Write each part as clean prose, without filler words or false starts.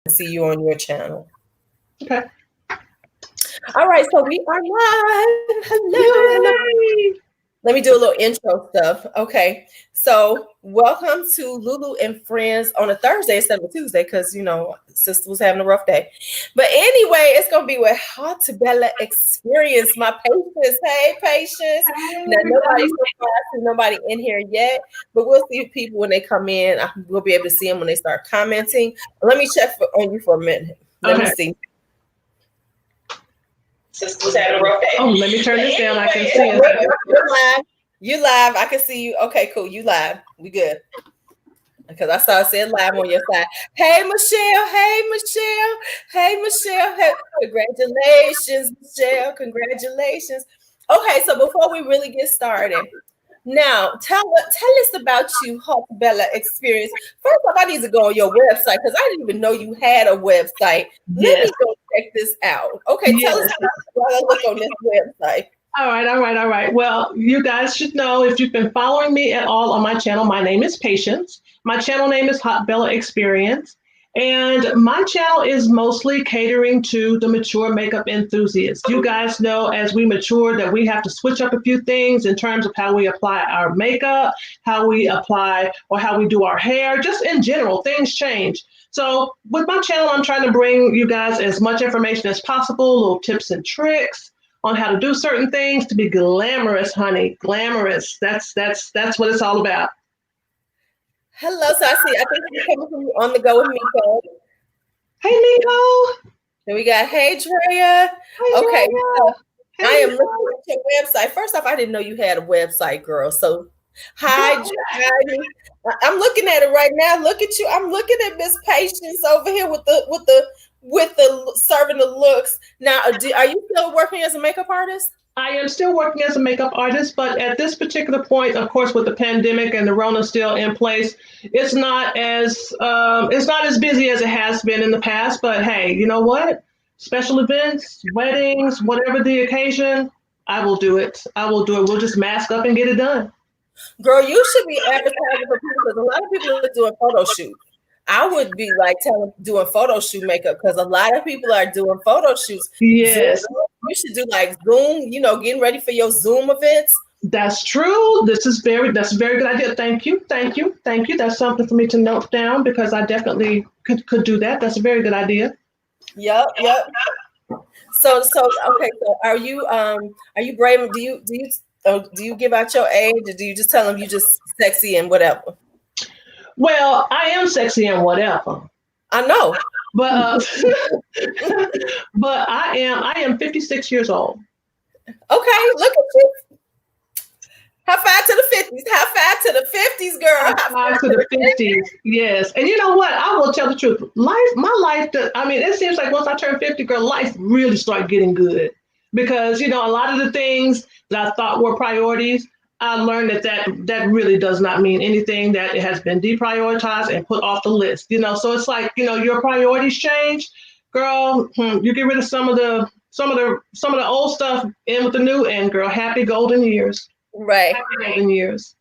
see you on your channel. Okay. All right, so we are live. Hello. Let me do a little intro stuff. Okay, so welcome to LuuLuu and Friends on a Thursday instead of a Tuesday because, you know, sister was having a rough day. But anyway, it's going to be with Haute Experience. My Patience. Hey, Patience. Now, nobody in here yet, but we'll see people when they come in. We'll be able to see them when they start commenting. Let me check on you for a minute. Let me see. Sister's having a rough day. Oh, let me turn this down. I can see it. You're live. You live. I can see you. Okay, cool. You live. We good. Because I saw it said live on your side. Hey, Michelle. Hey, Michelle. Hey, Michelle. Hey. Congratulations, Michelle. Congratulations. Okay, so before we really get started, now tell us about you, Haute Experience. First off, I need to go on your website because I didn't even know you had a website. Let me go check this out. Okay, tell us about while I look on this website. All right. Well, you guys should know, if you've been following me at all on my channel, my name is Patience. My channel name is Haute Experience. And my channel is mostly catering to the mature makeup enthusiasts. You guys know, as we mature, that we have to switch up a few things in terms of how we apply our makeup, how we apply or how we do our hair, just in general, things change. So with my channel, I'm trying to bring you guys as much information as possible, little tips and tricks on how to do certain things to be glamorous, honey. Glamorous. That's what it's all about. Hello, so I think you're coming from On the Go with Miko. Hey, Miko. Then we got Hey, Drea. Okay, so I am looking at your website. First off, I didn't know you had a website, girl. So hi, I'm looking at it right now. Look at you. I'm looking at Miss Patience over here with the serving the looks. Now, are you still working as a makeup artist? I am still working as a makeup artist, but at this particular point, of course, with the pandemic and the Rona still in place, it's not as busy as it has been in the past. But hey, you know what? Special events, weddings, whatever the occasion, I will do it. We'll just mask up and get it done. Girl, you should be advertising for people because a lot of people are doing photo shoots. I would be like doing photo shoot makeup because a lot of people are doing photo shoots. Yes. Zoom, you should do like Zoom, getting ready for your Zoom events. That's true. That's a very good idea. Thank you. That's something for me to note down because I definitely could do that. That's a very good idea. Yep. So okay. So are you brave? Do you give out your age, or do you just tell them you just sexy and whatever? Well, I am sexy and whatever. I know, but but I am 56 years old. Okay, look at you. High five to the 50s. High five to the 50s, girl. High five to the 50s. Yes. And you know what? I will tell the truth. My life, it seems like once I turn 50, girl, life really started getting good. Because, a lot of the things that I thought were priorities, I learned that really does not mean anything, that it has been deprioritized and put off the list. So it's like, your priorities change, girl. You get rid of some of the old stuff, in with the new, and girl, happy golden years. Right. Happy golden years.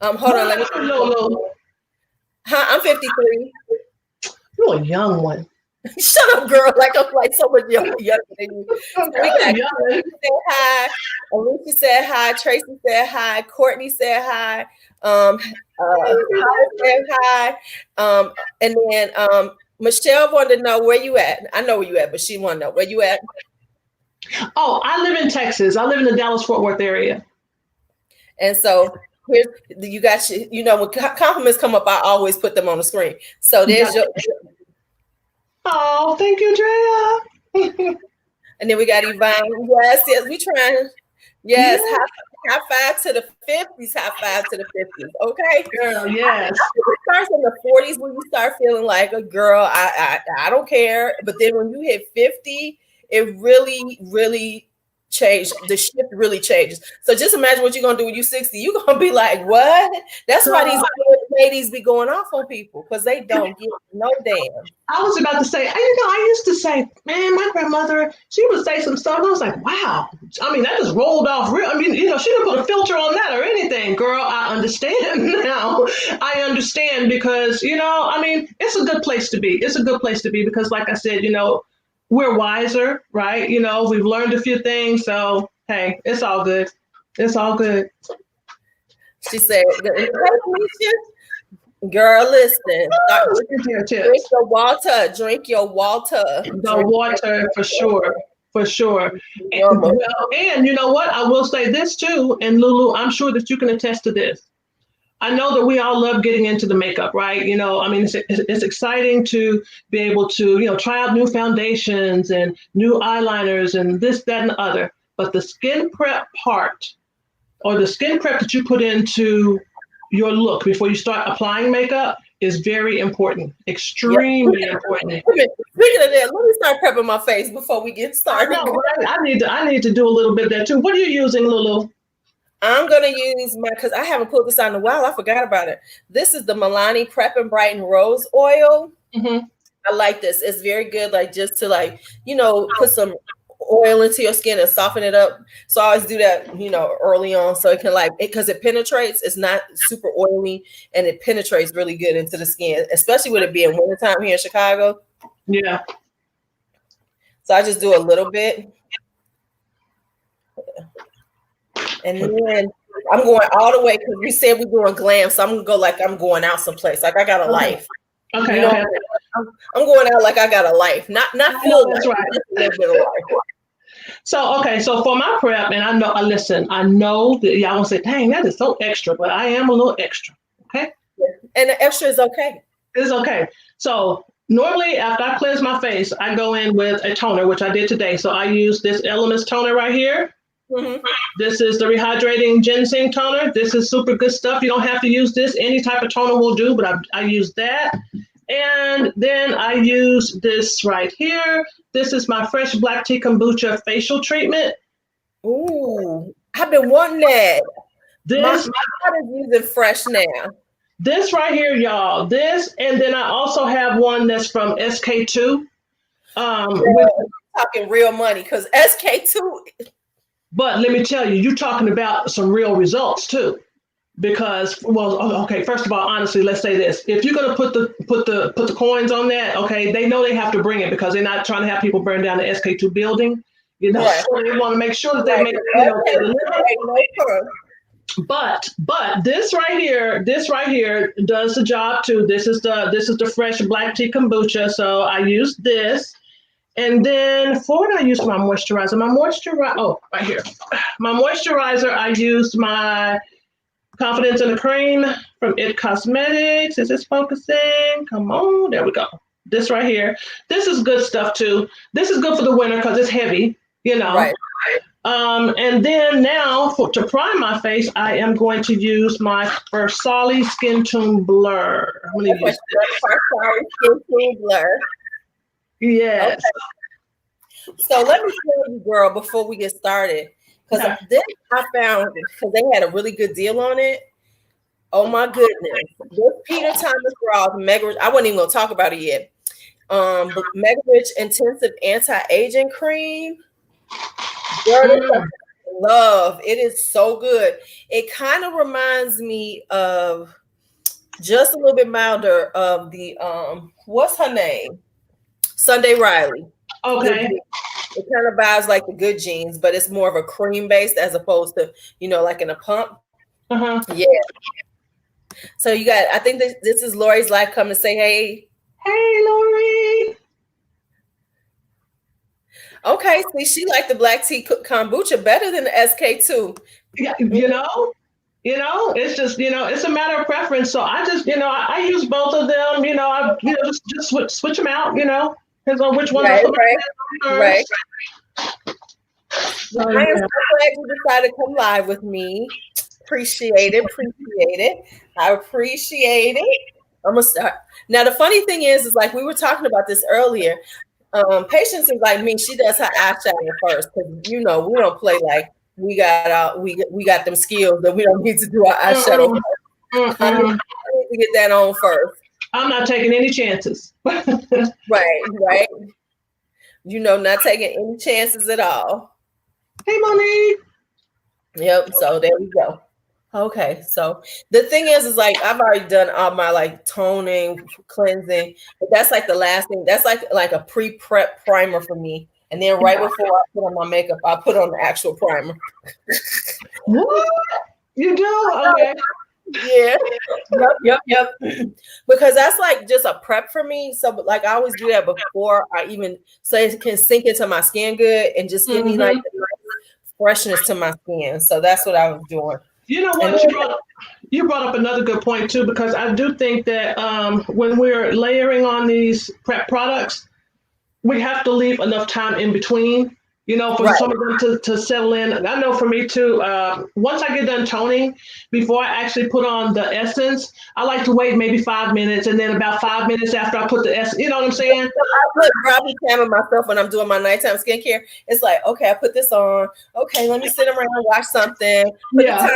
Hold on, let me. I'm 53. You're a young one. Shut up, girl. Like I'm like so much younger than you. So we got said hi. Alicia said hi. Tracy said hi. Courtney said hi. Said hi. And then Michelle wanted to know where you at. I know where you at, but she want to know where you at. Oh, I live in Texas. I live in the Dallas-Fort Worth area. And so here's you got when compliments come up, I always put them on the screen. So there's your. Oh, thank you, Drea. And then we got Yvonne. Yes, we trying. Yes, high five to the 50s. High five to the 50s. Okay, girl. Yes. It starts in the 40s when you start feeling like a girl. I don't care. But then when you hit 50, it really, really changed. The shift really changes. So just imagine what you're gonna do when you're 60. You're gonna be like, what? That's why these ladies be going off on people because they don't give no damn. I was about to say, I used to say, man, my grandmother, she would say some stuff. And I was like, wow. I mean, that just rolled off real. I mean, she didn't put a filter on that or anything. Girl, I understand now. I understand because, I mean, it's a good place to be. It's a good place to be because, like I said, we're wiser, right? We've learned a few things. So, hey, it's all good. It's all good. She said, girl, listen. Drink your water. Drink your water. The water for sure. For sure. And you know what? I will say this too. And LuuLuu, I'm sure that you can attest to this. I know that we all love getting into the makeup, right? I mean, it's exciting to be able to, try out new foundations and new eyeliners and this, that, and the other. But the skin prep part or the skin prep that you put into your look before you start applying makeup is very important, extremely important. Speaking of that, let me start prepping my face before we get started. I need to do a little bit there too. What are you using, LuuLuu? I'm gonna use because I haven't put this on in a while. I forgot about it. This is the Milani Prep and Brighton Rose Oil. Mm-hmm. I like this. It's very good, like just to put some oil into your skin and soften it up. So I always do that, early on, so it can because it penetrates. It's not super oily, and it penetrates really good into the skin, especially with it being wintertime here in Chicago. Yeah. So I just do a little bit, and then I'm going all the way because we said we're doing glam, so I'm gonna go like I'm going out someplace, like I got a life. Okay. I'm going out like I got a life, not feel that's like right. a little bit of life. So for my prep, and I know that y'all gonna say, dang, that is so extra, but I am a little extra, okay? And the extra is okay. It's okay. So normally after I cleanse my face, I go in with a toner, which I did today. So I use this Livemas toner right here. Mm-hmm. This is the rehydrating ginseng toner. This is super good stuff. You don't have to use this. Any type of toner will do, but I use that. And then I use this right here. This is my fresh black tea kombucha facial treatment. Ooh, I've been wanting that. My daughter's using fresh now. This right here, y'all. This, and then I also have one that's from SK2. Talking real money because SK2. But let me tell you, you're talking about some real results too. Because, okay, first of all, honestly, let's say this. If you're gonna put the coins on that, okay, they know they have to bring it because they're not trying to have people burn down the SK2 building. Right. So they want to make sure that they make But this right here does the job too. This is the fresh black tea kombucha. So I use this. And then for what I use for my moisturizer, right here. My moisturizer, I used my Confidence in a Cream from It Cosmetics. Is this focusing? Come on, there we go. This right here. This is good stuff too. This is good for the winter because it's heavy, Right. And then now to prime my face, I am going to use my Versali Skin Tone Blur. I'm going to use Versali Skin Tone Blur. Yes. Okay. So let me tell you, girl, before we get started, because this I found because they had a really good deal on it. Oh my goodness! This Peter Thomas Ross Mega Rich. I wasn't even gonna talk about it yet. But Mega Rich Intensive Anti-Aging Cream. Girl, love it is so good. It kind of reminds me of just a little bit milder of the what's her name? Sunday Riley. Okay. It kind of buys like the Good Genes, but it's more of a cream based as opposed to, like in a pump. Uh-huh. Yeah. So I think this is Lori's Life coming to say, hey. Hey, Lori. Okay, see, she liked the black tea kombucha better than the SK2. Yeah, it's just, it's a matter of preference. So I just, I use both of them, I just switch them out, depends on which one. Right. So, I am so glad you decided to come live with me. Appreciate it. I appreciate it. I'm gonna start. Now, the funny thing is like we were talking about this earlier. Patience is like me. She does her eyeshadow first because we don't play like we got them skills that we don't need to do our eyeshadow. I need to get that on first. I'm not taking any chances. Right. You know, not taking any chances at all. Hey, Monique. Yep. So there we go. Okay. So the thing is like I've already done all my like toning, cleansing, but that's like the last thing. That's like a pre-prep primer for me. And then right before I put on my makeup, I put on the actual primer. What? You do? Okay. Yeah. Yep. Because that's like just a prep for me. So like I always do that before I even so it can sink into my skin good and just give me like freshness to my skin. So that's what I was doing. You know what? You brought up another good point too, because I do think that when we're layering on these prep products, we have to leave enough time in between, you know, for some of them to settle in. I know for me too, once I get done toning, before I actually put on the essence, I like to wait maybe 5 minutes, and then about 5 minutes after I put the essence, you know what I'm saying? I put time myself when I'm doing my nighttime skincare. It's like, okay, I put this on. Okay, let me sit around and watch something. Put the time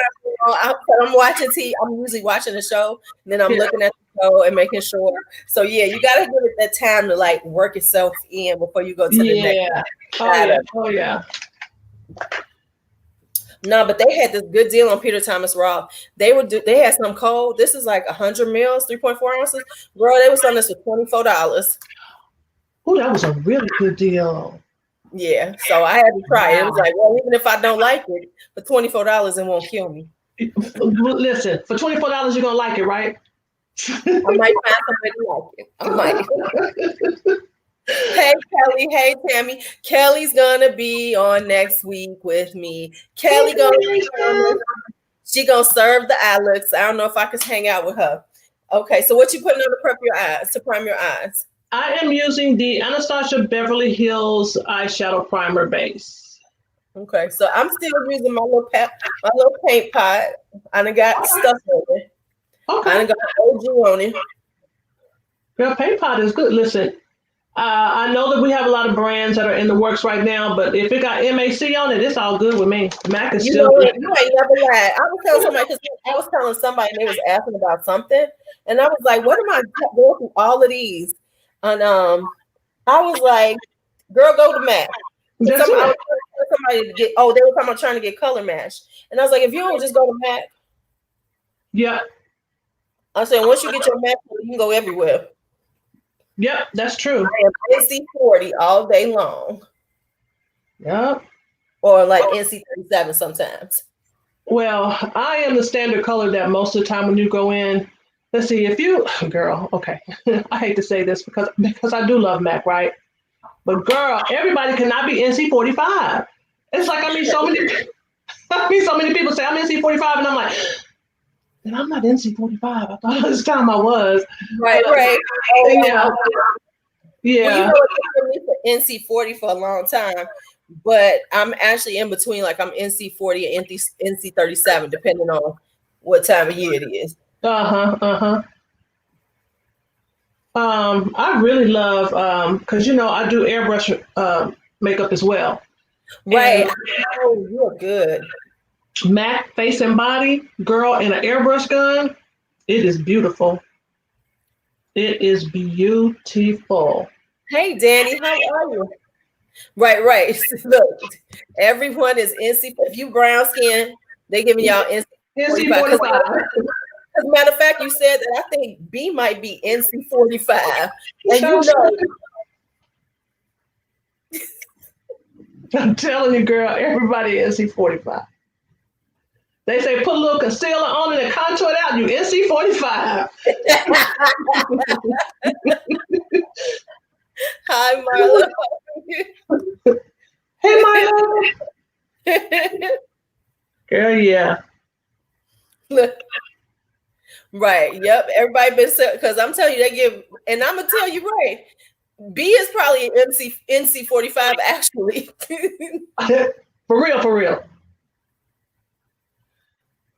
on. I'm watching TV. I'm usually watching the show, and then I'm looking at the show and making sure. So yeah, you got to give it that time to like work itself in before you go to the next. Oh yeah. No, but they had this good deal on Peter Thomas Roth. They had some cold. This is like 100 mils, 3.4 ounces. Girl, they was selling this for $24. Oh, that was a really good deal. Yeah, so I had to try it. It was like, well, even if I don't like it, for $24, it won't kill me. Listen, for $24, you're gonna like it, right? I might find somebody to like it. I might. Hey Kelly, hey Tammy. Kelly's gonna be on next week with me. Kelly she gonna serve the eye looks. I don't know if I can hang out with her. Okay, so what you putting on to prep your eyes, to prime your eyes? I am using the Anastasia Beverly Hills eyeshadow primer base. Okay, so I'm still using my little paint pot. I done got stuff on it. Okay. I done got OG on it. Your paint pot is good. Listen, I know that we have a lot of brands that are in the works right now, but if it got MAC on it, it's all good with me. MAC is still good. You ain't never lied. I was telling somebody, because I was telling somebody and they was asking about something, and I was like, what am I going through all of these? And I was like, girl, go to MAC. Somebody to get, they were talking about trying to get color match. And I was like, if you don't just go to MAC. Yeah. I said, once you get your MAC, you can go everywhere. Yep, that's true. I am NC40 all day long. Yep. Or like NC37 sometimes. Well, I am the standard color that most of the time when you go in, let's see, if you, girl, okay. I hate to say this because I do love MAC, right? But girl, everybody cannot be NC45. It's like, I mean, so many people say I'm NC45 and I'm like, and I'm not NC45. I thought this time I was. Right. Yeah. Well, you know, it's been for NC40 for a long time, but I'm actually in between. Like I'm NC40 and NC37, depending on what time of year it is. I really love because I do airbrush makeup as well. Right. You're good. MAC face and body, girl, in an airbrush gun. It is beautiful. It is beautiful. Hey, Danny, how are you? Right. Look, everyone is NC. If you brown skin, they giving y'all NC45. As a matter of fact, you said that I think B might be NC45. And I'm telling you, girl, everybody NC45. They say put a little concealer on it and contour it out. You NC45. Hi, Marla. Hey, Marla. Girl, yeah. Right. Yep. Everybody been because I'm telling you, they give, and I'm gonna tell you right. B is probably NC45 actually. For real.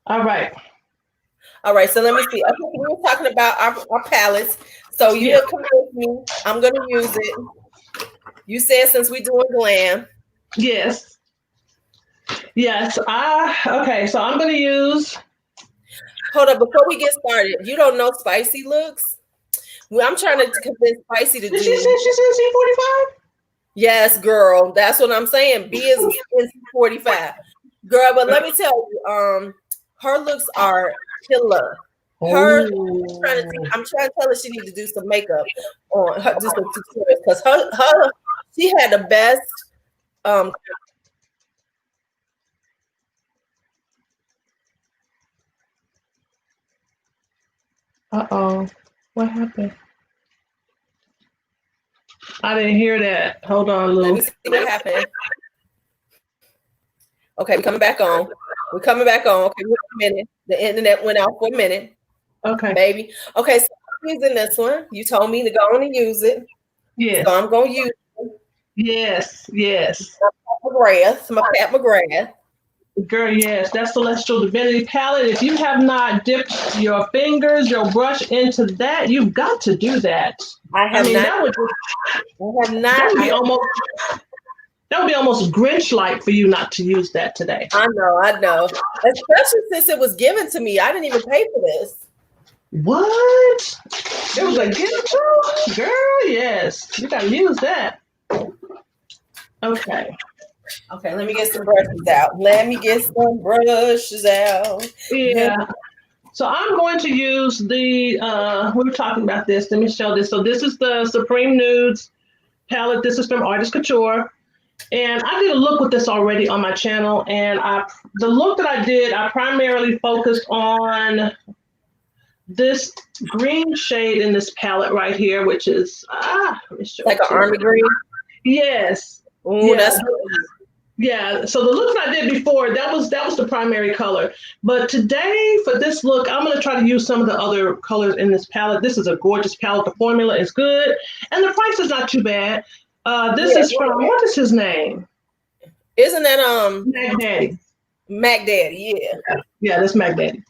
All right. So let me see. I think we were talking about our palettes. So you have convinced me. I'm gonna use it. You said since we're doing glam. Yes. Okay. So I'm gonna use. Hold up, before we get started, you don't know Spicy looks? Well, I'm trying to convince Spicy to Did she say do. she's in C45? Yes, girl. That's what I'm saying. B is 45. Girl, but let me tell you, her looks are killer. Her Oh. I'm trying to tell her she needs to do some makeup on her, do some tutorials because her she had the best um Uh-oh. What happened? I didn't hear that. Hold on, let Lou. me see what happened. Okay, we're coming back on. We're coming back on. Okay, wait a minute. The internet went out for a minute. Okay. Baby. Okay, so I'm using this one. You told me to go on and use it. Yes. So I'm gonna use Yes. Yes. my Pat McGrath. Girl, yes. That Celestial Divinity palette. If you have not dipped your fingers, your brush into that, you've got to do that. I mean, have that would not. that would be almost Grinch-like for you not to use that today. I know. Especially since it was given to me. I didn't even pay for this. What? It was a gift too? Girl, yes. You gotta use that. Okay. Okay, let me get some brushes out. Yeah. So I'm going to use the, we were talking about this. Let me show this. So this is the Supreme Nudes palette. This is from Artist Couture. And I did a look with this already on my channel. And the look that I did, I primarily focused on this green shade in this palette right here, which is, let me show like an army green. Yes. Ooh, yeah. that's Yeah, so the look that I did before, that was the primary color. But today, for this look, I'm going to try to use some of the other colors in this palette. This is a gorgeous palette. The formula is good, and the price is not too bad. This is from, what is his name? Isn't that Mac Daddy. Mac Daddy, yeah. Yeah, that's Mac Daddy.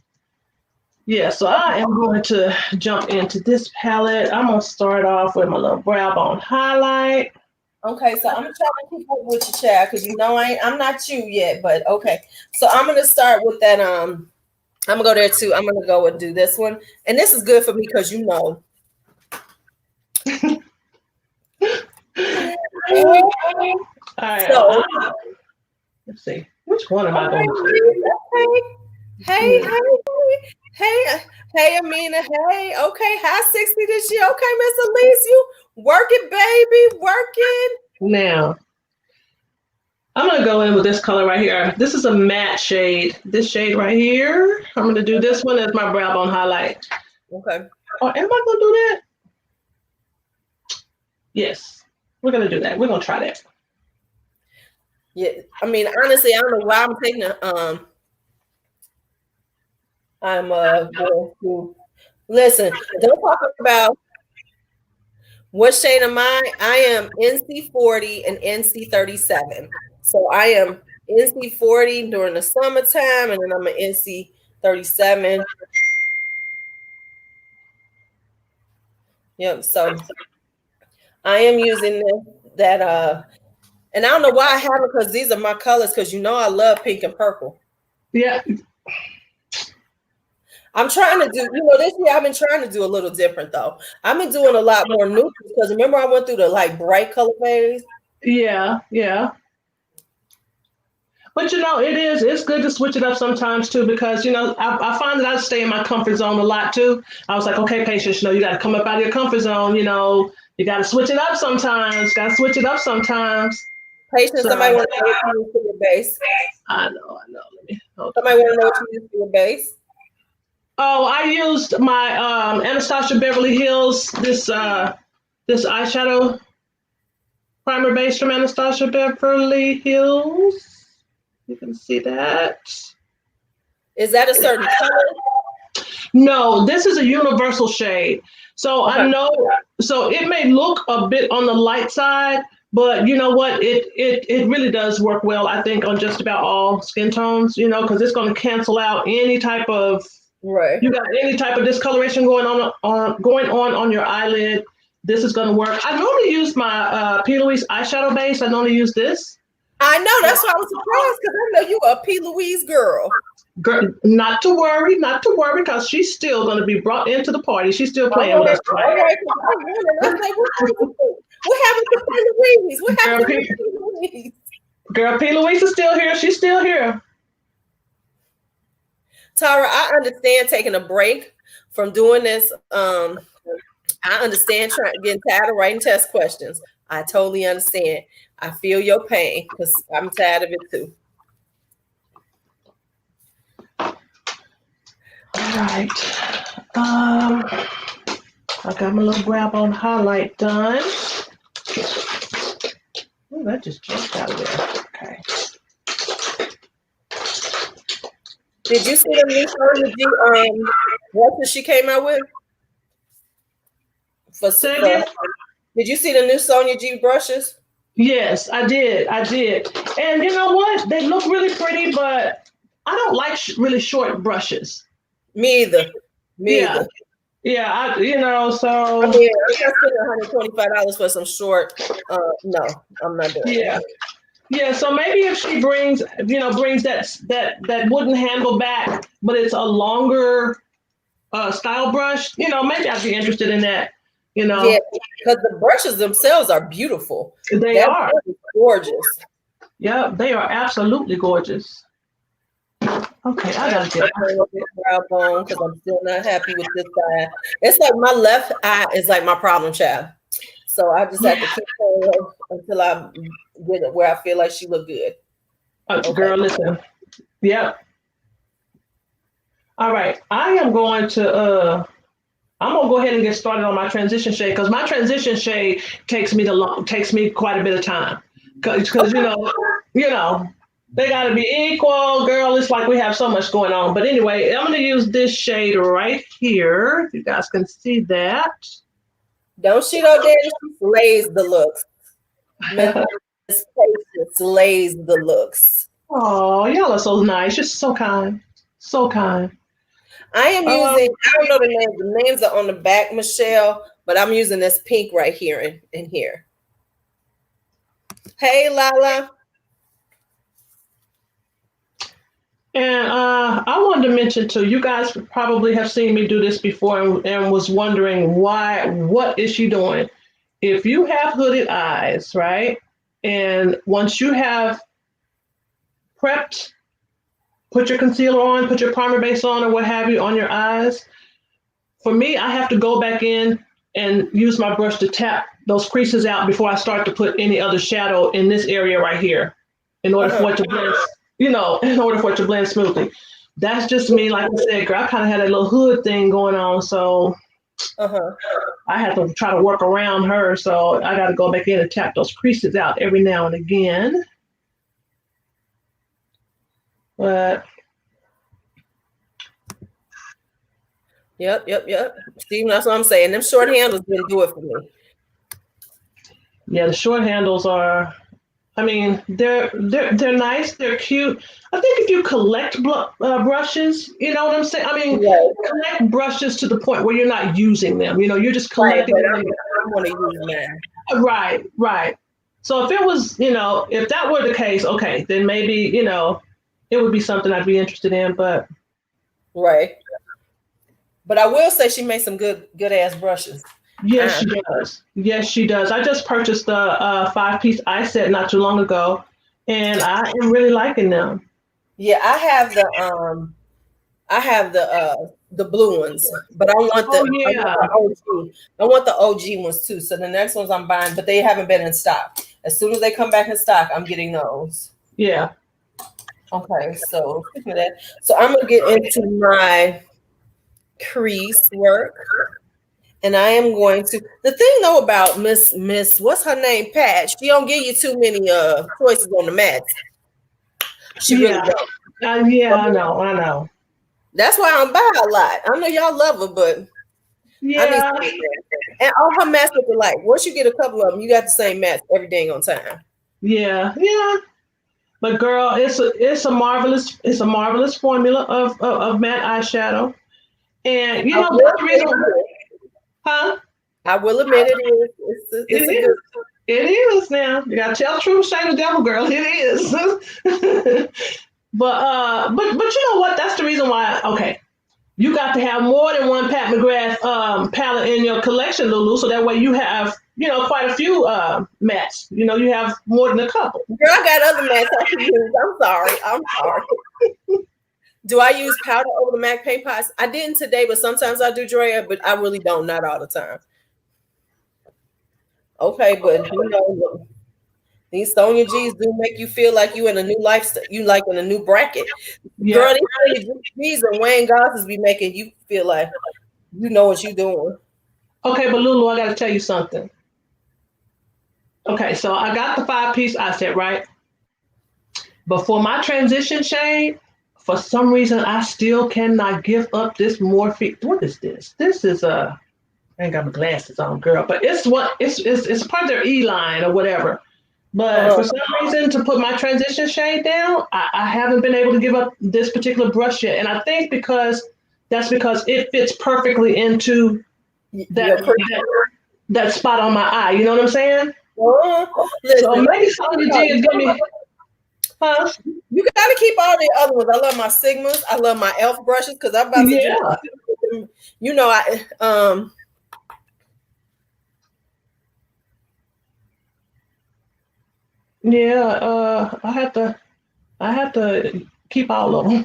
Yeah, so I am going to jump into this palette. I'm going to start off with my little brow bone highlight. Okay, so I'm trying to keep up with your child because you know I'm not you yet, but okay. So I'm gonna start with that. I'm gonna go there too. I'm gonna go and do this one, and this is good for me because you know. All right. So let's see. Which one am I going to do? Hey, Amina. Hey, okay. High 60 this year. Okay, Miss Elise, you work it, baby. Work it. Now, I'm going to go in with this color right here. This is a matte shade. This shade right here. I'm going to do this one as my brow bone highlight. Okay. Oh, am I going to do that? Yes. We're going to do that. We're going to try that. Yeah. I mean, honestly, I don't know why I'm taking I'm going to listen. Don't talk about what shade am I? I am NC40 and NC37. So I am NC40 during the summertime, and then I'm an NC37. Yep. So I am using that and I don't know why I haven't because these are my colors because you know I love pink and purple. Yeah. I'm trying to do, this year I've been trying to do a little different though. I've been doing a lot more nudes because remember I went through the like bright color phase. Yeah. But it's good to switch it up sometimes too, because I find that I stay in my comfort zone a lot too. I was like, okay, Patience, you got to come up out of your comfort zone. You got to switch it up sometimes. Patience, so, somebody want to know what you use for your base. I know. Somebody want to know what you use for your base. Oh, I used my Anastasia Beverly Hills, this eyeshadow primer base from Anastasia Beverly Hills. You can see that. Is that a certain color? No, this is a universal shade. So okay. I know, so it may look a bit on the light side, but you know what? It really does work well, I think, on just about all skin tones, because it's going to cancel out any type of, right. You got any type of discoloration going on your eyelid. This is going to work. I normally use my P. Louise eyeshadow base. I normally use this. I know, that's why I was surprised because I know you a P. Louise girl. Girl, not to worry, because she's still going to be brought into the party. She's still playing with us All tonight. right. I was like, what happened to P. Louise? What happened to P. Louise? Girl, P. Louise is still here. She's still here. Tara, I understand taking a break from doing this. I understand getting tired of writing test questions. I totally understand. I feel your pain because I'm tired of it too. All right. I got my little grab on highlight done. Oh, that just jumped out of there. Okay. Did you see the new Sonya G brushes she came out with? Did you see the new Sonya G brushes? Yes, I did. And you know what? They look really pretty, but I don't like really short brushes. Me either. Yeah. Yeah, so I mean, I'm not spending $125 for some short. No, I'm not doing it. Yeah, so maybe if she brings that wooden handle back, but it's a longer style brush, maybe I'd be interested in that. Yeah, because the brushes themselves are beautiful. They are gorgeous. Yeah, they are absolutely gorgeous. Okay, I gotta get brow bone because I'm still not happy with this side. It's like my left eye is like my problem child. So I just have to keep her until I get it where I feel like she look good. Okay. Girl, listen. Yep. All right. I'm going to go ahead and get started on my transition shade because my transition shade takes me quite a bit of time. Because they got to be equal, girl. It's like we have so much going on. But anyway, I'm going to use this shade right here. If you guys can see that. Don't she know that she slays the looks? Miss Patience slays the looks. Oh, y'all are so nice. You're so kind. So kind. I am using, I don't know the names. The names are on the back, Michelle, but I'm using this pink right here in here. Hey, Lala. And I wanted to mention too, you guys probably have seen me do this before and was wondering what is she doing? If you have hooded eyes, right? And once you have prepped, put your concealer on, put your primer base on or what have you on your eyes, for me, I have to go back in and use my brush to tap those creases out before I start to put any other shadow in this area right here in order for it to blend. In order for it to blend smoothly. That's just me. Like I said, girl, I kind of had a little hood thing going on. So I had to try to work around her. So I got to go back in and tap those creases out every now and again. But. Yep. Steve, that's what I'm saying. Them short handles didn't do it for me. Yeah, the short handles are, I mean, they're nice, they're cute. I think if you collect brushes, you know what I'm saying? I mean, collect brushes to the point where you're not using them. You're just collecting them. I want to use mine. Right. So if it was, if that were the case, okay, then maybe, it would be something I'd be interested in. But right. But I will say she made some good ass brushes. Yes, she does. I just purchased a 5-piece eye set not too long ago, and I am really liking them. Yeah, I have the blue ones, but I want I want the OG ones too. So the next ones I'm buying, but they haven't been in stock. As soon as they come back in stock, I'm getting those. Yeah. Okay, so I'm gonna get into my crease work. And I am going to. The thing though about Miss, what's her name, Pat? She don't give you too many choices on the mats. She really don't. I know. That's why I don't buy a lot. I know y'all love her, but yeah. And all her mats look alike. Once you get a couple of them, you got the same mats every day on time. Yeah. But girl, it's a marvelous formula of matte eyeshadow, and the reason. I will admit it is. It's a good. It is now. You gotta tell the truth, shame the devil, girl. It is. but you know what? That's the reason why. Okay, you got to have more than one Pat McGrath palette in your collection, LuuLuu, so that way you have, quite a few mattes. You have more than a couple. Girl, I got other mattes I can use. I'm sorry. Do I use powder over the MAC paint pots? I didn't today, but sometimes I do, Drea, but I really don't, not all the time. Okay, but these Sonia G's do make you feel like you in a new lifestyle, you like in a new bracket. Yeah. Girl, these Sonia G's and Wayne Gosses be making you feel like you know what you're doing. Okay, but LuuLuu, I got to tell you something. Okay, so I got the 5-piece I set, right? But for my transition shade, for some reason, I still cannot give up this Morphe. What is this? This is I ain't got my glasses on, girl, but it's part of their E line or whatever. But for some reason, to put my transition shade down, I haven't been able to give up this particular brush yet. And I think that's because it fits perfectly into that spot on my eye. You know what I'm saying? Listen, so maybe Sonia G is gonna be. Huh? You gotta keep all the other ones. I love my Sigmas. I love my Elf brushes because I'm about to do. I have to keep all of them.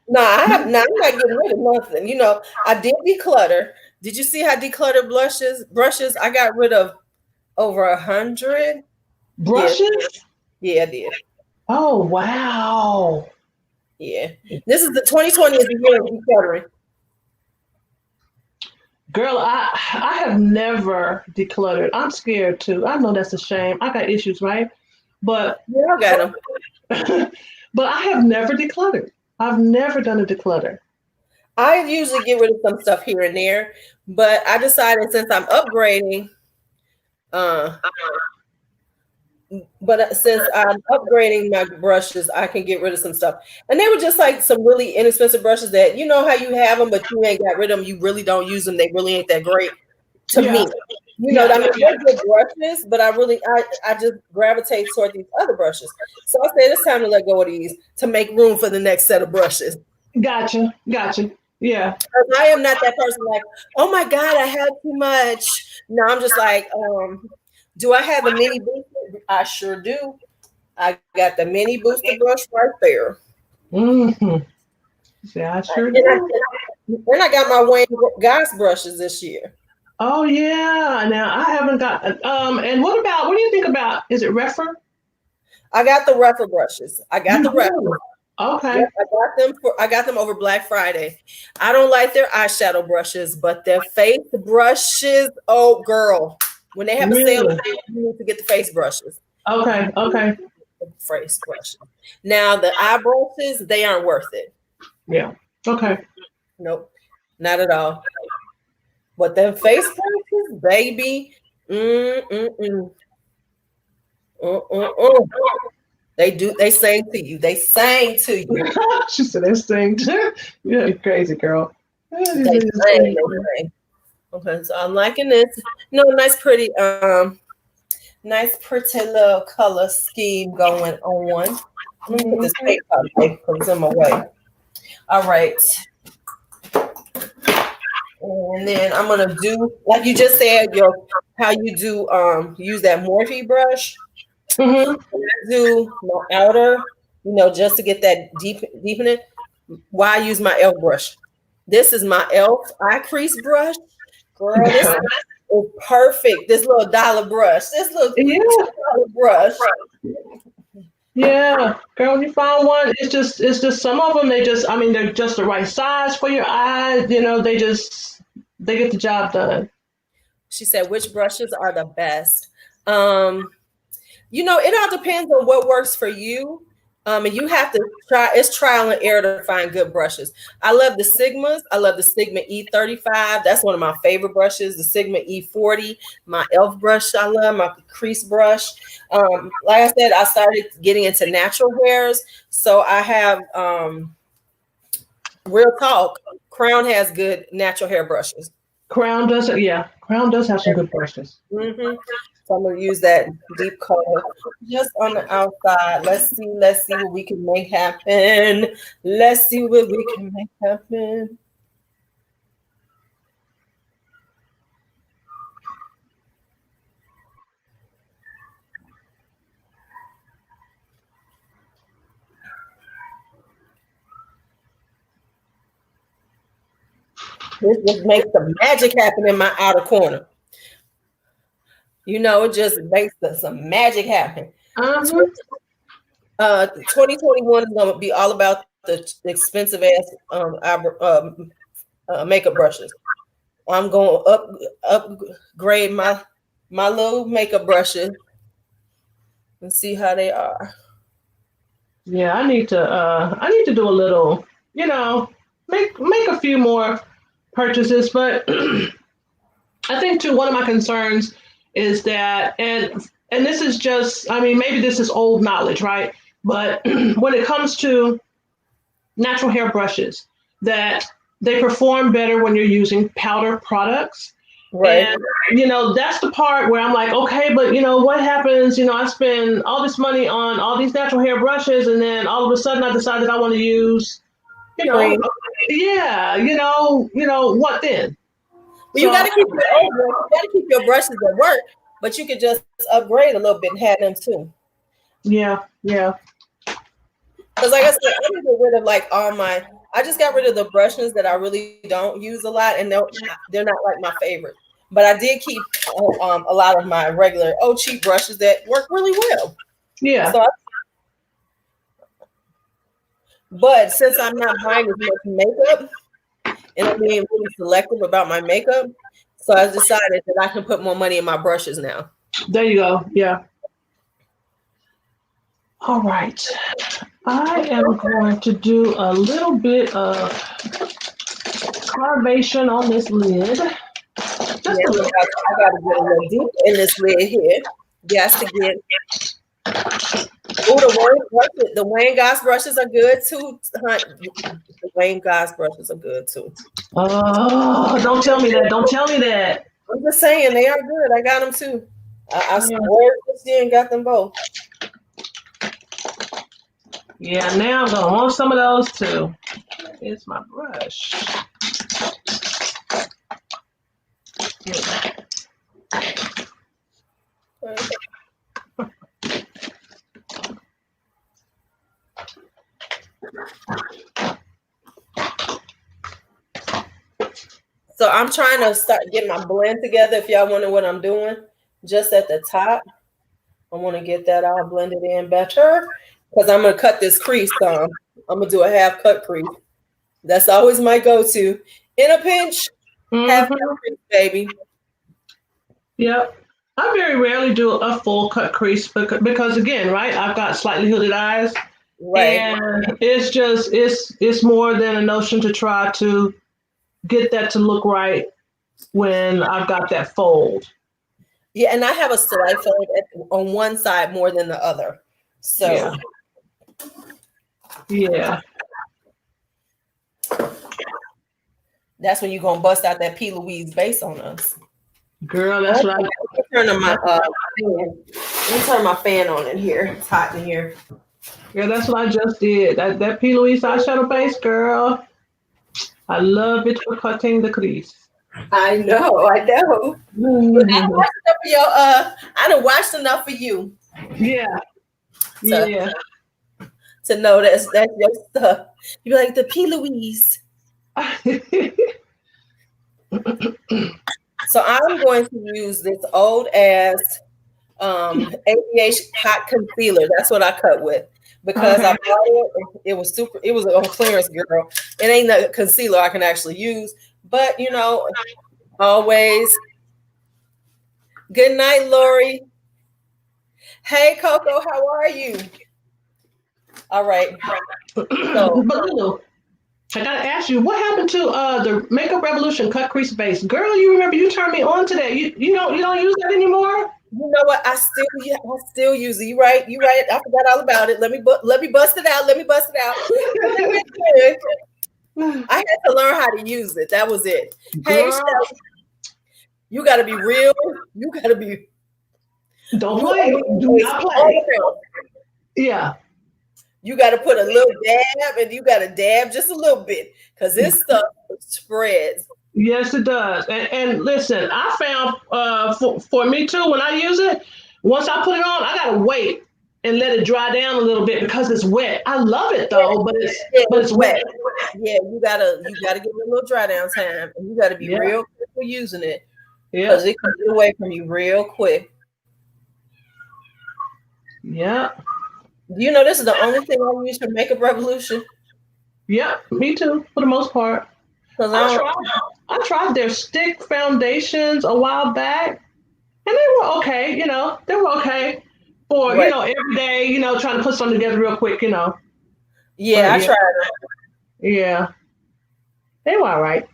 No, I'm not getting rid of nothing. I did declutter. Did you see how decluttered brushes? I got rid of over 100 brushes. Yeah, I did. Oh wow! Yeah, this is the 2020 is the year of decluttering. Girl, I have never decluttered. I'm scared too. I know that's a shame. I got issues, right? But yeah, I got them. But I have never decluttered. I've never done a declutter. I usually get rid of some stuff here and there, but I decided since I'm upgrading, my brushes, I can get rid of some stuff. And they were just like some really inexpensive brushes that you know how you have them, but you ain't got rid of them. You really don't use them. They really ain't that great to me. They're good brushes, but I just gravitate toward these other brushes. So I said it's time to let go of these to make room for the next set of brushes. Gotcha. Yeah. I am not that person like, oh my God, I had too much. No, I'm just like, do I have a mini booster? I sure do. I got the mini booster brush right there. Mm-hmm. Yeah, I sure do. And I got my Wayne Goss brushes this year. Oh yeah. Now I haven't got and what do you think about, is it Refer? I got the Refer brushes. I got the Refer. Okay. Yep, I got them over Black Friday. I don't like their eyeshadow brushes, but their face brushes, oh girl. When they have a sale, you need to get the face brushes. Okay. Face brushes. Now the eye brushes, they aren't worth it. Yeah. Okay. Nope. Not at all. But them face brushes, baby. They sang to you. They sang to you. She said they sang to you. You're crazy, girl. They sang. Okay, so I'm liking this. Nice pretty little color scheme going on. Let me put this paper out because it's in my way. All right. And then I'm gonna do, like you just said, how you do use that Morphe brush. I do my outer, just to get that deepen it. Why I use my Elf brush? This is my Elf eye crease brush. Girl, this is perfect. This little dollar brush. This little dollar brush. Yeah, girl, when you find one, it's just some of them, they're just the right size for your eyes. They get the job done. She said, which brushes are the best? It all depends on what works for you. And you have to it's trial and error to find good brushes. I love the Sigmas. I love the Sigma E35. That's one of my favorite brushes. The Sigma E40, my Elf brush. I love my crease brush. Like I said, I started getting into natural hairs. So I have real talk. Crown has good natural hair brushes. Crown does have some good brushes. Mm-hmm. So I'm gonna use that deep color just on the outside. Let's see what we can make happen. Let's see what we can make happen. This just makes the magic happen in my outer corner. You know, it just makes some magic happen. 2021 is gonna be all about the expensive ass makeup brushes. I'm going upgrade my little makeup brushes and see how they are. Yeah, I need to do a little, make a few more purchases, but I think too one of my concerns is that and this is just, I mean, maybe this is old knowledge, right? But when it comes to natural hair brushes, that they perform better when you're using powder products. Right. And, that's the part where I'm like, okay, but, what happens? I spend all this money on all these natural hair brushes, and then all of a sudden I decided I want to use, Cream. yeah, what then? Well, you got to keep your brushes at work, but you could just upgrade a little bit and have them too. Yeah. Because like I said, I need to get rid of I just got rid of the brushes that I really don't use a lot, and they're not like my favorite. But I did keep a lot of my regular cheap brushes that work really well. Yeah. But since I'm not buying as much makeup, and I'm being really selective about my makeup, so I decided that I can put more money in my brushes now. There you go. Yeah. All right. I am going to do a little bit of carvation on this lid. I got to get a little deep in this lid here. Yes, to get. Oh, the Wayne Goss brushes are good too. The Wayne Goss brushes are good too. Oh, don't tell me that. Don't tell me that. I'm just saying they are good. I got them too. I swear this year and got them both. Yeah, now I'm gonna want some of those too. Here's my brush. So I'm trying to start getting my blend together. If y'all wonder what I'm doing, just at the top, I want to get that all blended in better because I'm gonna cut this crease. I'm gonna do a half cut crease. That's always my go-to. In a pinch, half cut crease, baby. Yep. I very rarely do a full cut crease because again, right, I've got slightly hooded eyes. Right. And it's just it's more than a notion to try to get that to look right when I've got that fold. Yeah, and I have a slight fold on one side more than the other. So yeah. That's when you're gonna bust out that P. Louise base on us. Girl, that's right. Let me turn my fan on in here. It's hot in here. Yeah, that's what I just did. That P. Louise eyeshadow base, girl. I love it for cutting the crease. I know. But I watched enough for your I done watched enough for you. Yeah. To know that's your stuff. You be like the P. Louise. So I'm going to use this old ass aviation hot concealer. That's what I cut with because I bought it. It was on clearance, girl. It ain't a concealer I can actually use, but always. Good night, Lori. Hey, Coco, how are you? All right. So, I gotta ask you, what happened to the Makeup Revolution cut crease base? Girl, you remember you turned me on to that. You don't use that anymore? You know what? I still use it. You right. I forgot all about it. Let me bust it out. I had to learn how to use it. That was it. Girl. Hey, Shelly, you gotta be real. You gotta be Don't play. Do not play. Yeah. You got to put a little dab, and you got to dab just a little bit because this stuff spreads. Yes, it does. And listen, I found for me too, when I use it, once I put it on, I gotta wait and let it dry down a little bit because it's wet. I love it though, but it's wet. Yeah, you gotta give it a little dry down time, and you gotta be real careful using it because it can get away from you real quick. Yeah. Do you know this is the only thing I use for Makeup Revolution? Yeah, me too, for the most part. I tried their stick foundations a while back, and they were okay. You know, they were okay for every day. Trying to put something together real quick. Yeah, I tried it. Yeah, they were all right.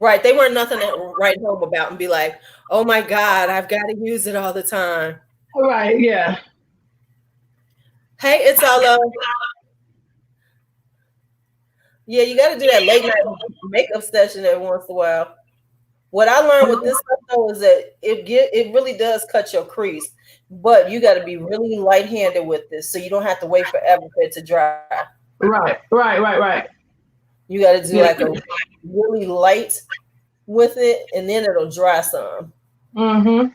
Right, they weren't nothing to write home about and be like, "Oh my God, I've got to use it all the time." All right, yeah. Hey, it's all yeah, you got to do that late night makeup session every once in a while. What I learned with this stuff though is that it really does cut your crease, but you got to be really light-handed with this, so you don't have to wait forever for it to dry. Right. You got to do like a really light with it, and then it'll dry some. Mm-hmm.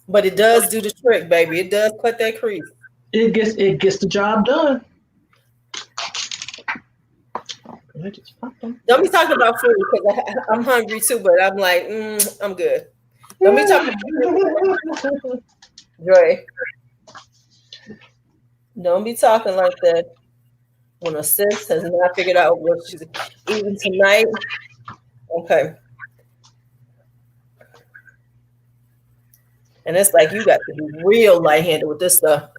But it does do the trick, baby. It does cut that crease. It gets the job done. Don't be talking about food because I'm hungry too, but I'm like, I'm good. Don't be talking about food. Joy. Don't be talking like that when a sis has not figured out what she's eating tonight. Okay. And it's like you got to be real light-handed with this stuff.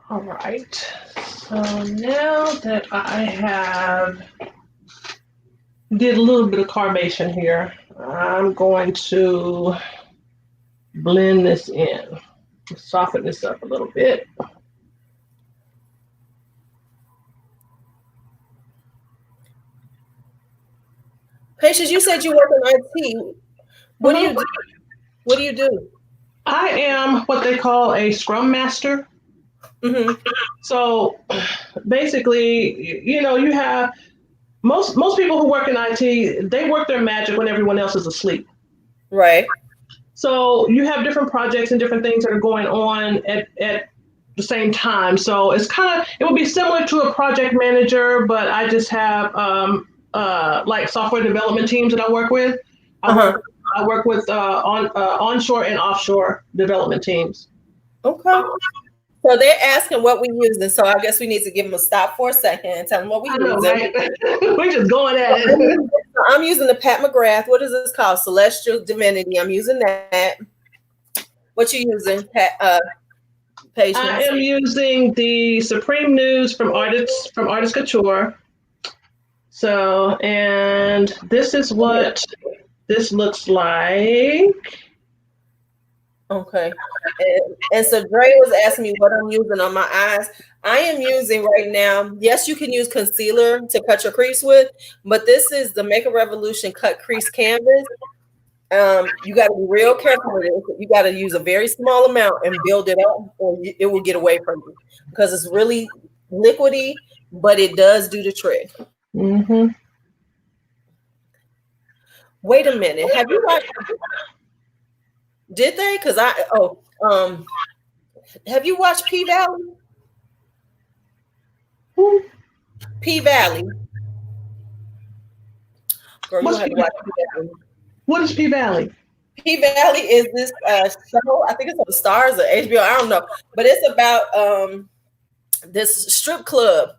All right. So now that I did a little bit of carbation here, I'm going to blend this in, soften this up a little bit. Patience, you said you work in IT. What do you do? What do you do? I am what they call a Scrum Master. Mm-hmm. So basically, you have most people who work in IT, they work their magic when everyone else is asleep. Right. So you have different projects and different things that are going on at the same time. So it would be similar to a project manager, but I just have like software development teams that I work with. I work with onshore and offshore development teams. Okay. So they're asking what we're using. So I guess we need to give them a stop for a second and tell them what we're using. Right? We're just going at it. I'm using the Pat McGrath. What is this called? Celestial Divinity. I'm using that. What you using, Pat? Patience? I am using the Supreme Nudes from Artist Couture. So, and this is what this looks like. Okay. And so Dre was asking me what I'm using on my eyes. I am using right now, yes, you can use concealer to cut your crease with, but this is the Makeup Revolution Cut Crease Canvas. You got to be real careful with it. You got to use a very small amount and build it up, or it will get away from you because it's really liquidy, but it does do the trick. Mm-hmm. Wait a minute. Have you watched? Did they? Because have you watched P Valley? P Valley. Girl, you have to watch P Valley. What is P Valley? P Valley is this show. I think it's on the Stars or HBO. I don't know, but it's about this strip club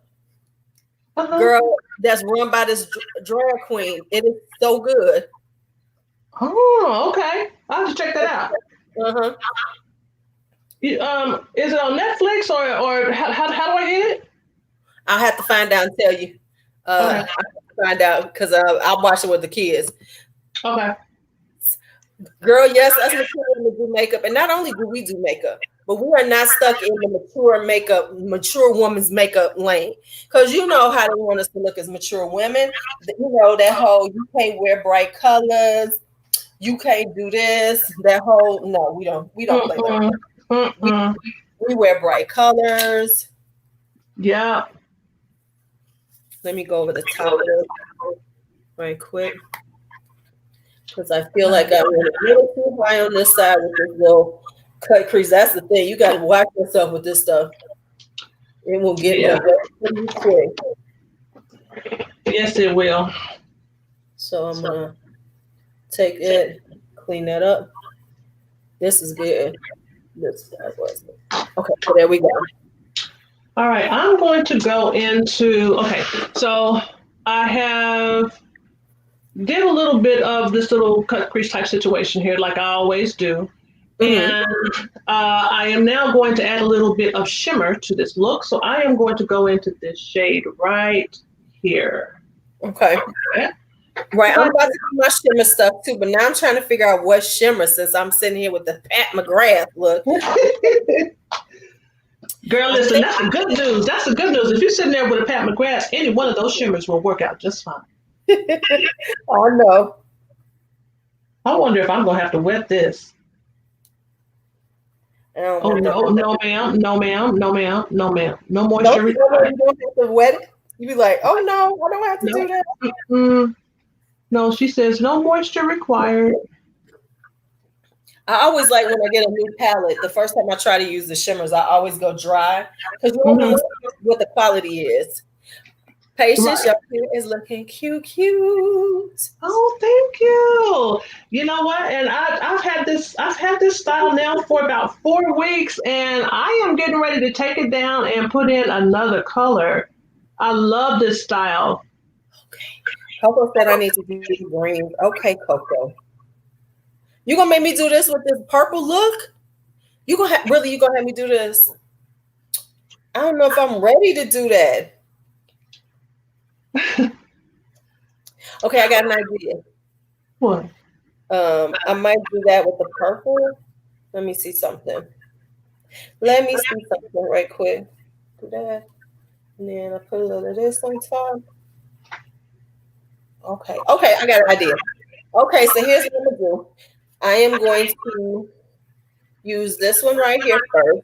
girl that's run by this drag queen. It is so good. Oh, okay. I'll have to check that out. Is it on Netflix or how do I get it? I'll have to find out and tell you. I'll have to find out because I'll watch it with the kids. Okay. Girl, yes, us mature women do makeup, and not only do we do makeup, but we are not stuck in the mature woman's makeup lane. Because you know how they want us to look as mature women. You know that whole you can't wear bright colors. You can't do this. That whole no, we don't play like that. We wear bright colors. Yeah. Let me go over the top of it right quick. Because I feel like I went a little too high on this side with this little cut crease. That's the thing. You got to watch yourself with this stuff. It will get pretty quick. Yes, it will. So I'm going to take it, clean that up. This is good. This was okay. So there we go. All right. I'm going to go into, okay. So I did a little bit of this little cut crease type situation here, like I always do. And I am now going to add a little bit of shimmer to this look. So I am going to go into this shade right here. Okay. Right. I'm about to do my shimmer stuff too, but now I'm trying to figure out what shimmer since I'm sitting here with the Pat McGrath look. Girl, listen, that's the good news. That's the good news. If you're sitting there with a Pat McGrath, any one of those shimmers will work out just fine. Oh, no. I wonder if I'm going to have to wet this. Oh, no, ma'am. No, ma'am. No, ma'am. No, ma'am. No moisture required. You don't have to wet it. You be like, oh, no, I don't have to do that. No, she says no moisture required. I always like when I get a new palette, the first time I try to use the shimmers, I always go dry because you don't know what the quality is. Patience, your hair is looking cute. Oh, thank you. You know what? And I've had this style now for about 4 weeks, and I am getting ready to take it down and put in another color. I love this style. Okay. Coco said I need to do green. Okay, Coco. You gonna make me do this with this purple look? You gonna have me do this? I don't know if I'm ready to do that. Okay, I got an idea. What? I might do that with the purple. Let me see something. Right quick. Do that. And then I put a little of this on top. Okay, I got an idea. Okay, so here's what I'm gonna do. I am going to use this one right here first.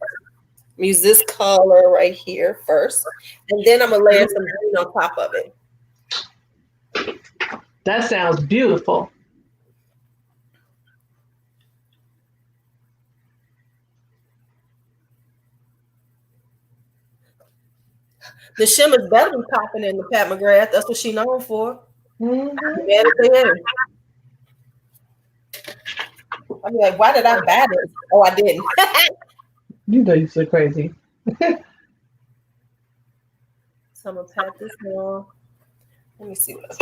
Use this color right here first. And then I'm gonna layer some green on top of it. That sounds beautiful. The shimmer's better than popping in the Pat McGrath. That's what she's known for. I'll be like, why did I buy this? Oh, I didn't. You know you're so crazy. So I'm gonna pat this now. Let me see what else.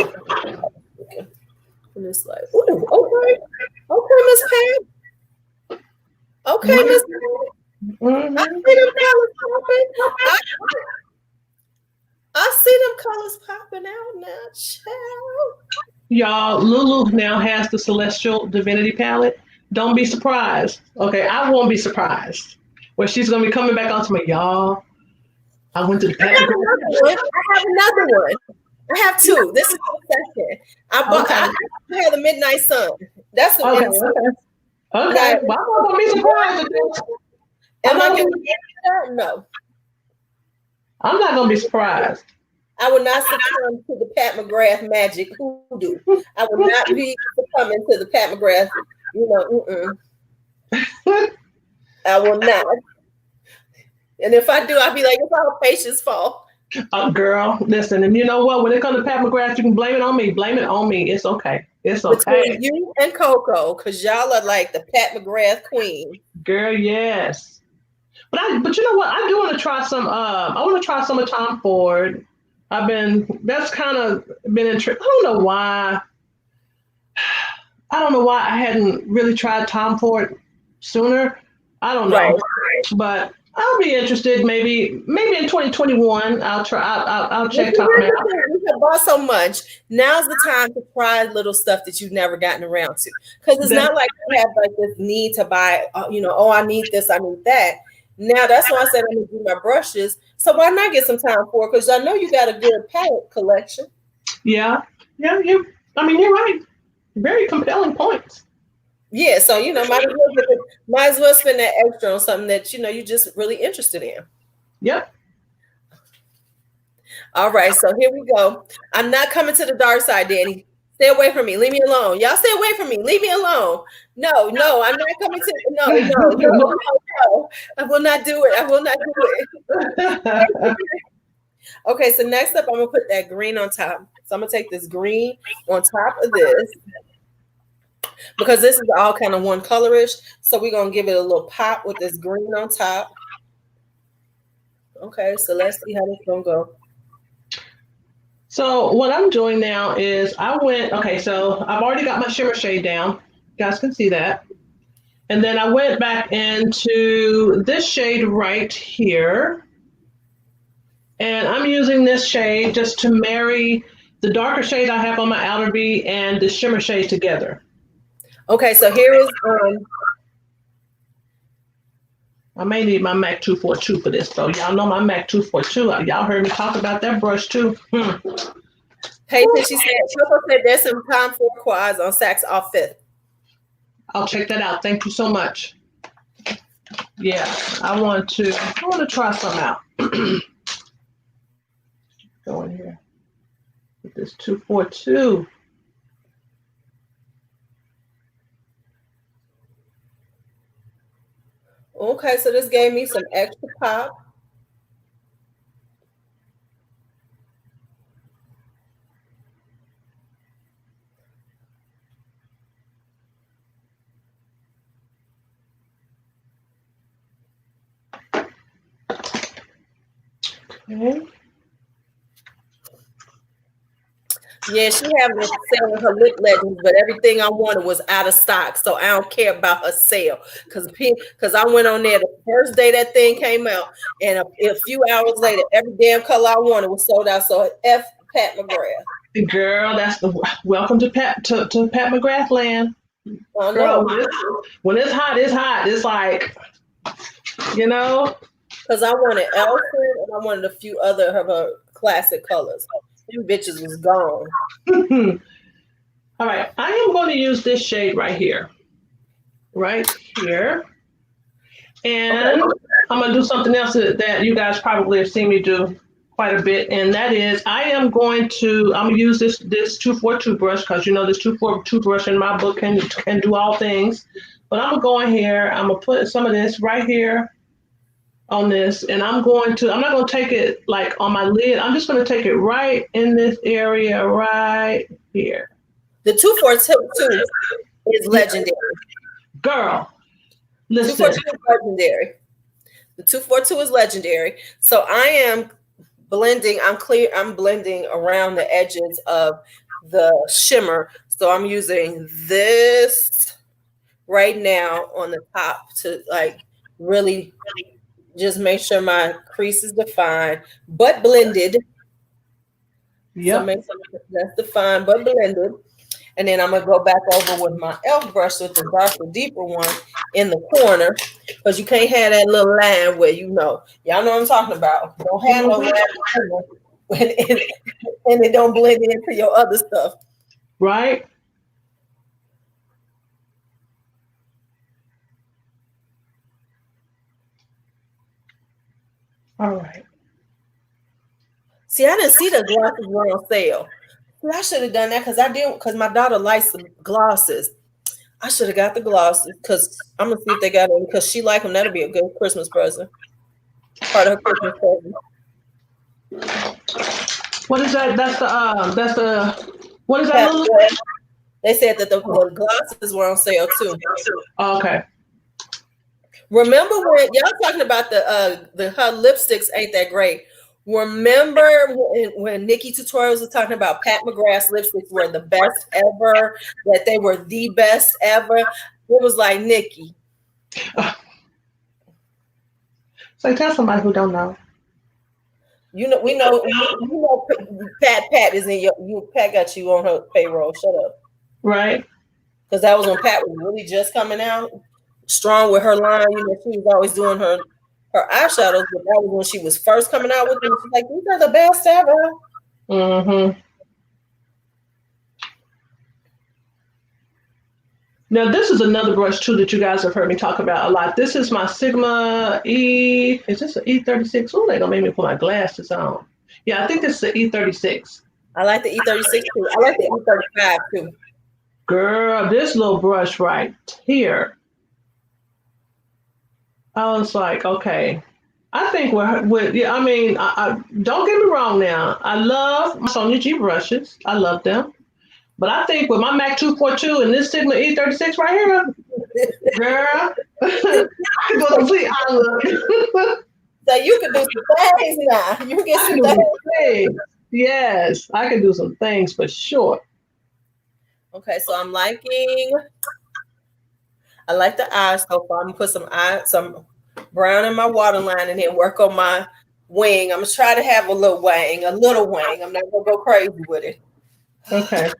And it's like, ooh, okay, Miss Pat. Okay, Miss Pat. I see them colors popping. I see them colors popping out now, child. Y'all, LuuLuu now has the Celestial Divinity palette. Don't be surprised. Okay, I won't be surprised. Where she's gonna be coming back onto me, y'all. I went to the palette. I have another one. I have two. This is the second. I have the Midnight Sun. That's the one. Okay. Well, I'm not gonna be surprised. Am I gonna get that? No. I'm not gonna be surprised. I will not succumb to the Pat McGrath magic hoodoo. I will not be succumbing to the Pat McGrath. I will not. And if I do, I'll be like, it's all Patience' fault. Girl, listen, and you know what? When it comes to Pat McGrath, you can blame it on me. Blame it on me. It's okay. It's okay. Between you and Coco, because y'all are like the Pat McGrath queen. Girl, yes. But you know what? I do want to try some. I want to try some of Tom Ford. That's kind of been intrigued. I don't know why I hadn't really tried Tom Ford sooner. I don't know, right. But I'll be interested. Maybe in 2021, I'll try. I'll check Tom out. You have bought so much. Now's the time to try little stuff that you've never gotten around to, because it's not like you have like this need to buy. Oh, I need this, I need that. Now that's why I said I'm gonna do my brushes. So why not get some time for it? Because I know you got a good palette collection. Yeah. You're right. Very compelling points. Yeah, so might as well spend that extra on something that you're just really interested in. Yep. All right, so here we go. I'm not coming to the dark side, Danny. Stay away from me. Leave me alone. Y'all stay away from me. Leave me alone. No, I'm not coming to no. I will not do it. I will not do it. Okay, so next up, I'm gonna put that green on top. So I'm gonna take this green on top of this because this is all kind of one colorish. So we're gonna give it a little pop with this green on top. Okay, so let's see how this gonna go. So what I'm doing now is so I've already got my shimmer shade down. You guys can see that. And then I went back into this shade right here. And I'm using this shade just to marry the darker shade I have on my outer V and the shimmer shade together. Okay, so here is I may need my MAC 242 for this though. Y'all know my MAC 242. Y'all heard me talk about that brush too. Patience, she said there's some time for quads on Saks off 5th. I'll check that out. Thank you so much. Yeah, I want to try some out. Go in here with this 242. Okay, so this gave me some extra pop. Okay. Yeah, she having a sale with her lip legends, but everything I wanted was out of stock. So I don't care about her sale because I went on there the first day that thing came out, and a few hours later, every damn color I wanted was sold out. So F Pat McGrath. Girl, that's the welcome to Pat McGrath land. I Girl, know. when it's hot, it's hot. It's like, Because I wanted Elfin and I wanted a few other of her classic colors. Them bitches was gone. All right, I am going to use this shade right here. Right here. And okay. I'm going to do something else that you guys probably have seen me do quite a bit, and that is I'm going to use this 242 brush because this 242 brush in my book can do all things. But I'm going to go in here. I'm going to put some of this right here on this, and I'm not going to take it like on my lid. I'm just going to take it right in this area right here. The 242 is legendary. Girl, listen. 242 is legendary. The 242 is legendary. So I am blending. I'm blending around the edges of the shimmer. So I'm using this right now on the top to really just make sure my crease is defined but blended. Yeah. So make sure that's defined but blended. And then I'm gonna go back over with my e.l.f. brush with the darker, deeper one in the corner, because you can't have that little line where y'all know what I'm talking about. Don't have no line and it don't blend into your other stuff. Right. All right. See, I didn't see the glasses were on sale. I should have done that because my daughter likes the glosses. I should have got the glosses because I'm gonna see if they got them because she like them. That'll be a good Christmas present. Part of her Christmas present. What is that? That's the what is that? They said that the glosses were on sale too. Okay. Remember when y'all talking about her lipsticks ain't that great? Remember when Nikki Tutorials was talking about Pat McGrath's lipsticks were the best ever, that they were the best ever? It was like, Nikki. So tell somebody who don't know. We know Pat is in Pat got you on her payroll. Shut up. Right. Because that was when Pat was really just coming out strong with her line. She was always doing her eyeshadows, but that was when she was first coming out with them. She's like, these are the best ever. Mm-hmm. Now, this is another brush too that you guys have heard me talk about a lot. This is my Sigma E. Is this an E36? Oh, they gonna make me put my glasses on. Yeah, I think this is the E36. I like the E36 too. I like the E35 too. Girl, this little brush right here. I was like, okay. I think yeah, I mean, I don't get me wrong now. I love my Sonia G brushes. I love them. But I think with my MAC 242 and this Sigma E36 right here, girl, I could go complete eye look. So you can do some things now. You can get some things. Yes, I can do some things for sure. Okay, so I like the eyes so far. I'm gonna put some brown in my waterline and then work on my wing. I'm gonna try to have a little wing. I'm not gonna go crazy with it. Okay.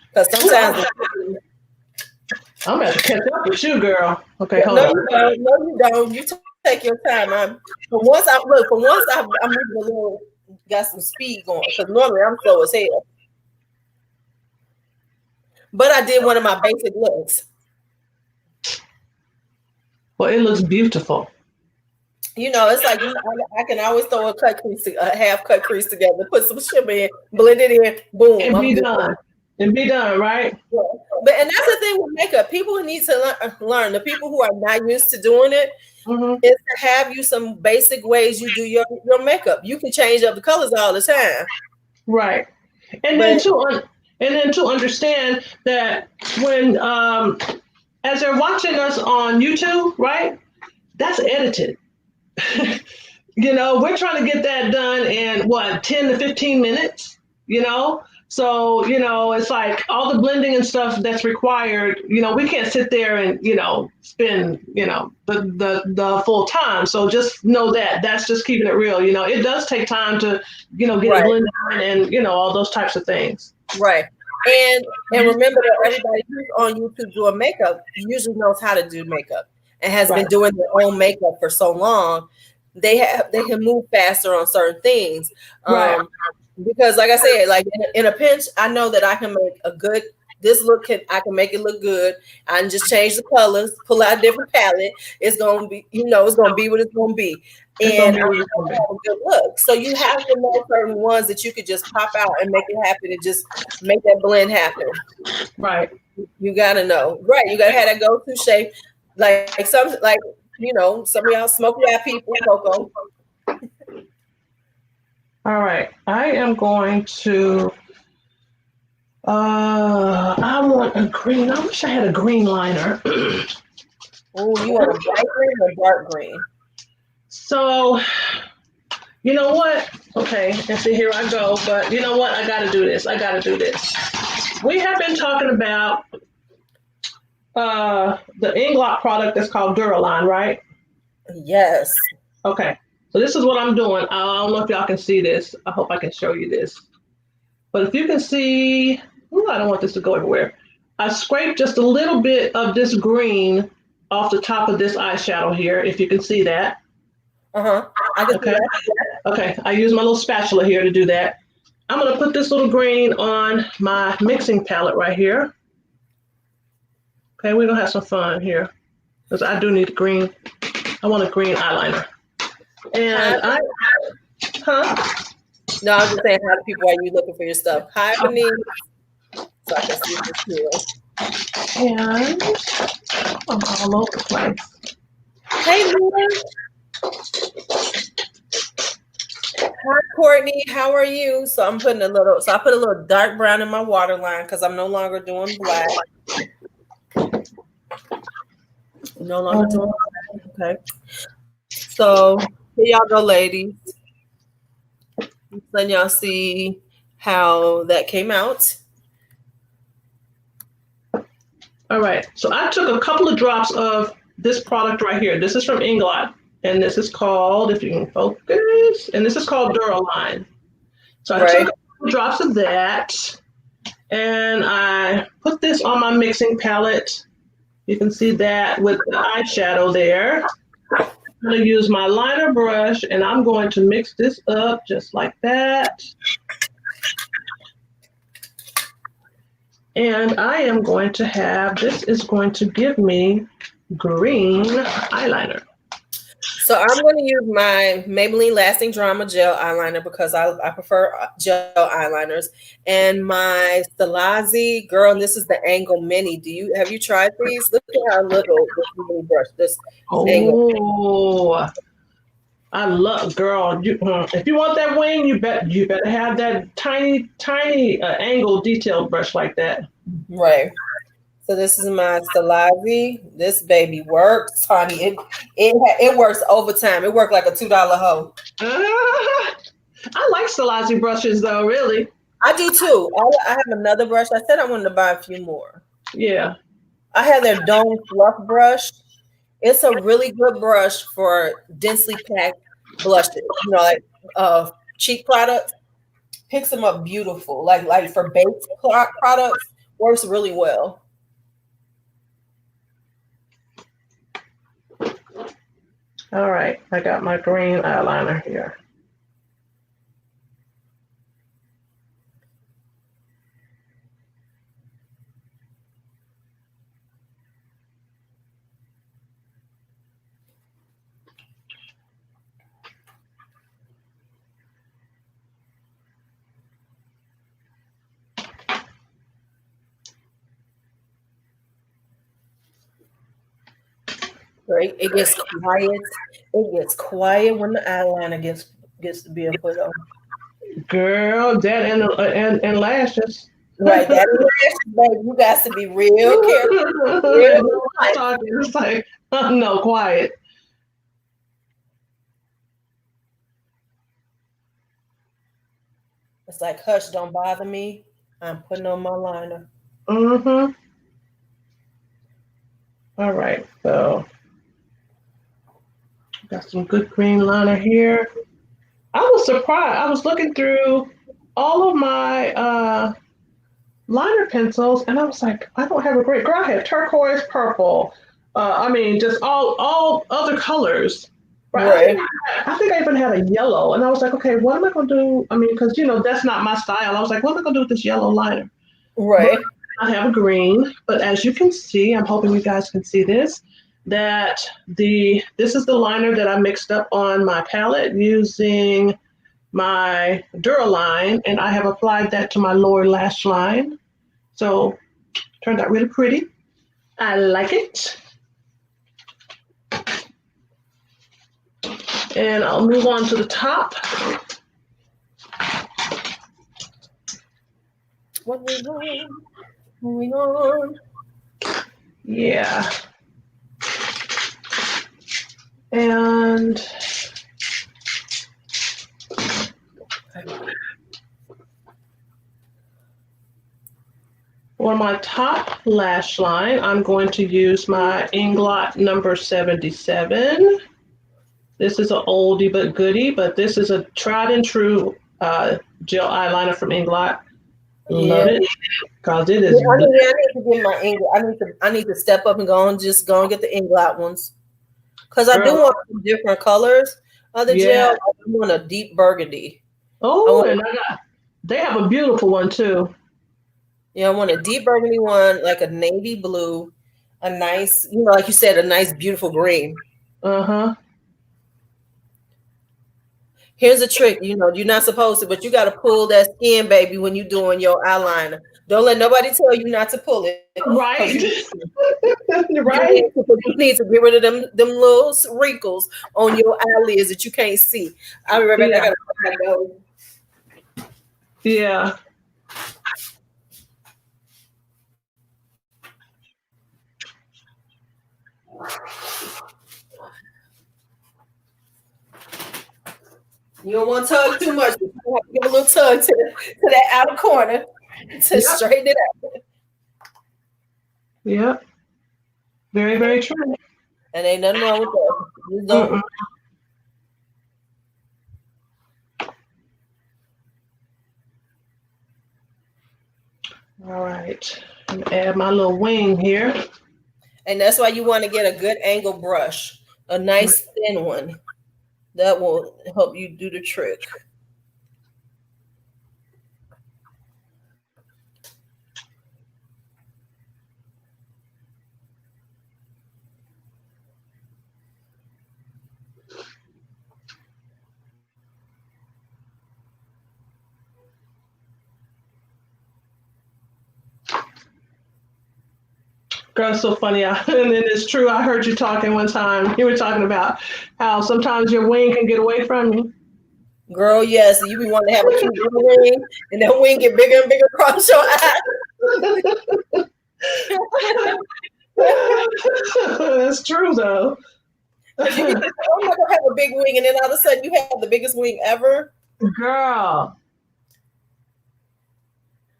Because sometimes I'm gonna catch up with you, girl. Okay, hold on. No, you don't. You take your time. Once I'm moving a little, got some speed going. Because normally I'm slow as hell. But I did one of my basic looks. Well, it looks beautiful. You know, it's like I can always throw a half cut crease together, put some shimmer in, blend it in, boom, and be done. And be done, right? Yeah. And that's the thing with makeup. People need to learn. The people who are not used to doing it is to have you some basic ways you do your makeup. You can change up the colors all the time, right? And then to understand that when as they're watching us on YouTube, right? That's edited. You know, we're trying to get that done in 10 to 15 minutes, you know? So, you know, it's like all the blending and stuff that's required, you know, we can't sit there and, you know, spend, you know, the full time. So just know that that's just keeping it real. You know, it does take time to, you know, get it blended and, you know, all those types of things. Right. And remember that everybody who's on YouTube doing makeup usually knows how to do makeup and has been doing their own makeup for so long. They can move faster on certain things. Because like I said, like in a pinch, I know that I can make I can make it look good. I can just change the colors, pull out a different palette. It's gonna be, it's gonna be what it's gonna be. And have a good look. So you have to know certain ones that you could just pop out and make it happen and just make that blend happen. Right. You gotta know. Right. You gotta have that go-to shape. Some of y'all smoky eye people, Coco. All right, I am going to, I want a green. I wish I had a green liner. Oh, you want a bright green or dark green? So, you know what? Okay, and see, here I go. But you know what? I got to do this. We have been talking about the Inglot product that's called Duraline, right? Yes. Okay. So this is what I'm doing. I don't know if y'all can see this. I hope I can show you this. But if you can see, I don't want this to go everywhere. I scraped just a little bit of this green off the top of this eyeshadow here, if you can see that. I can see that. Okay, I use my little spatula here to do that. I'm gonna put this little green on my mixing palette right here. Okay, we're gonna have some fun here, because I do need green. I want a green eyeliner. And No, I'm just saying, how do people are you looking for your stuff? Hi, Benise. So I can see this here. And I'm all over the place. Hey, Luna. Hi, Courtney. How are you? So I put a little dark brown in my waterline because I'm no longer doing black. Okay. So here y'all go, ladies. Letting y'all see how that came out. All right. So I took a couple of drops of this product right here. This is from Inglot. And this is called, if you can focus, and this is called Duraline. So I took a couple drops of that and I put this on my mixing palette. You can see that with the eyeshadow there. I'm going to use my liner brush and I'm going to mix this up just like that. And I am going to have, this is going to give me green eyeliner. So I'm going to use my Maybelline Lasting Drama Gel eyeliner because I prefer gel eyeliners. And my Stalazi, girl, and this is the Angle Mini. Have you tried these? Look at how little this mini brush, this Angle. I love, girl. If you want that wing, you better have that tiny angle detail brush like that. Right. So this is my Stalazi. This baby works, honey. It works overtime. It worked like a $2 hoe. I like Stalazi brushes though, really. I do too. I have another brush. I said I wanted to buy a few more. Yeah. I have their Dome Fluff brush. It's a really good brush for densely packed blushes. You know, like cheap products. Picks them up beautiful. Like for baked products, works really well. All right, I got my green eyeliner here. Right? It gets quiet. It gets quiet when the eyeliner gets to being put on. Girl, that and lashes. Right, that lashes, baby. You got to be real careful. Real it's like, no, quiet. It's like, hush, don't bother me. I'm putting on my liner. Mm-hmm. All right, so got some good green liner here. I was surprised. I was looking through all of my liner pencils, and I was like, I don't have a great. Girl, I have turquoise, purple. I mean, just all other colors. Right. I think I even had a yellow, and I was like, okay, what am I going to do? I mean, because that's not my style. I was like, what am I going to do with this yellow liner? Right. But I have a green, but as you can see, I'm hoping you guys can see this. This is the liner that I mixed up on my palette using my Duraline, and I have applied that to my lower lash line. So turned out really pretty. I like it. And I'll move on to the top. Moving on. Yeah. And for my top lash line, I'm going to use my Inglot number 77. This is an oldie but goodie, but this is a tried and true gel eyeliner from Inglot. Love it because it is. Yeah, I need to get my Inglot. I need to step up and go and get the Inglot ones because I do want some different colors of the gel. I want a deep burgundy. Oh, they have a beautiful one too. Yeah, I want a deep burgundy one, like a navy blue, a nice, like you said, a nice, beautiful green. Here's a trick, you're not supposed to, but you got to pull that skin, baby, when you're doing your eyeliner. Don't let nobody tell you not to pull it. Right. Right. You need to get rid of them little wrinkles on your eyelids that you can't see. I'll be right back. I gotta go. Yeah. You don't want to tug too much. You have to give a little tug to that outer corner to straighten it out. Yeah. Very, very true. And ain't nothing wrong with that. All right. I'm gonna add my little wing here. And that's why you want to get a good angle brush, a nice thin one. That will help you do the trick. Girl, it's so funny. And then it's true. I heard you talking one time. You were talking about how sometimes your wing can get away from you. Girl, yes, you be wanting to have a cute little wing, and that wing get bigger and bigger across your eyes. That's true, though. Because you get this, oh, I'm not gonna have a big wing, and then all of a sudden you have the biggest wing ever. Girl.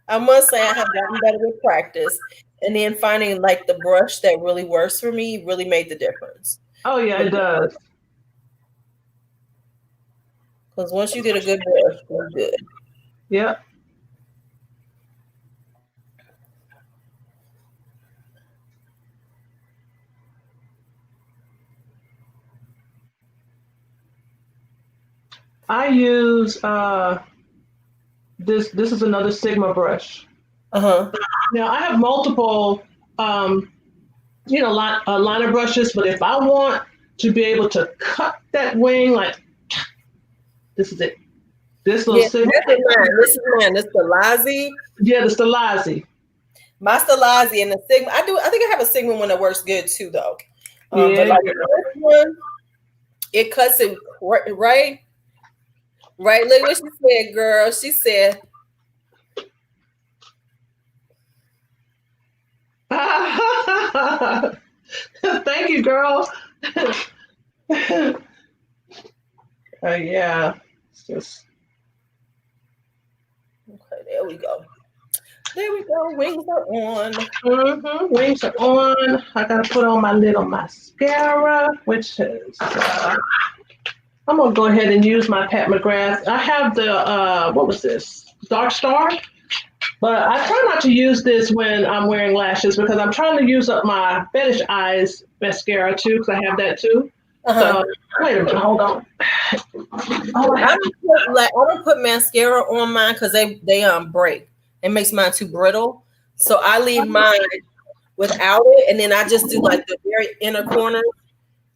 I must say I have gotten better with practice, and then finding like the brush that really works for me really made the difference. Oh yeah, it does. Because once you get a good brush, you're good. Yep. I use this is another Sigma brush. Uh-huh. Now I have multiple liner brushes, but if I want to be able to cut that wing, like this is it. This little Sigma. This is mine. This is the Stalazi. Yeah, the Stalazi. My Stalazi and the Sigma. I think I have a Sigma one that works good too, though. Yeah. But like this one, it cuts it right. Right, look what she said, girl. She said, "Thank you, girl." Yeah, it's just okay. There we go. There we go. Wings are on. Mm-hmm. Wings are on. I gotta put on my little mascara, which is. I'm gonna go ahead and use my Pat McGrath. I have the what was this? Dark Star, but I try not to use this when I'm wearing lashes because I'm trying to use up my Fetish Eyes mascara too because I have that too. Uh-huh. So wait a minute, hold on. I don't put mascara on mine because they break. It makes mine too brittle. So I leave mine without it, and then I just do like the very inner corner,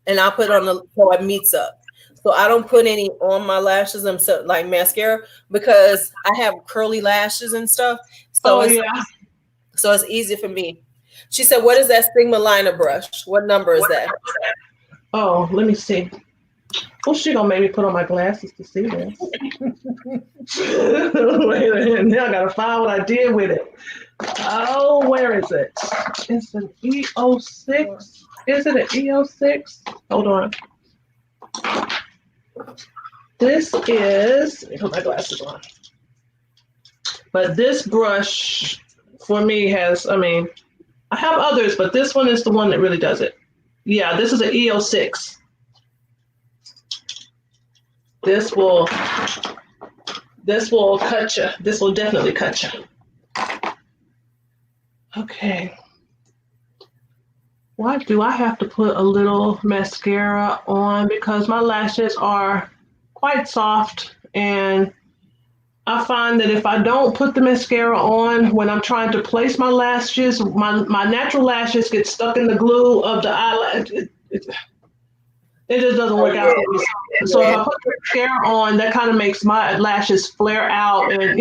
and I'll put on so it meets up. So I don't put any on my lashes themselves, like mascara, because I have curly lashes and stuff. So so it's easy for me. She said, "What is that Sigma liner brush? What number is that?" Oh, let me see. Oh, she gonna make me put on my glasses to see this. Wait a minute. Now I gotta find what I did with it. Oh, where is it? It's an E06. Is it an E06? Hold on. This is, let me put my glasses on. But this brush for me has, I have others, but this one is the one that really does it. Yeah, this is an E06. This will cut you. This will definitely cut you. Okay. Why do I have to put a little mascara on? Because my lashes are quite soft, and I find that if I don't put the mascara on when I'm trying to place my lashes, my natural lashes get stuck in the glue of the eyelash. It just doesn't work out for me. So if I put the mascara on, that kind of makes my lashes flare out and,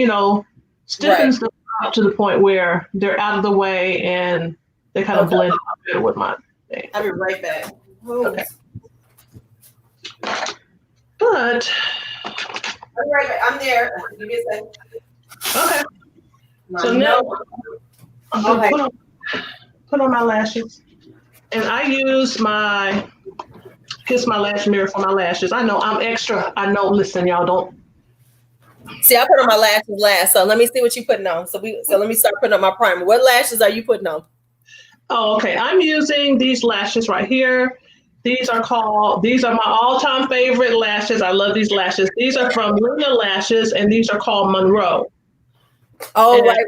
stiffens them up to the point where they're out of the way and they kind of blend better with my thing. I'll be right back. Okay. But I'm right back. I'm there. Give me a second. Okay. So now I'm gonna put on my lashes. And I use my Kiss My Lash Mirror for my lashes. I know I'm extra. I know, listen, y'all don't. See, I put on my lashes last, so let me see what you're putting on. So let me start putting on my primer. What lashes are you putting on? Oh, okay. I'm using these lashes right here. These are my all-time favorite lashes. I love these lashes. These are from Luna Lashes, and these are called Monroe. Oh, right.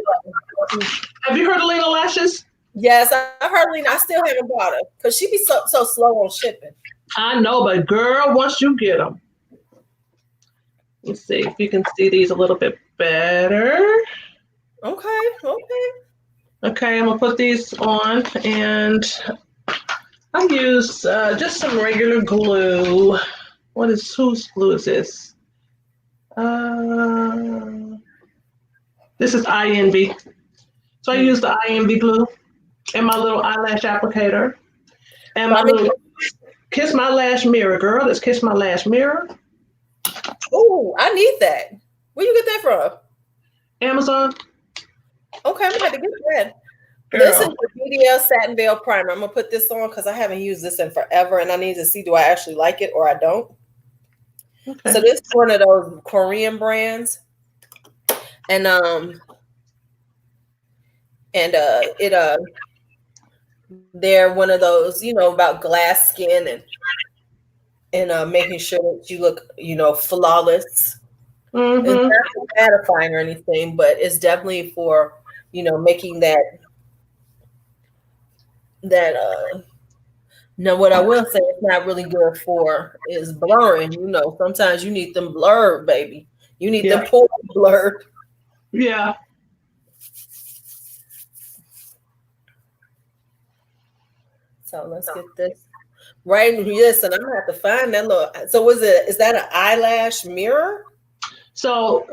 Have you heard of Luna Lashes? Yes, I've heard Lena. I still haven't bought her because she be so slow on shipping. I know, but girl, once you get them. Let's see if you can see these a little bit better. Okay. Okay, I'm gonna put these on, and I use just some regular glue. Whose glue is this? This is INV. So I use the INV glue. and my little eyelash applicator, and my I mean, little kiss my lash mirror, girl. Let's kiss my lash mirror. oh, I need that. Where you get that from? Amazon. Okay, I'm going to get that. Girl. This is the BDL Satin Veil Primer. I'm going to put this on because I haven't used this in forever, and I need to see do I actually like it or I don't. Okay. So this is one of those Korean brands. And they're one of those, you know, about glass skin and making sure that you look, you know, flawless. Mm-hmm. It's not mattifying or anything, but it's definitely for, you know, making that. Now what I will say it's not really good for is blurring. You know, sometimes you need them blurred, baby. You need them pores blurred. Yeah. So let's get this right. Listen, I'm gonna have to find that little. So is that an eyelash mirror? So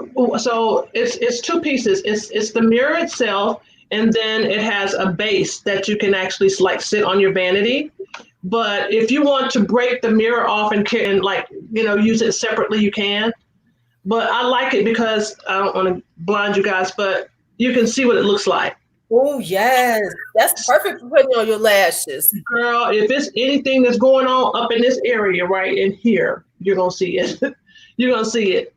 it's two pieces. It's the mirror itself, and then it has a base that you can actually like sit on your vanity. But if you want to break the mirror off and like, you know, use it separately, you can. But I like it because I don't want to blind you guys, but you can see what it looks like. Oh, yes. That's perfect for putting on your lashes. Girl, if it's anything that's going on up in this area right in here, you're going to see it. You're going to see it.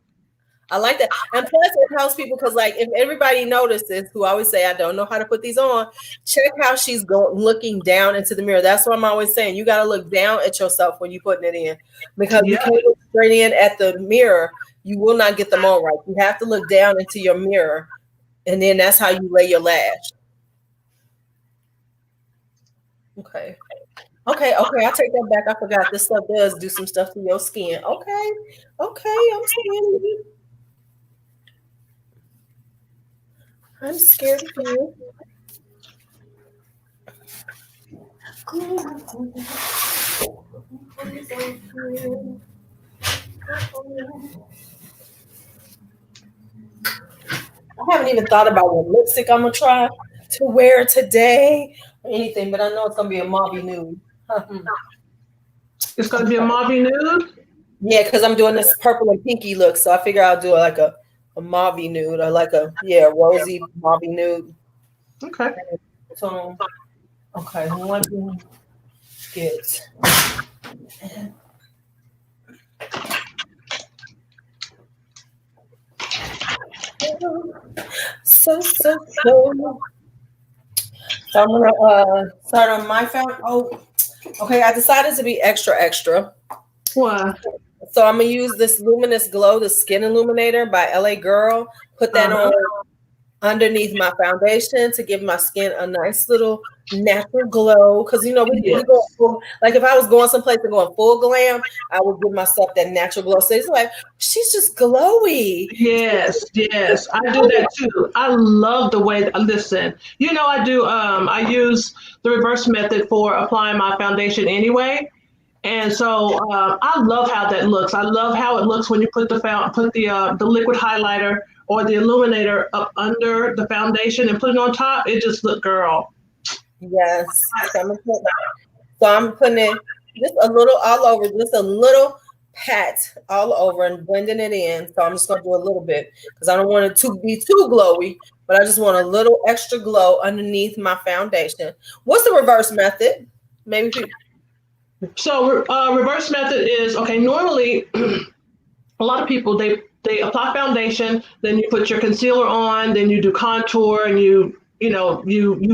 I like that. And plus it helps people because, like, if everybody notices, who always say, I don't know how to put these on, check how she's looking down into the mirror. That's what I'm always saying. You got to look down at yourself when you're putting it in, because you can't look straight in at the mirror. You will not get them on right. You have to look down into your mirror, and then that's how you lay your lash. Okay. I take that back. I forgot this stuff does do some stuff to your skin. Okay, I'm scared. I'm scared of you. I haven't even thought about what lipstick I'm gonna try to wear today or anything, but I know it's gonna be a mauvey nude. It's gonna be a mauvey nude? Yeah, because I'm doing this purple and pinky look, so I figure I'll do like a mauvey nude or like a rosy mauvey nude. Okay. So let me get so I'm gonna start on my found. Oh, okay. I decided to be extra. Why? So I'm gonna use this Luminous Glow, the Skin Illuminator by LA Girl. Put that on underneath my foundation to give my skin a nice little natural glow. Because you know, we go full, like if I was going someplace and going full glam, I would give myself that natural glow. So it's like she's just glowy. Yes, I do that too. I love the way. Listen, you know, I do. I use the reverse method for applying my foundation anyway. And so I love how that looks. I love how it looks when you put the liquid highlighter or the illuminator up under the foundation and put it on top. It just look, girl. Yes. So I'm putting it just a little all over, just a little pat all over and blending it in. So I'm just gonna do a little bit because I don't want it to be too glowy, but I just want a little extra glow underneath my foundation. What's the reverse method? Maybe people. So reverse method is, okay, normally a lot of people, they apply foundation, then you put your concealer on, then you do contour, and you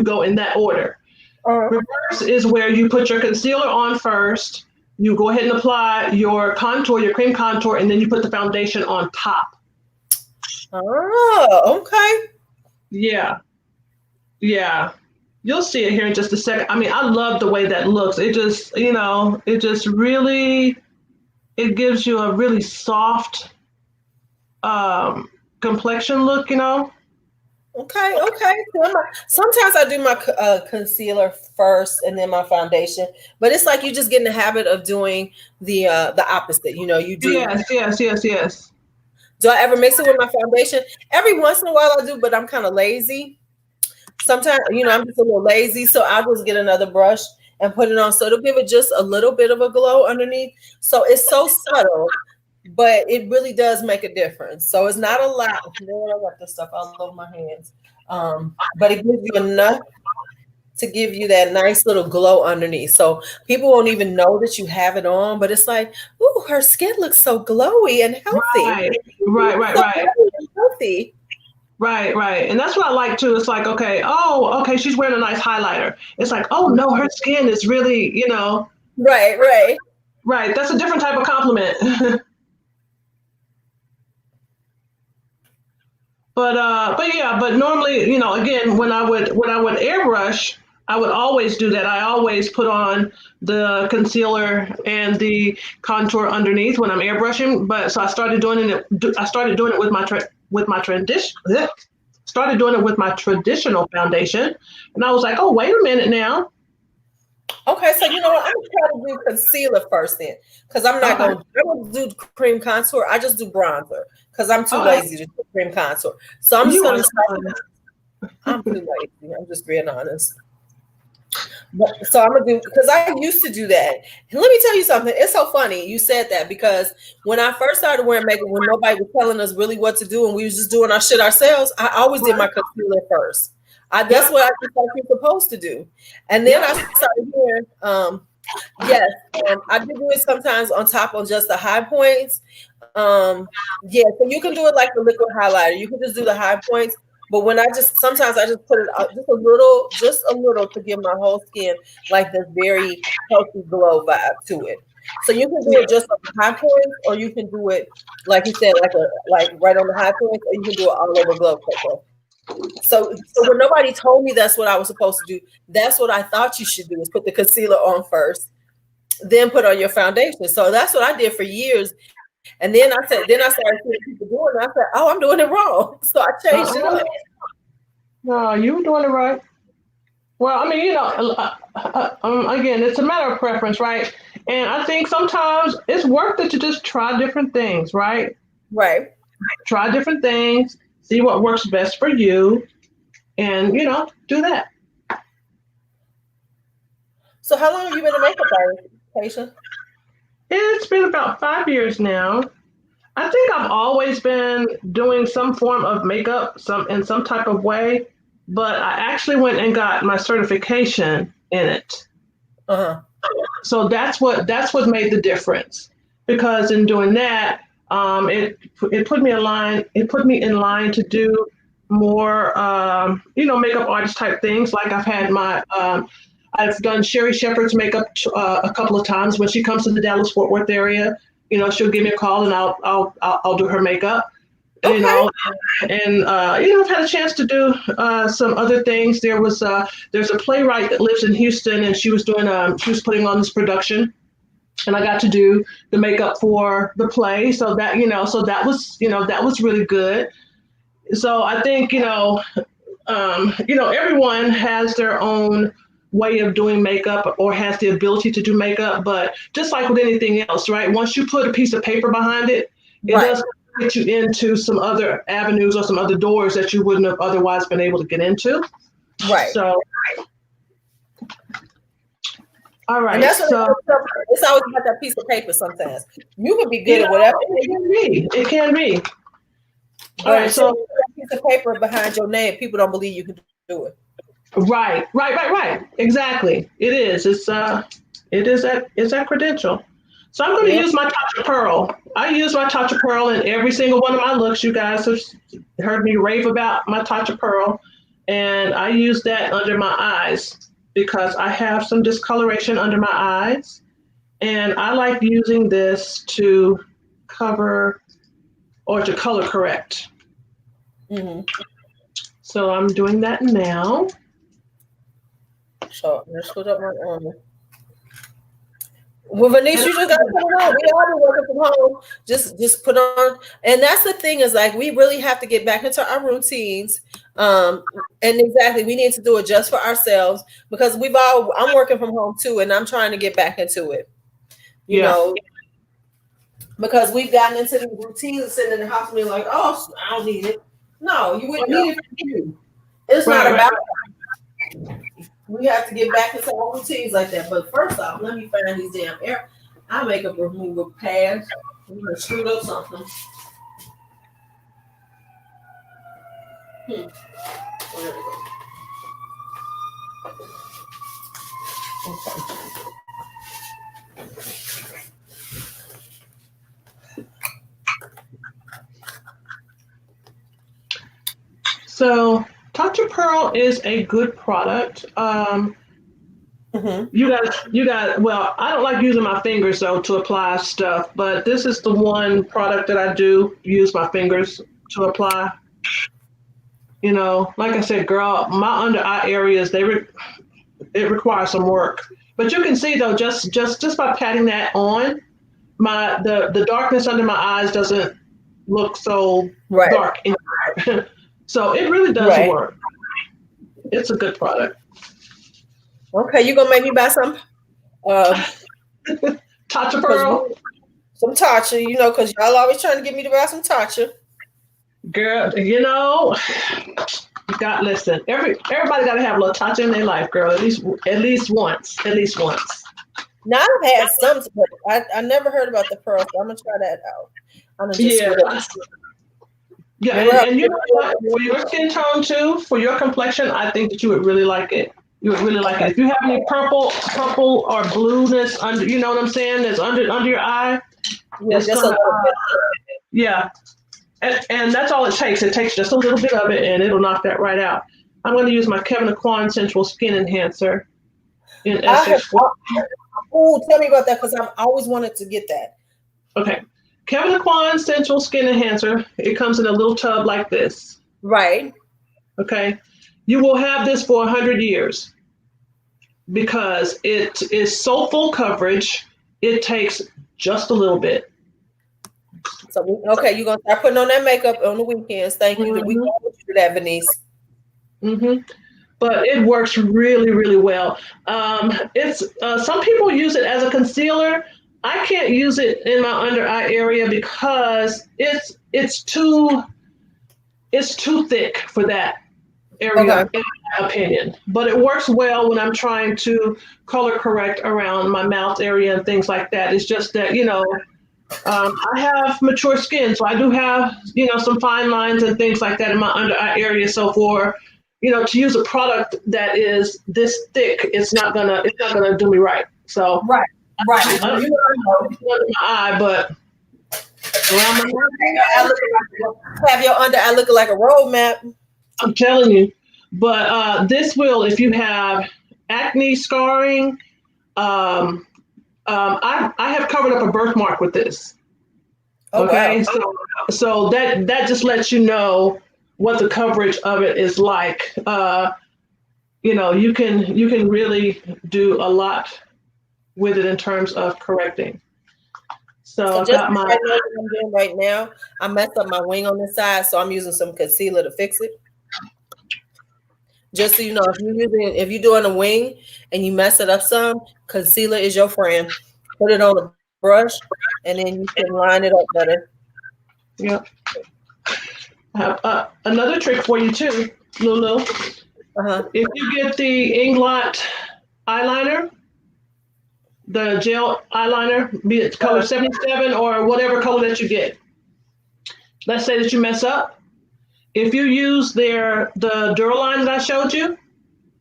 go in that order. Reverse is where you put your concealer on first, you go ahead and apply your contour, your cream contour, and then you put the foundation on top. Oh, okay. Yeah. You'll see it here in just a second. I mean, I love the way that looks. It just, really, it gives you a really soft complexion look, Okay. Sometimes I do my concealer first and then my foundation, but it's like you just get in the habit of doing the opposite. You do. Yes. Do I ever mix it with my foundation? Every once in a while I do, but I'm kind of lazy. sometimes, I'm just a little lazy, so I'll just get another brush and put it on. So it'll give it just a little bit of a glow underneath. So it's so subtle, but it really does make a difference. So it's not a lot. Lord, I got this stuff all over my hands. But it gives you enough to give you that nice little glow underneath. So people won't even know that you have it on, but it's like, ooh, her skin looks so glowy and healthy. Right. Healthy. Right. And that's what I like too. It's like, okay, she's wearing a nice highlighter. It's like, oh no, her skin is really, Right. Right. That's a different type of compliment. But normally, again, when I would airbrush, I would always do that. I always put on the concealer and the contour underneath when I'm airbrushing. But so I started doing it. I started doing it with my started doing it with my traditional foundation, and I was like, oh, wait a minute now. Okay, so you know what? I'm gonna try to do concealer first then, because I'm not gonna do cream contour. I just do bronzer because I'm too lazy to do cream contour. So I'm just gonna start. I'm too lazy. I'm just being honest. So I'm gonna do, because I used to do that. And let me tell you something. It's so funny you said that, because when I first started wearing makeup, when nobody was telling us really what to do and we was just doing our shit ourselves, I always did my concealer first. That's what I thought you're supposed to do. And then I started hearing, I do it sometimes on top of just the high points. So you can do it like the liquid highlighter. You can just do the high points. But when sometimes I just put it out just a little to give my whole skin like this very healthy glow vibe to it. So you can do it just on the high points, or you can do it, like you said, like right on the high points, or you can do it all over glow cocoa. So when nobody told me that's what I was supposed to do, that's what I thought you should do, is put the concealer on first, then put on your foundation. So that's what I did for years. And then I started seeing people doing it. I said, oh, I'm doing it wrong. So I changed it up. No, you were doing it right. Well, I mean, again, it's a matter of preference, right? And I think sometimes it's worth it to just try different things, right? Right. Try different things, see what works best for you, and, do that. So how long have you been a makeup artist, Keisha? It's been about 5 years now. I think I've always been doing some form of makeup, in some type of way, but I actually went and got my certification in it. So that's what made the difference, because in doing that, it put me in line. It put me in line to do more, makeup artist type things. Like I've done Sherry Shepherd's makeup a couple of times. When she comes to the Dallas-Fort Worth area, she'll give me a call and I'll do her makeup. Okay. I've had a chance to do some other things. There's a playwright that lives in Houston, and she was putting on this production, and I got to do the makeup for the play. So that was really good. So I think everyone has their own way of doing makeup, or has the ability to do makeup, but just like with anything else, right? Once you put a piece of paper behind it, it does get you into some other avenues or some other doors that you wouldn't have otherwise been able to get into. Right. So, all right. And that's it's always about that piece of paper. Sometimes you can be good at whatever. It can be. All right. So a piece of paper behind your name, people don't believe you can do it. Right. Exactly. It is. It is that credential. So I'm going to use my Touch of Pearl. I use my Touch of Pearl in every single one of my looks. You guys have heard me rave about my Touch of Pearl, and I use that under my eyes because I have some discoloration under my eyes, and I like using this to cover or to color correct. Mm-hmm. So I'm doing that now. So let's put up my arm. Well, Vanice, you just got to put it on. We all been working from home. Just put on. And that's the thing, is like, we really have to get back into our routines. And exactly, we need to do it just for ourselves, because I'm working from home too, and I'm trying to get back into it. You know, because we've gotten into the routine of sitting in the house and being like, oh, I don't need it. No, you wouldn't need it for you. It's not about We have to get back into our routines like that. But first off, let me find these damn eye makeup remover pads. I'm gonna screw up something. There we go. Okay. So Dr. Pearl is a good product. You got. Well, I don't like using my fingers though to apply stuff, but this is the one product that I do use my fingers to apply. You know, like I said, girl, my under eye areas it requires some work. But you can see though, just by patting that on, the darkness under my eyes doesn't look so Right. dark anymore. So it really does work. It's a good product. Okay, you gonna make me buy some Tatcha Pearl? Some Tatcha, you know, because y'all always trying to get me to buy some Tatcha. Girl, you know, listen. Everybody got to have a little Tatcha in their life, girl. At least once. At least once. Now I've had some, but I never heard about the pearl, so I'm gonna try that out. I'm gonna just yeah, and you know what? For your skin tone too, for your complexion, I think that you would really like it. You would really like it. If you have any purple or blueness under, you know what I'm saying, that's under your eye, yeah, just a little bit. Yeah. And that's all it takes. It takes just a little bit of it, and it'll knock that right out. I'm going to use my Kevin Aquan Sensual Skin Enhancer in Essex. Oh, tell me about that, because I've always wanted to get that. Okay. Kevin Aquan Sensual Skin Enhancer. It comes in a little tub like this. Right. Okay. You will have this for 100 years because it is so full coverage. It takes just a little bit. So, okay, you're going to start putting on that makeup on the weekends. Thank you. We can do that, Venice. But it works really, really well. It's some people use it as a concealer. I can't use it in my under eye area because it's too thick for that area, in my opinion. But it works well when I'm trying to color correct around my mouth area and things like that. It's just that, you know, I have mature skin, so I do have, you know, some fine lines and things like that in my under eye area. So for, you know, to use a product that is this thick, it's not gonna do me right. So right. I don't know under my eye, but around my eye, have your under eye looking like a roadmap. I'm telling you. But this will, if you have acne scarring, I have covered up a birthmark with this. Okay, wow. So that just lets you know what the coverage of it is like. You know, you can really do a lot with it in terms of correcting. So I've got my what I'm doing right now. I messed up my wing on this side, so I'm using some concealer to fix it. Just so you know, if you're doing a wing and you mess it up some, concealer is your friend. Put it on a brush, and then you can line it up better. Yep. I have another trick for you too, LuuLuu. If you get the Inglot eyeliner, the gel eyeliner, be it color 77 or whatever color that you get. Let's say that you mess up. If you use the Duraline that I showed you,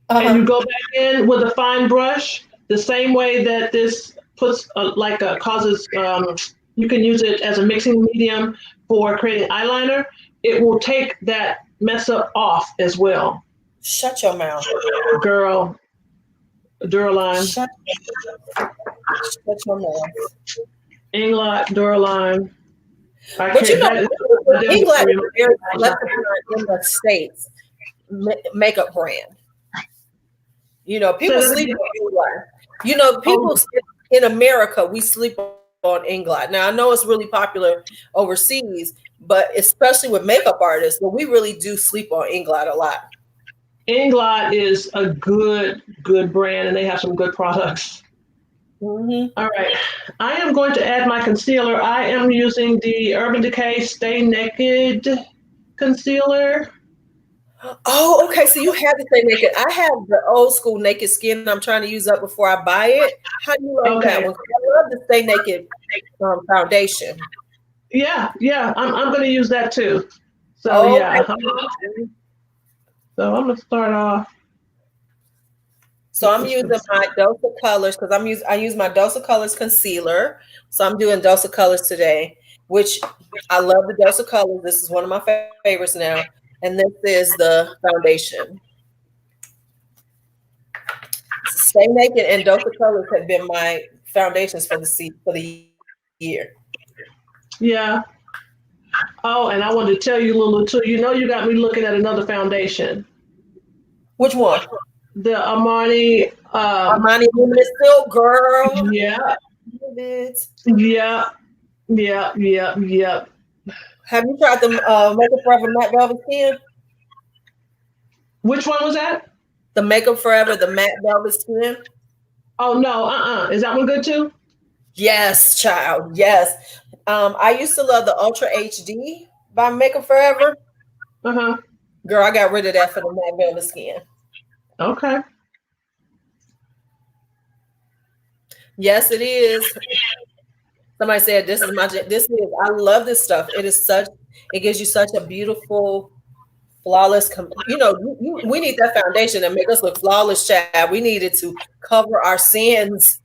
and you go back in with a fine brush, the same way that this puts causes, you can use it as a mixing medium for creating eyeliner. It will take that mess up off as well. Shut your mouth, girl. Duraline. Shut your mouth. Inglot, Duraline. But you know, Inglot is very in the States makeup brand. You know, people sleep on Inglot. You know, people in America, we sleep on Inglot. Now, I know it's really popular overseas, but especially with makeup artists, but we really do sleep on Inglot a lot. Inglot is a good brand, and they have some good products. All right, I am going to add my concealer. I am using the Urban Decay Stay Naked concealer. Oh, okay. So you have to stay naked. I have the old school naked skin I'm trying to use up before I buy it. How do you like that Okay. one? 'Cause I love the stay naked foundation. Yeah, yeah. I'm gonna use that too. So Okay. yeah. So I'm gonna start off So with I'm this using one. my Dose of Colors because I use my Dose of Colors concealer. So I'm doing Dose of Colors today, which I love the Dose of Colors. This is one of my favorites now. And this is the foundation. Stay Naked and Dose of Colors have been my foundations for the year. Yeah. Oh, and I wanted to tell you, Lulu, too. You know, you got me looking at another foundation. Which one? The Armani. Armani Luminous Silk, girl. Yeah. Love it. Yeah. Yeah. Yeah. Yeah. Have you tried the Makeup Forever Matte Velvet Skin? Which one was that? The Makeup Forever, the Matte Velvet Skin? Oh no. Is that one good too? Yes, child. Yes. I used to love the Ultra HD by Makeup Forever. Uh huh. Girl, I got rid of that for the Matte Velvet Skin. Okay. Yes, it is. Somebody said this is I love this stuff. It gives you such a beautiful, flawless, we need that foundation to make us look flawless, child. We needed to cover our sins.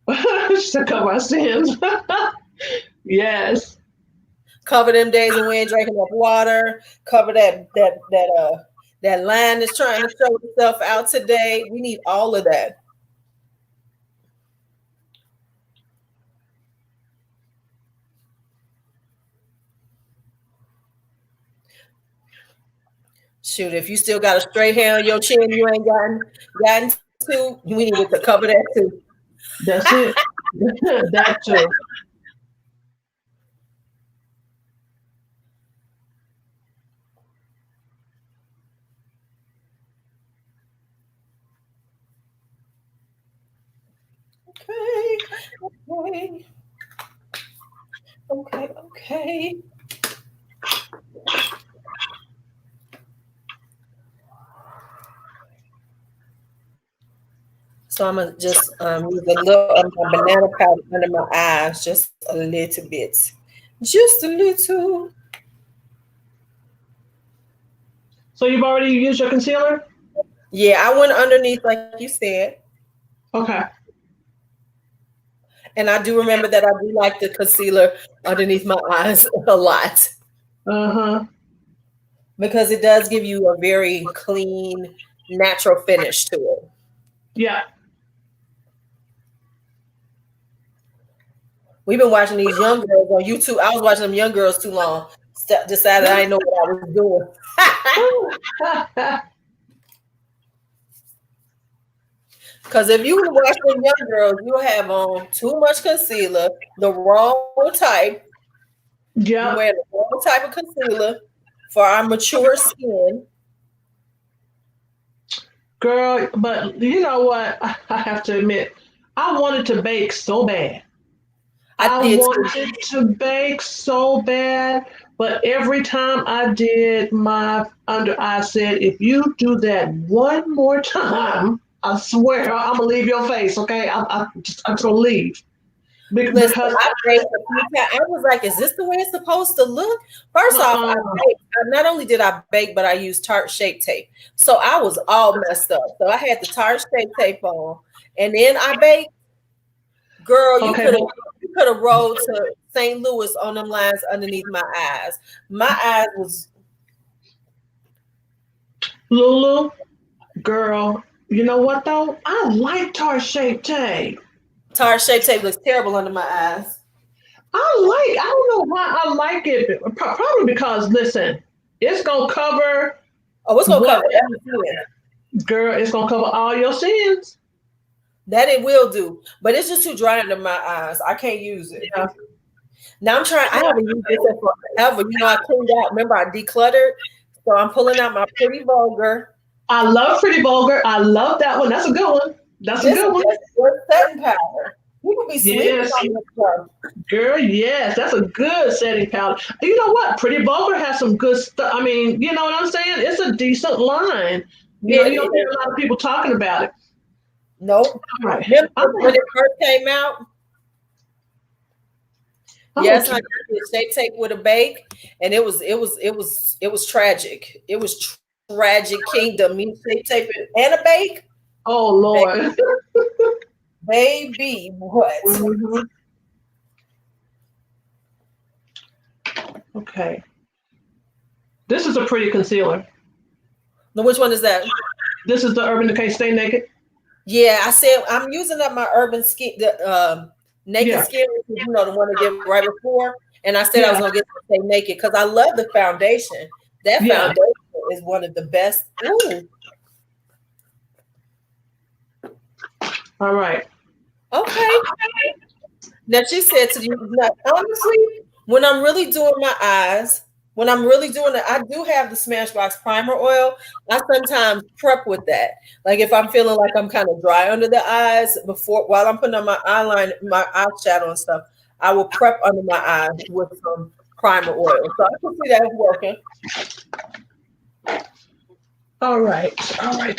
To cover our sins. Yes. Cover them days when we ain't drinking enough water. Cover that line that's trying to show itself out today. We need all of that. Shoot, if you still got a straight hair on your chin, you ain't gotten to. We needed to cover that too. That's it. That too. Okay. Okay. So I'm gonna just use a little of my banana powder under my eyes, just a little bit, just a little. So you've already used your concealer? Yeah, I went underneath, like you said, Okay. and I do remember that I do like the concealer underneath my eyes a lot Uh-huh. because it does give you a very clean, natural finish to it. Yeah. We've been watching these young girls on YouTube. I was watching them young girls too long. Decided I didn't know what I was doing. Because if you watch them young girls, you'll have on too much concealer, the wrong type. Yeah. You wear the wrong type of concealer for our mature skin. Girl, but you know what? I have to admit, I wanted to bake so bad. I I did wanted to bake so bad, but every time I did my under, I said, if you do that one more time, I swear I'm gonna leave your face. Okay, I'm gonna leave Listen, because I baked a few times. I was like, is this the way it's supposed to look? First off, I uh-uh. baked. Not only did I bake, but I used Tarte Shape Tape. So I was all messed up. So I had the Tarte Shape Tape on. And then I baked. Girl, you Okay, could have rolled to St. Louis on them lines underneath my eyes. My eyes was Lulu, girl, you know what though? I like Tarte Shape Tape. Tarte Shape Tape looks terrible under my eyes. I don't know why I like it. Probably because, listen, it's going to cover Oh, it's gonna what, cover everything. girl, it's going to cover all your sins. That it will do, but it's just too dry under my eyes. I can't use it. Yeah. Now I haven't used this in forever. You know, I cleaned out. Remember, I decluttered. So I'm pulling out my Pretty Vulgar. I love Pretty Vulgar. I love that one. That's a good one. That's a This good one. is just setting powder. People be sleeping on this stuff. Girl, yes, that's a good setting powder. You know what? Pretty Vulgar has some good stuff. I mean, you know what I'm saying? It's a decent line. You know, you don't hear a lot of people talking about it. Nope. Right. Remember when it first came out? Yes, honey, Shape Tape with a bake, and it was tragic. It was tragic kingdom. Me Shape Tape and a bake. Oh Lord, baby, what? Mm-hmm. Okay, this is a pretty concealer. Now, which one is that? This is the Urban Decay Stay Naked. Yeah, I said I'm using up my Urban Skin, the Naked Skin, you know, the one I did right before. And I said I was gonna get to Stay Naked because I love the foundation. That foundation is one of the best. Ooh. All right. Okay. Now she said to you, honestly, when I'm really doing my eyes, when I'm really doing it, I do have the Smashbox primer oil. I sometimes prep with that. Like if I'm feeling like I'm kind of dry under the eyes while I'm putting on my eyeliner, my eyeshadow and stuff, I will prep under my eyes with some primer oil. So I can see that working. All right. I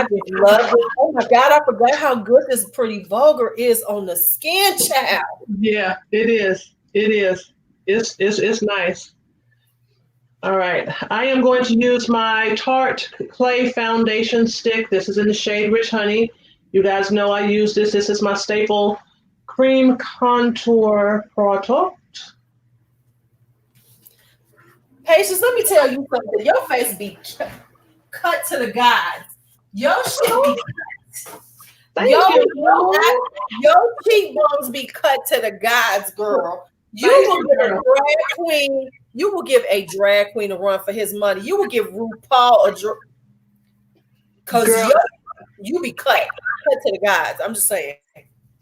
just love it. Oh my God, I forgot how good this Pretty Vulgar is on the skin, child. Yeah, it is. It's nice. All right. I am going to use my Tarte Clay Foundation Stick. This is in the shade Rich Honey. You guys know I use this. This is my staple cream contour product. Patience, let me tell you something. Your face be cut to the gods. Your shit be cut. Your cheekbones be cut to the gods, girl. You will give a drag queen. You will give a drag queen a run for his money. You will give RuPaul a drag because you be cut to the gods. I'm just saying.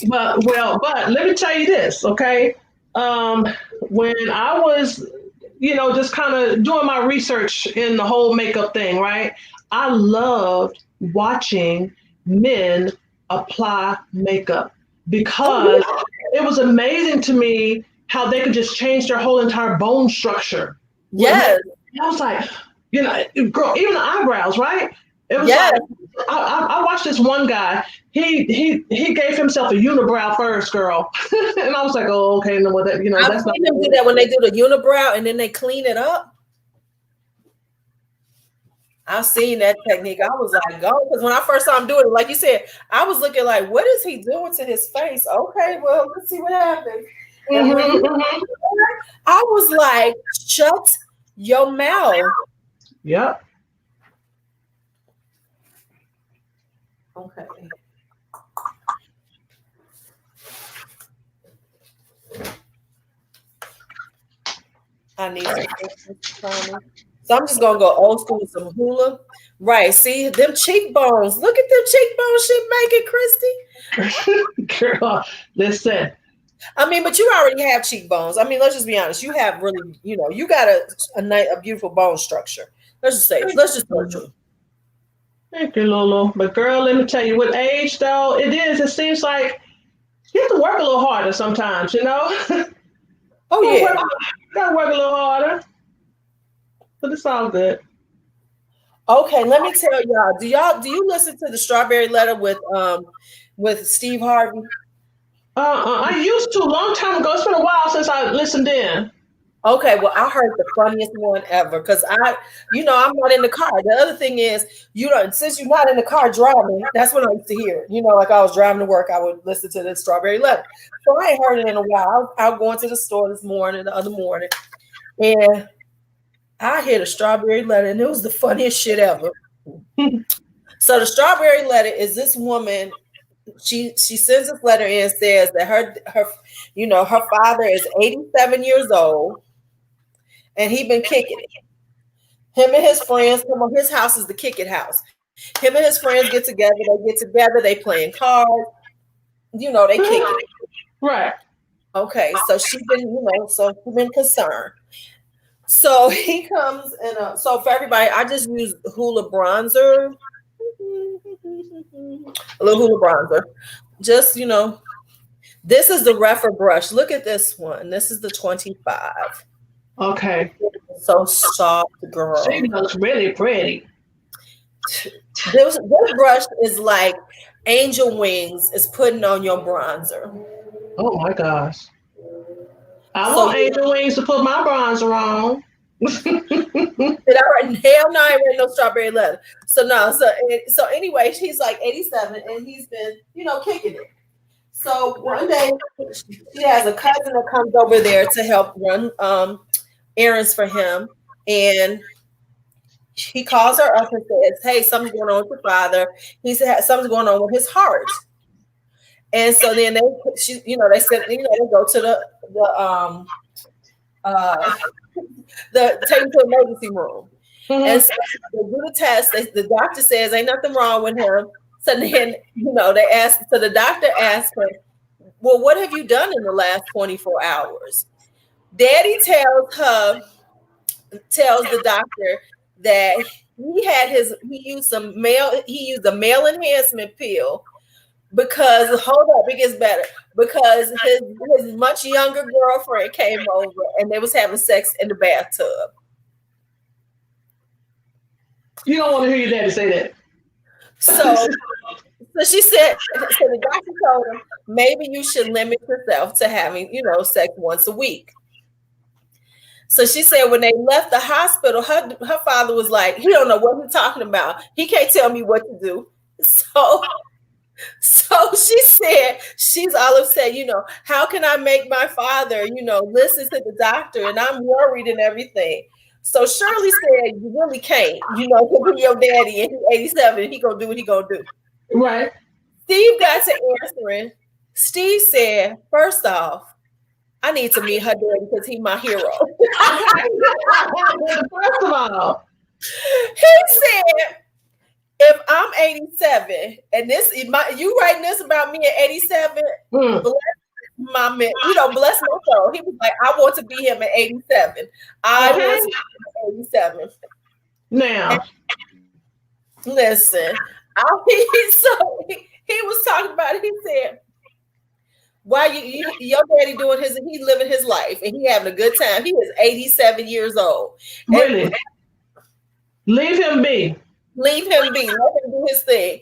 But let me tell you this, okay? When I was, just kind of doing my research in the whole makeup thing, right? I loved watching men apply makeup because it was amazing to me how they could just change their whole entire bone structure. Yes. I was like, girl, even the eyebrows, right? It was like, I watched this one guy. He gave himself a unibrow first, girl, and I was like, oh, okay, no, well, that I've seen them do that when they do the unibrow and then they clean it up. I've seen that technique. I was like, go, because when I first saw him doing it, like you said, I was looking like, what is he doing to his face? Okay, well, let's see what happens. I was like, shut your mouth. Yep. Okay. I need some. So I'm just gonna go old school with some hula. Right. See them cheekbones. Look at them cheekbones she making, Christy. Girl, listen. I mean, but you already have cheekbones. I mean, let's just be honest. You have really, you got a beautiful bone structure. Let's just go through. Thank you, LuuLuu. But girl, let me tell you, with age though, it seems like you have to work a little harder sometimes, Oh yeah. Gotta work a little harder. But it's all good. Okay, let me tell y'all. Do you listen to the Strawberry Letter with Steve Harvey? I used to a long time ago. It's been a while since I listened in. Okay, well, I heard the funniest one ever because I'm not in the car. The other thing is, since you're not in the car driving, that's what I used to hear. Like I was driving to work, I would listen to the Strawberry Letter. So I ain't heard it in a while. I was going to the store the other morning, and I hear the Strawberry Letter, and it was the funniest shit ever. So the Strawberry Letter is this woman. She sends this letter in and says that her father is 87 years old. And he been kicking it. Him and his friends come on. His house is the kick it house. Him and his friends get together. They playing cards. They kick it. Right. Okay. So she's been concerned. So he comes and so for everybody, I just use Hula bronzer. A little Hula bronzer. just, this is the refer brush. Look at this one. This is the 25. Okay. So soft, girl. She looks really pretty. This brush is like angel wings is putting on your bronzer. Oh my gosh. I want angel wings to put my bronzer on. Hell no, I ain't wearing no strawberry leather. So anyway, he's like 87 and he's been, kicking it. So one day she has a cousin that comes over there to help run errands for him, and he calls her up and says, "Hey, something's going on with your father." He said something's going on with his heart. And so then they said, they go to take him to the emergency room. Mm-hmm. And so they do the test. The doctor says ain't nothing wrong with him. So then, the doctor asked her, "Well, what have you done in the last 24 hours?" Daddy tells the doctor that he used a male enhancement pill because, hold up, it gets better, because his much younger girlfriend came over and they was having sex in the bathtub. You don't want to hear your daddy say that. So she said, so the doctor told him, maybe you should limit yourself to having, sex once a week. So she said when they left the hospital, her father was like, he don't know what he's talking about. He can't tell me what to do. So she said, she's all upset, how can I make my father, listen to the doctor? And I'm worried and everything. So Shirley said, you really can't, because your daddy and he's 87 and he gonna do what he gonna do. Right. Steve got to answering. Steve said, first off, I need to meet her daddy because he's my hero. First of all, he said, if I'm 87 and you writing this about me at 87, bless my man, bless my soul. He was like, I want to be him at 87. I want to be him at 87. Now, and listen, he was talking about it. He said, why your daddy doing he living his life and he having a good time. He is 87 years old. Really? And leave him be. Leave him be. Let him do his thing.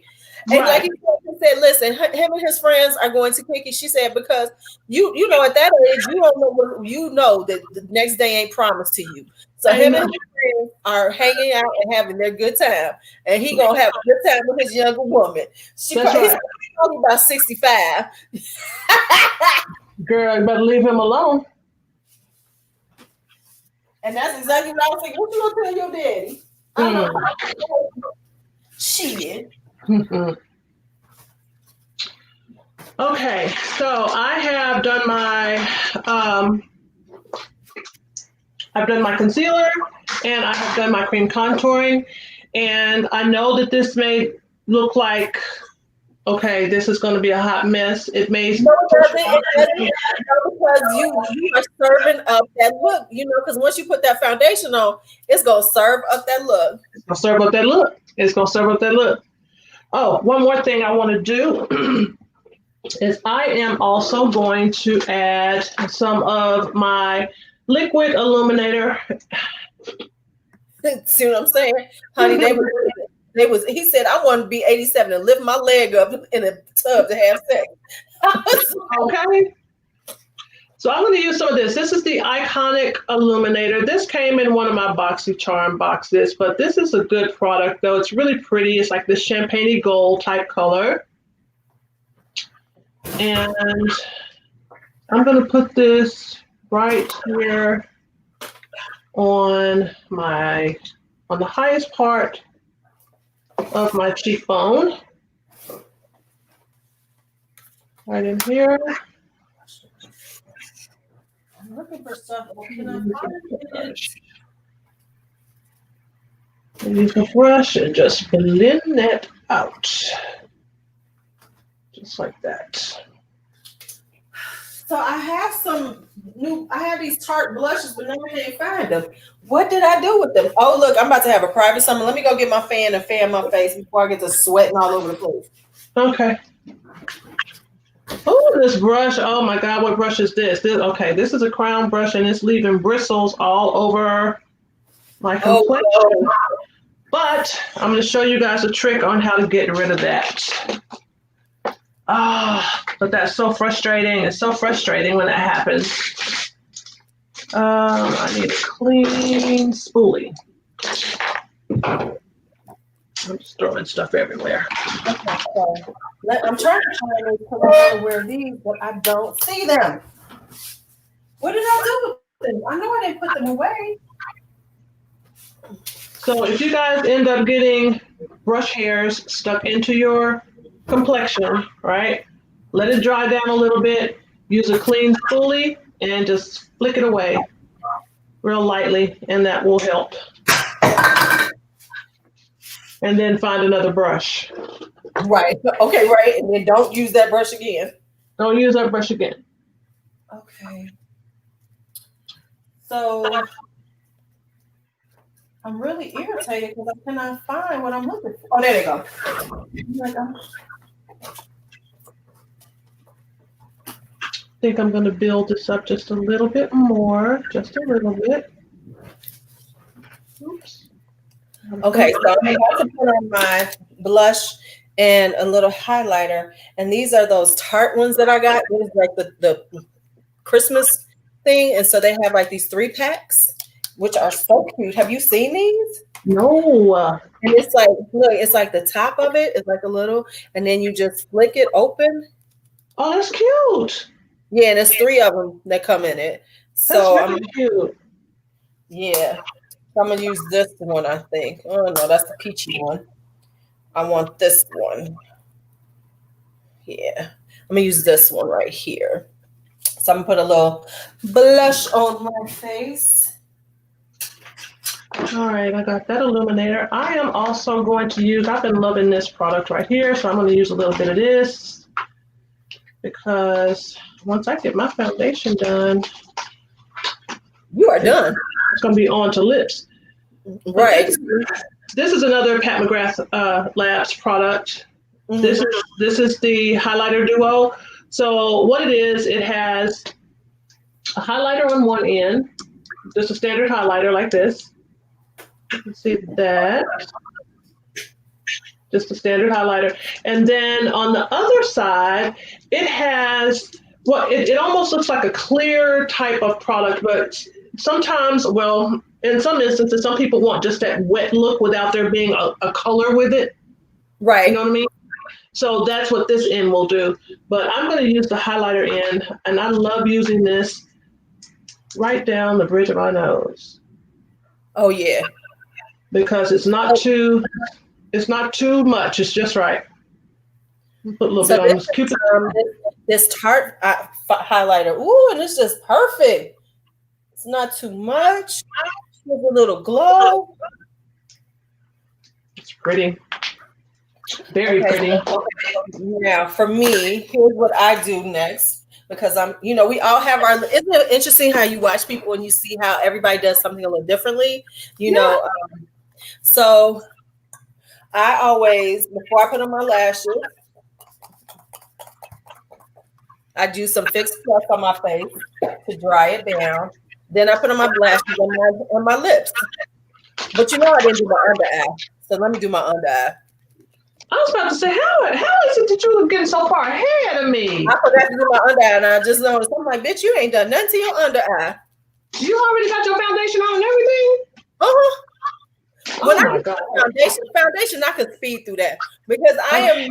And like he said, listen, him and his friends are going to kick it. She said, because you at that age, you don't know that the next day ain't promised to you. So him and his friends are hanging out and having their good time. And he gonna have a good time with his younger woman. He's probably about 65. Girl, you better leave him alone. And that's exactly what I was thinking. What you gonna tell your daddy? Shit. Okay, so I have done my concealer and I have done my cream contouring, and I know that this may look like, okay, this is going to be a hot mess. It may because you are serving up that look, because once you put that foundation on, it's going to serve up that look. It's going to serve up that look. Oh, one more thing I want to do is I am also going to add some of my liquid illuminator. See what I'm saying? Honey, he said, I want to be 87 and lift my leg up in a tub to have sex. Okay. So I'm going to use some of this. This is the Iconic Illuminator. This came in one of my BoxyCharm boxes, but this is a good product, though. It's really pretty. It's like this champagne gold type color. And I'm going to put this right here on the highest part of my cheekbone. Right in here. I'm looking for stuff. Use a brush and just blend that out. Just like that. So I have these Tarte blushes, but now I can't find them. What did I do with them? Oh, look, I'm about to have a private summer. Let me go get my fan and fan my face before I get to sweating all over the place. Okay. Oh, this brush. Oh my God, what brush is this? Okay, this is a crown brush and it's leaving bristles all over my complexion. Oh, But I'm going to show you guys a trick on how to get rid of that. But that's so frustrating. It's so frustrating when that happens. I need a clean spoolie. I'm just throwing stuff everywhere. okay, so I'm trying to find these because I want to wear these, but I don't see them. What did I do with them? I know I didn't put them away. So if you guys end up getting brush hairs stuck into your complexion, right? Let it dry down a little bit. Use a clean spoolie and just flick it away real lightly, and that will help. And then find another brush. Right. Okay, right. And then don't use that brush again. Don't use that brush again. Okay. So I'm really irritated because I cannot find what I'm looking for. Oh, there they go. I think I'm going to build this up just a little bit more, just a little bit. Oops. Okay, so I'm about to put on my blush and a little highlighter. And these are those Tarte ones that I got. It was like the Christmas thing. And so they have like these 3-packs, which are so cute. Have you seen these? No. And it's like, look, it's like the top of it is like a little, and then you just flick it open. Oh, that's cute. Yeah, and there's 3 of them that come in it. So that's really cute. Yeah. So I'm gonna use this one, I think. Oh no, that's the peachy one. I want this one. Yeah. I'm gonna use this one right here. So I'm gonna put a little blush on my face. All right, I got that illuminator. I am also going to use, I've been loving this product right here, so I'm going to use a little bit of this because once I get my foundation done, you are done. It's going to be on to lips. Right. This is another Pat McGrath Labs product. Mm-hmm. This is the highlighter duo. So what it is, it has a highlighter on one end, just a standard highlighter like this. You can see that. Just a standard highlighter. And then on the other side, it has, well, it almost looks like a clear type of product, but sometimes, well, in some instances, some people want just that wet look without there being a color with it. Right. You know what I mean? So that's what this end will do. But I'm going to use the highlighter end, and I love using this right down the bridge of my nose. Oh, yeah. Because it's not too much. It's just right. Put a little bit on this Cupid. This Tarte highlighter. Ooh, and it's just perfect. It's not too much. There's a little glow. It's pretty. Very pretty. Now, for me, here's what I do next. Because we all have our, isn't it interesting how you watch people and you see how everybody does something a little differently? You know, so I always, before I put on my lashes, I do some fixed plus on my face to dry it down. Then I put on my blushes on my lips. But I didn't do my under eye. So let me do my under eye. I was about to say, how is it that you were getting so far ahead of me? I forgot to do my under eye, and I just noticed. I'm like, bitch, you ain't done nothing to your under eye. You already got your foundation on and everything? Uh-huh. When I do foundation, I can speed through that because I'm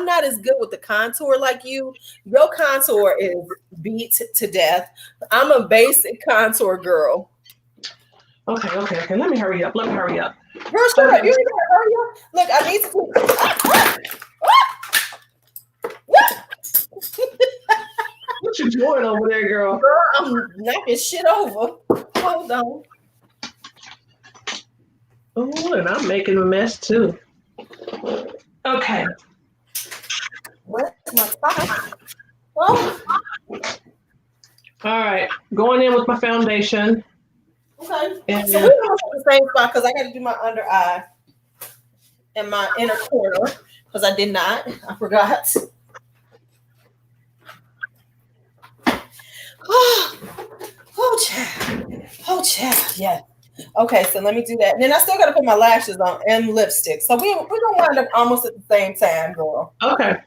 not as good with the contour like you. Your contour is beat to death. I'm a basic contour girl. Okay. Let me hurry up. Girl, shut up. You ain't gotta hurry up. Look, I need to. What you doing over there, girl? Girl, I'm knocking shit over. Hold on. Oh, and I'm making a mess too. Okay. Where's my top? Oh. All right, going in with my foundation. Okay. And so we're going to the same spot because I got to do my under eye and my inner corner because I did not. I forgot. Yeah. Okay, so let me do that. And then I still got to put my lashes on and lipstick. So we're going to wind up almost at the same time, girl. Okay.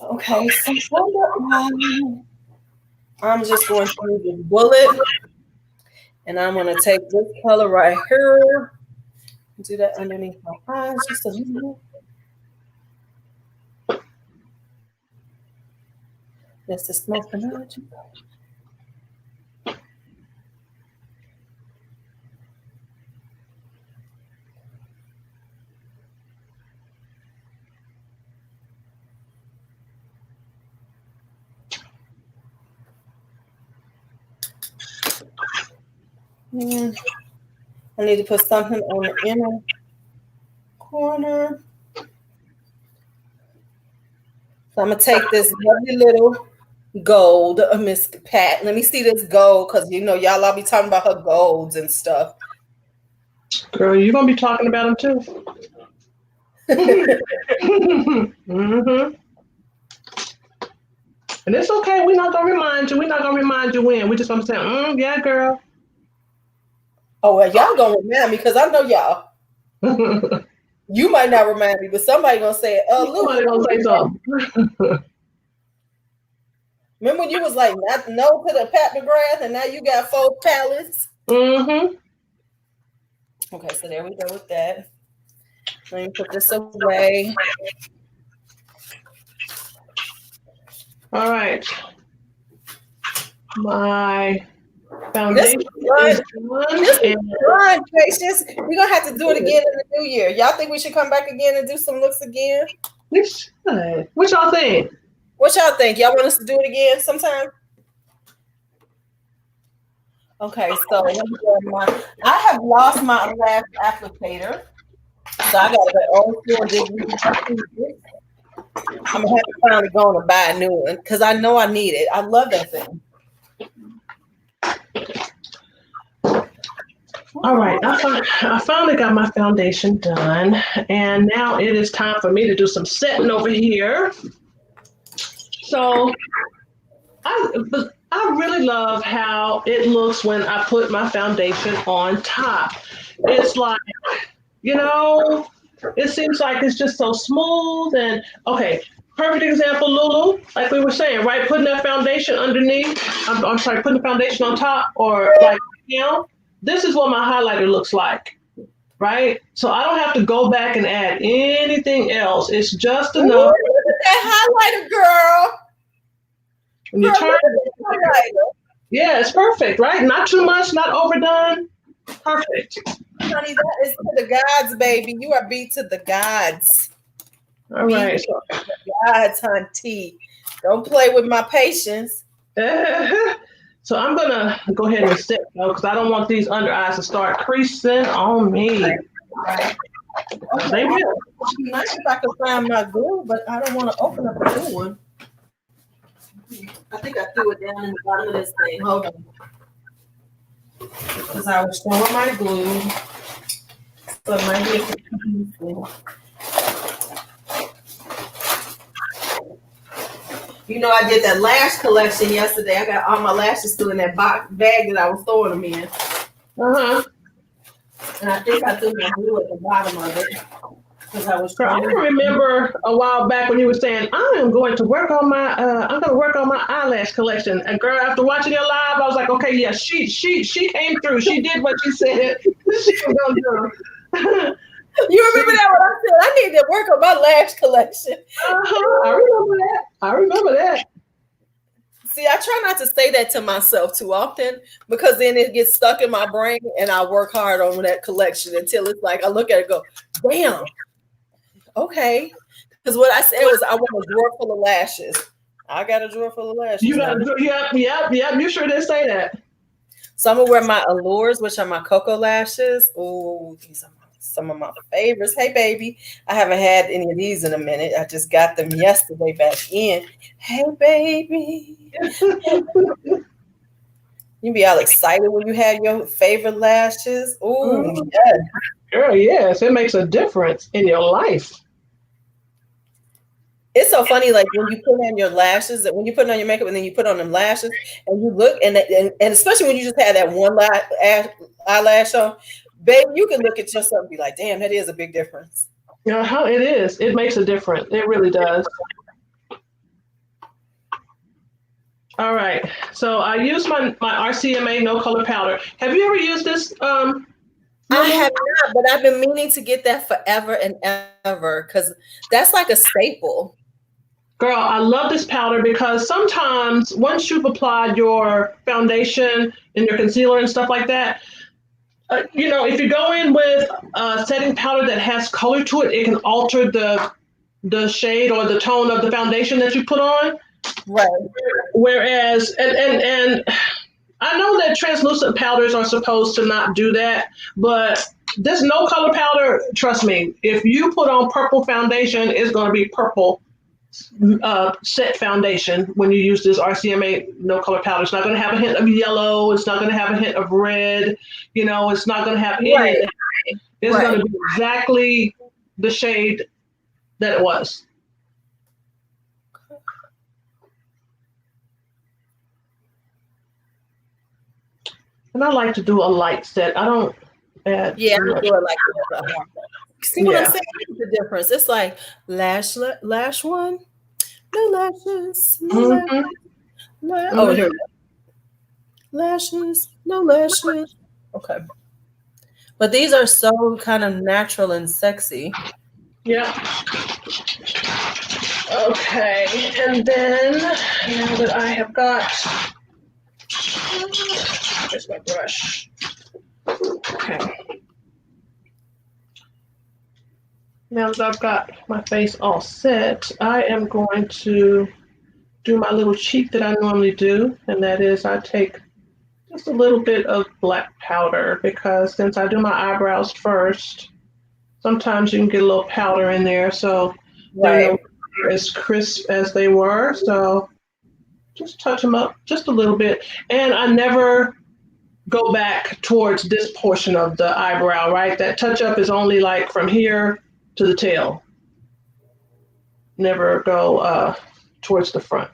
Okay, so I'm just going to use the bullet. And I'm going to take this color right here. Do that underneath my eyes just a little bit. That's the smoke energy. I need to put something on the inner corner. So I'm going to take this lovely little gold, Miss Pat. Let me see this gold because, y'all all be talking about her golds and stuff. Girl, you're going to be talking about them too. Mm-hmm. And it's okay. We're not going to remind you. We're not going to remind you when. We just going to say, yeah, girl. Oh, well, y'all going to remind me because I know y'all. You might not remind me, but somebody going to say it. Somebody going to say something. Remember when you was like, no to the Pat McGrath, and now you got 4 palettes? Mm-hmm. Okay, so there we go with that. Let me put this away. All right. My foundation is done. Patience. We're going to have to do it again in the new year. Y'all think we should come back again and do some looks again? We should. What y'all think? What y'all think? Y'all want us to do it again sometime? Okay, so I have lost my lash applicator. So I got to go old school dig. I'm going to have to finally go and buy a new one because I know I need it. I love that thing. All right, I finally got my foundation done, and now it is time for me to do some setting over here. So I really love how it looks when I put my foundation on top. It's like, it seems like it's just so smooth and okay. Perfect example, LuuLuu, like we were saying, right? Putting that foundation underneath, I'm sorry, putting the foundation on top or like down. This is what my highlighter looks like, right? So I don't have to go back and add anything else. It's just enough. Ooh, look at that highlighter, girl. When you turn it, yeah, it's perfect, right? Not too much, not overdone. Perfect. Honey, that is to the gods, baby. You are beat to the gods. All right. Gods, hunty. Don't play with my patience. So I'm going to go ahead and set though, because I don't want these under eyes to start creasing on me. Right. Okay. It would be nice if I could find my glue, but I don't want to open up a new one. I think I threw it down in the bottom of this thing. Hold on. Because I was showing my glue. So it might be a confusing. I did that lash collection yesterday. I got all my lashes still in that bag that I was throwing them in. Uh-huh. And I think I threw my glue at the bottom of it. Because I was trying. I remember a while back when you were saying, I'm going to work on my eyelash collection. And girl, after watching your live, I was like, okay, yeah, she came through. She did what she said she was gonna do. You remember that when I said I need to work on my lash collection? I remember that. See, I try not to say that to myself too often because then it gets stuck in my brain and I work hard on that collection until it's like I look at it and go, damn, okay. Because what I said was I want a drawer full of lashes. I got a drawer full of lashes. You got a drawer, yep. You sure did say that. So I'm going to wear my Allures, which are my cocoa lashes. Oh, these are some of my favorites. Hey, baby. I haven't had any of these in a minute. I just got them yesterday back in. Hey, baby. You be all excited when you have your favorite lashes. Oh, yes. Girl, yes. It makes a difference in your life. It's so funny, like when you put on your lashes, when you put on your makeup and then you put on them lashes, and you look, and especially when you just had that one eyelash on, babe, you can look at yourself and be like, damn, that is a big difference. How it is. It makes a difference. It really does. All right. So I use my RCMA no color powder. Have you ever used this? I have not, but I've been meaning to get that forever and ever because that's like a staple. Girl, I love this powder because sometimes once you've applied your foundation and your concealer and stuff like that, if you go in with a setting powder that has color to it, it can alter the shade or the tone of the foundation that you put on. Right. Whereas, and I know that translucent powders are supposed to not do that, but this no color powder, trust me, if you put on purple foundation, it's going to be purple set foundation when you use this RCMA no color powder. It's not going to have a hint of yellow. It's not going to have a hint of red. It's not going to have any. Right. It's going to be exactly the shade that it was. And I like to do a light set. I don't add. Yeah, I do it like that. See what I'm saying? The difference. It's like lash one, no lashes, no lashes. Oh, here we go. Lashes, no lashes. Okay. But these are so kind of natural and sexy. Yeah. Okay. And then now that I have got, here's my brush. Okay. Now that I've got my face all set, I am going to do my little cheek that I normally do, and that is I take just a little bit of black powder because since I do my eyebrows first, sometimes you can get a little powder in there, so they're not as crisp as they were. So just touch them up just a little bit, and I never go back towards this portion of the eyebrow, right? That touch up is only like from here to the tail. Never go towards the front.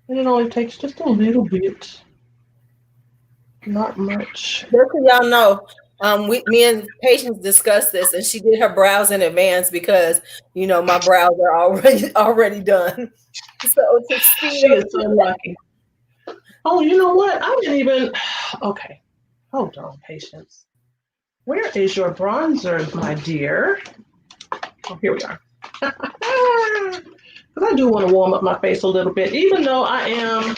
And it only takes just a little bit, not much. Just so y'all know, me and Patience discussed this, and she did her brows in advance because my brows are already done. So she is so lucky. Oh, you know what? I didn't even. Okay, hold on, Patience. Where is your bronzer, my dear? Oh, here we are. Because I do want to warm up my face a little bit, even though I am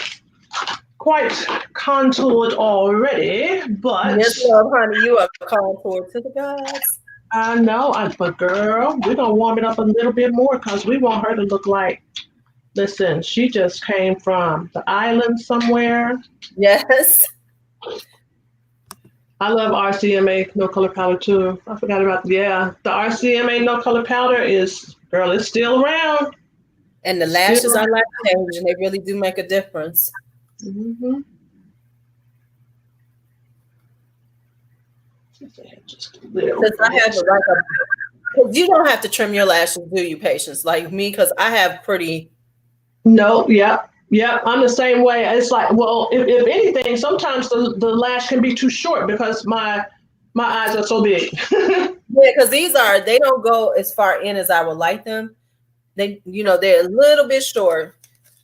quite contoured already. But yes, love, honey, you are contoured to the gods. I know, but girl, we're gonna warm it up a little bit more because we want her to look like. Listen, she just came from the island somewhere. Yes. I love RCMA no color powder too. I forgot about the RCMA no color powder is, girl, it's still around. And the lashes are life changing. They really do make a difference. Mm-hmm. Just a little. Because I have because you don't have to trim your lashes, do you, Patience? Like me, because I have pretty. No, yeah, I'm the same way. It's like, well, if anything, sometimes the lash can be too short because my eyes are so big. Yeah, because they don't go as far in as I would like them. They're a little bit short.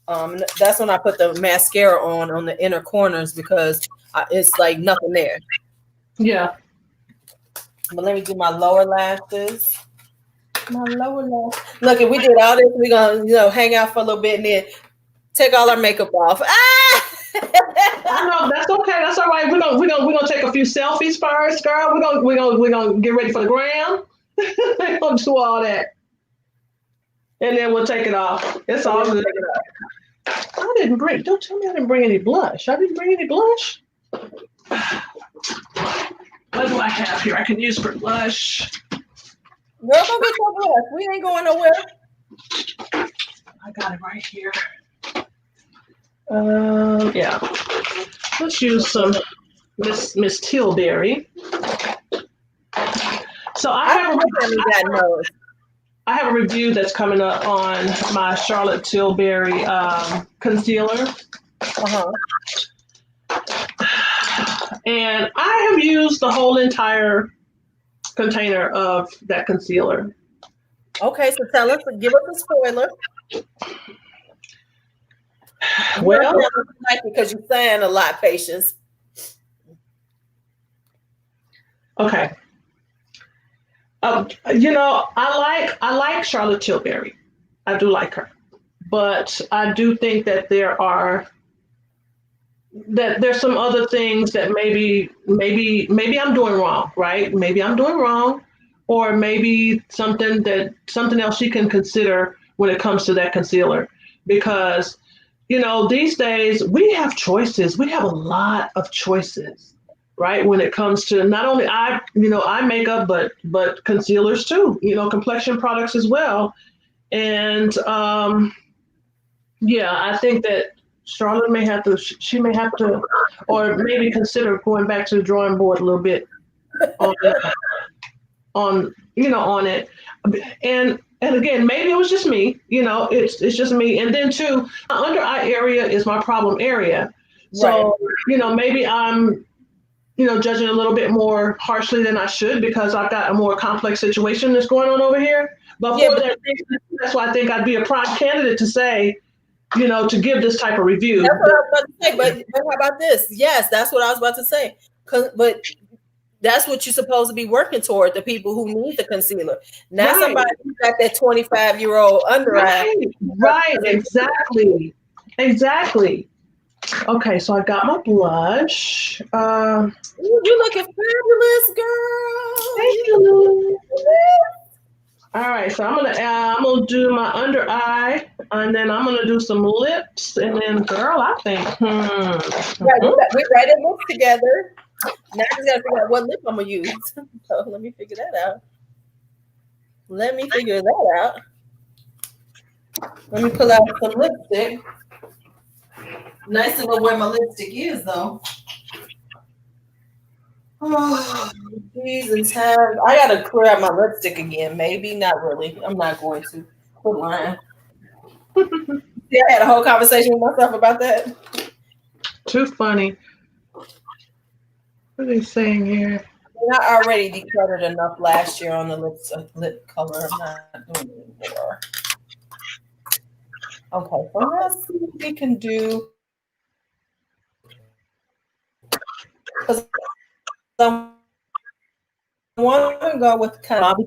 That's when I put the mascara on the inner corners because it's like nothing there. Yeah. But let me do my lower lashes. My lower lash. Look, if we did all this, we're gonna, hang out for a little bit and then take all our makeup off. Ah! I know, that's okay. That's all right. We're gonna take a few selfies first, girl. We're gonna get ready for the gram. We're gonna do all that, and then we'll take it off. It's all good. I didn't bring. Don't tell me I didn't bring any blush. I didn't bring any blush. What do I have here? I can use for blush. Girl, go get your blush. We ain't going nowhere. I got it right here. Yeah. Let's use some Miss Tilbury. So I have a review that's coming up on my Charlotte Tilbury concealer. And I have used the whole entire container of that concealer. Okay, so give us a spoiler. Well, because you're saying a lot, Patience. Okay. I like Charlotte Tilbury. I do like her, but I do think that there's some other things that maybe I'm doing wrong, right? Maybe I'm doing wrong, or maybe something else you can consider when it comes to that concealer, because these days we have choices. We have a lot of choices, right? When it comes to not only eye makeup, but concealers too, complexion products as well. And I think that Charlotte may have to, or maybe consider going back to the drawing board a little bit on it. And again, maybe it was just me, it's just me. And then too, my under eye area is my problem area. So, right. Maybe I'm, judging a little bit more harshly than I should, because I've got a more complex situation that's going on over here. But that's why I think I'd be a prime candidate to say, to give this type of review. That's what I was about to say. But how about this? Yes, that's what I was about to say. But that's what you're supposed to be working toward, the people who need the concealer. Not somebody who's got that 25-year-old under eye. Right, exactly. Okay, so I got my blush. You looking fabulous, girl. Thank you. All right, so I'm gonna do my under eye, and then I'm gonna do some lips, and then, girl, I think, Right, we write a look together. Now I just gotta figure out what lip I'm gonna use. So let me figure that out. Let me pull out some lipstick. Nice to know where my lipstick is, though. Oh, geez, and time. I gotta clear out my lipstick again. Maybe, not really. I'm not going to. Quit lying. Yeah, I had a whole conversation with myself about that. Too funny. What are they saying here? I already decluttered enough last year on the lip color. I'm not doing it anymore. Okay, so let's see what we can do. Because I want to go with kind of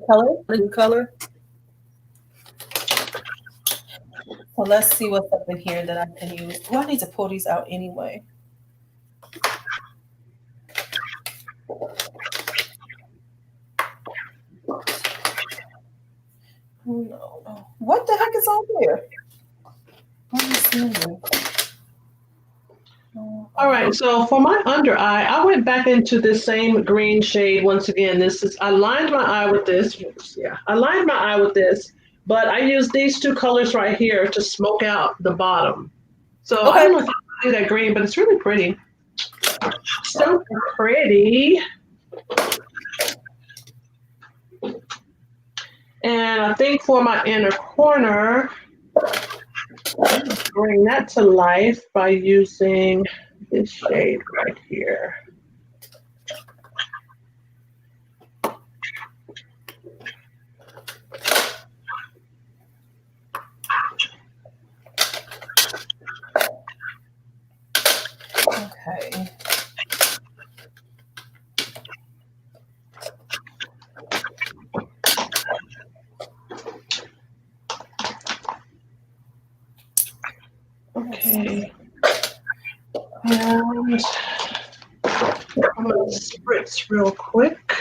blue color. So let's see what's up in here that I can use. Well, I need to pull these out anyway. No. What the heck is on here? Let me see. All right, so for my under eye, I went back into this same green shade once again. I lined my eye with this. Yeah, I lined my eye with this, but I used these two colors right here to smoke out the bottom. So I don't know if you can see that green, but it's really pretty. So pretty. And I think for my inner corner, bring that to life by using this shade right here. Okay. Okay. And I'm going to spritz real quick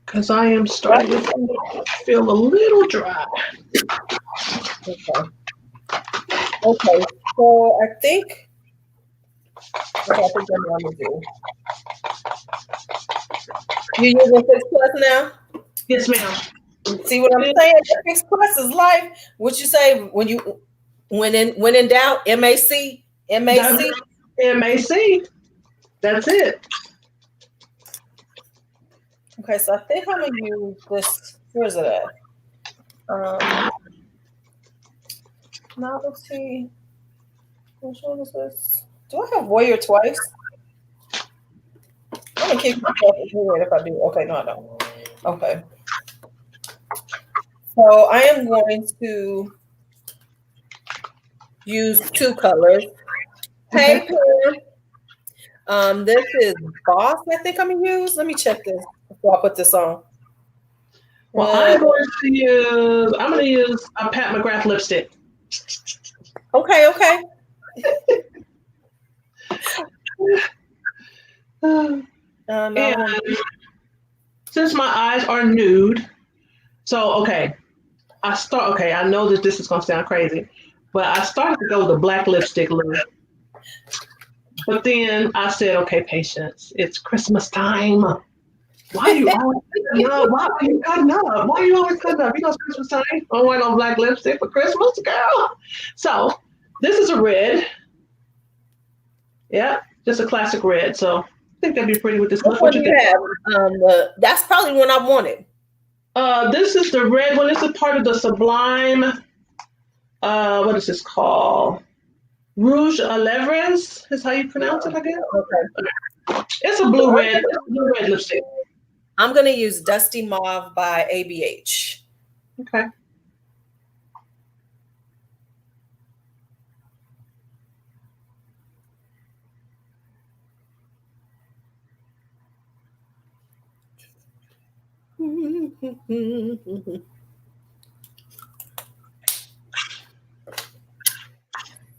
because I am starting to feel a little dry. Okay. So I think what I think I'm going to do. You using Fix Plus now? Yes, ma'am. See what I'm saying? Fix Plus is life. What you say when in doubt? MAC. MAC. That's it. Okay, so I think I'm gonna use this. Where's it at? Novelty. Which one is this? Do I have Warrior twice? I'm gonna kick myself in the head if I do. Okay, no, I don't. Okay. So I am going to use two colors. Hey, Pam. This is Boss. I think I'm gonna use. Let me check this before I put this on. Well, I'm gonna use a Pat McGrath lipstick. Okay, okay. And since my eyes are nude, so okay, I know that this is gonna sound crazy, but I started to go with the black lipstick look. But then I said, okay, patience, it's Christmas time. Why are you always cutting up? Why are you cutting up? Why are you always cutting up? You know it's Christmas time. I'm wearing on black lipstick for Christmas, girl. So this is a red. Yeah, just a classic red. So I think that'd be pretty with this look. What do you have? That's probably one I wanted. This is the red one. This is part of the Sublime. What is this called? Rouge à Lèvres is how you pronounce it, I guess. Okay. It's a blue red lipstick. I'm gonna use Dusty Mauve by ABH. Okay.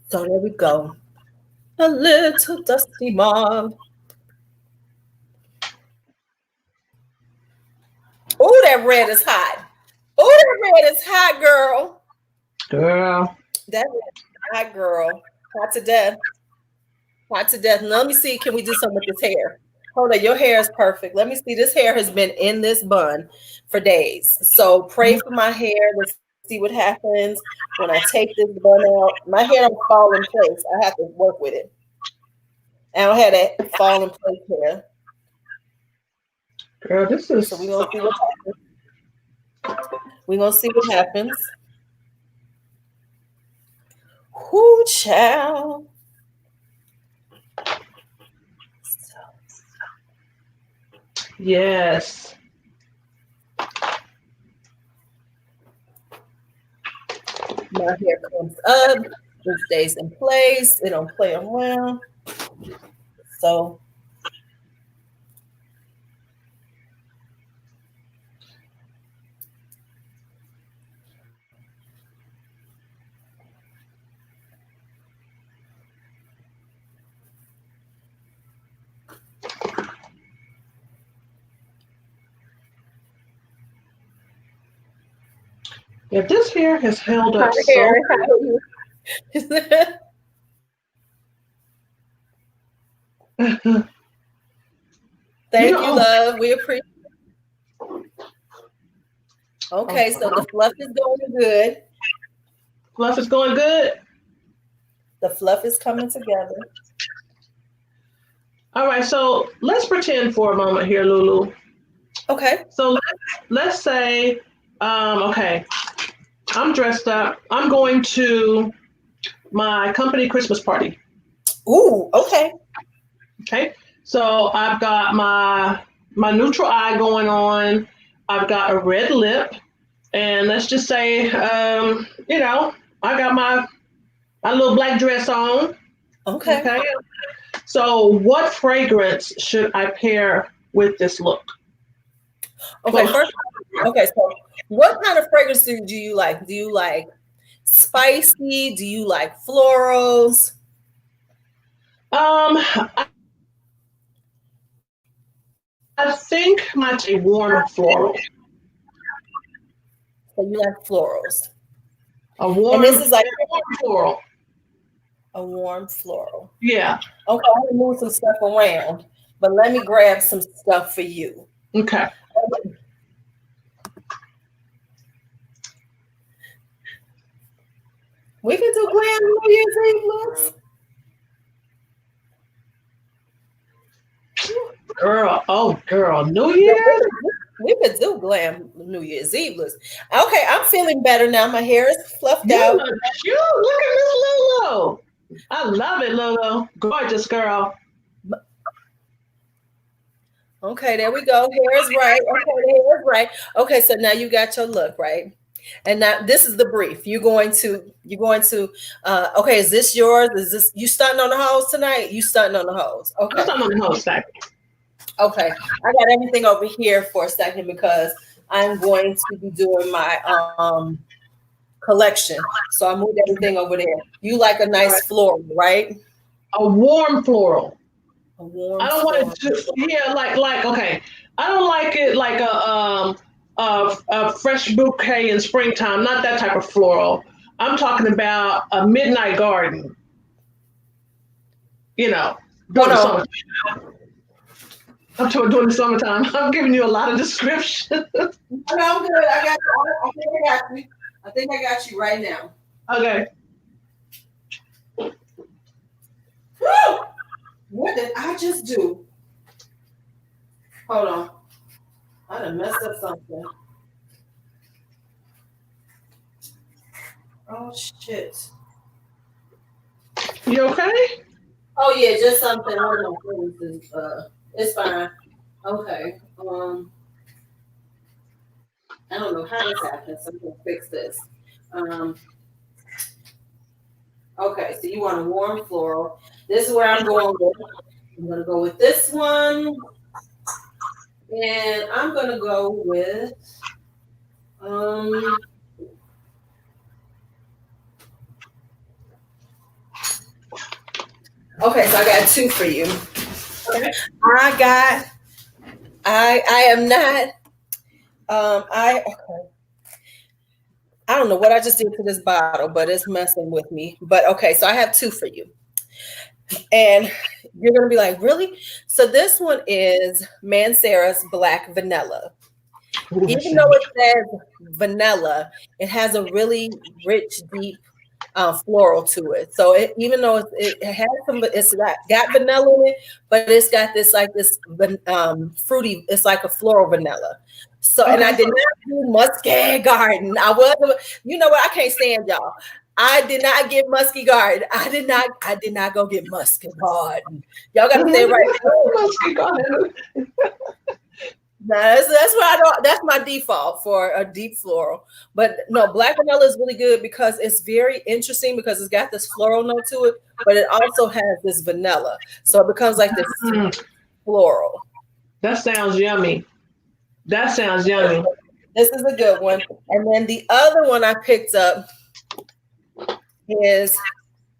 So there we go. A little Dusty Mauve. Oh, that red is hot. Oh, that red is hot, girl. Girl. That red is hot, girl. Hot to death. Hot to death. Now, let me see. Can we do something with this hair? Hold on. Your hair is perfect. Let me see. This hair has been in this bun for days. So pray for my hair. Let's see what happens when I take this bun out. My hair don't fall in place. I have to work with it. I don't have that fall in place hair. Girl, this is. So we're gonna see what happens. We're gonna see what happens. Whoo, child. Yes. My hair comes up, it stays in place, it don't play around. So yeah, this hair has held up so. Thank you, love. We appreciate it. Okay, so the fluff is going good. Fluff is going good. The fluff is coming together. All right, so let's pretend for a moment here, LuuLuu. Okay. So let's say, okay, I'm dressed up. I'm going to my company Christmas party. Ooh, okay. Okay, so I've got my neutral eye going on. I've got a red lip, and let's just say, you know, I got my little black dress on. Okay. Okay. So, what fragrance should I pair with this look? Okay, first, okay, so what kind of fragrance do you like? Do you like spicy? Do you like florals? I think might a warm floral. So you like florals. A warm, and this is like a warm floral. A warm floral. Yeah. Okay, I'm gonna move some stuff around, but let me grab some stuff for you. Okay. We can do glam New Year's Eve looks. Girl, oh girl, New Yeah, Year's? we could do glam New Year's Eve list. Okay, I'm feeling better now. My hair is fluffed You out. look cute. Look at Miss LuuLuu. I love it, LuuLuu. Gorgeous girl. Okay, there we go. Hair is right. Okay, the hair is right. Okay, so now you got your look right. And now this is the brief. Okay, is this yours? Is this you stunting on the hose tonight? You stunting on the hose. I'm Okay. not on the whole stack. Okay. I got everything over here for a second because I'm going to be doing my collection. So I moved everything over there. You like a All right. nice floral, right? A warm floral. A warm I don't floral. want it to, yeah, like okay. I don't like it like a fresh bouquet in springtime. Not that type of floral. I'm talking about a midnight garden. You know, during the summer. I'm during the summertime. I'm giving you a lot of description. No, I'm good. I got you. I think I got you. I think I got you right now. Okay. Woo! What did I just do? Hold on. I done messed up something. Oh shit. You okay? Oh yeah, just something. Hold on. It's fine. Okay. I don't know how this happened, so I'm gonna fix this. Um, okay, so you want a warm floral. This is where I'm going with. I'm gonna go with this one. And I'm gonna go with okay, so I got two for you. Okay. I am not I don't know what I just did to this bottle, but it's messing with me. But okay, so I have two for you. And you're gonna be like, really? So this one is Mancera's Black Vanilla. Even though it says vanilla, it has a really rich, deep floral to it. So even though it has got vanilla in it, but it's got this fruity. It's like a floral vanilla. So, and I did not do Muscat Garden. I was, you know what? I can't stand y'all. I did not get Musky Garden. I did not go get Musky Garden. Y'all got to say it right. Musky Garden. No, that's why I don't. That's my default for a deep floral. But no, black vanilla is really good because it's very interesting because it's got this floral note to it, but it also has this vanilla, so it becomes like this floral. That sounds yummy. That sounds yummy. This is a good one. And then the other one I picked up is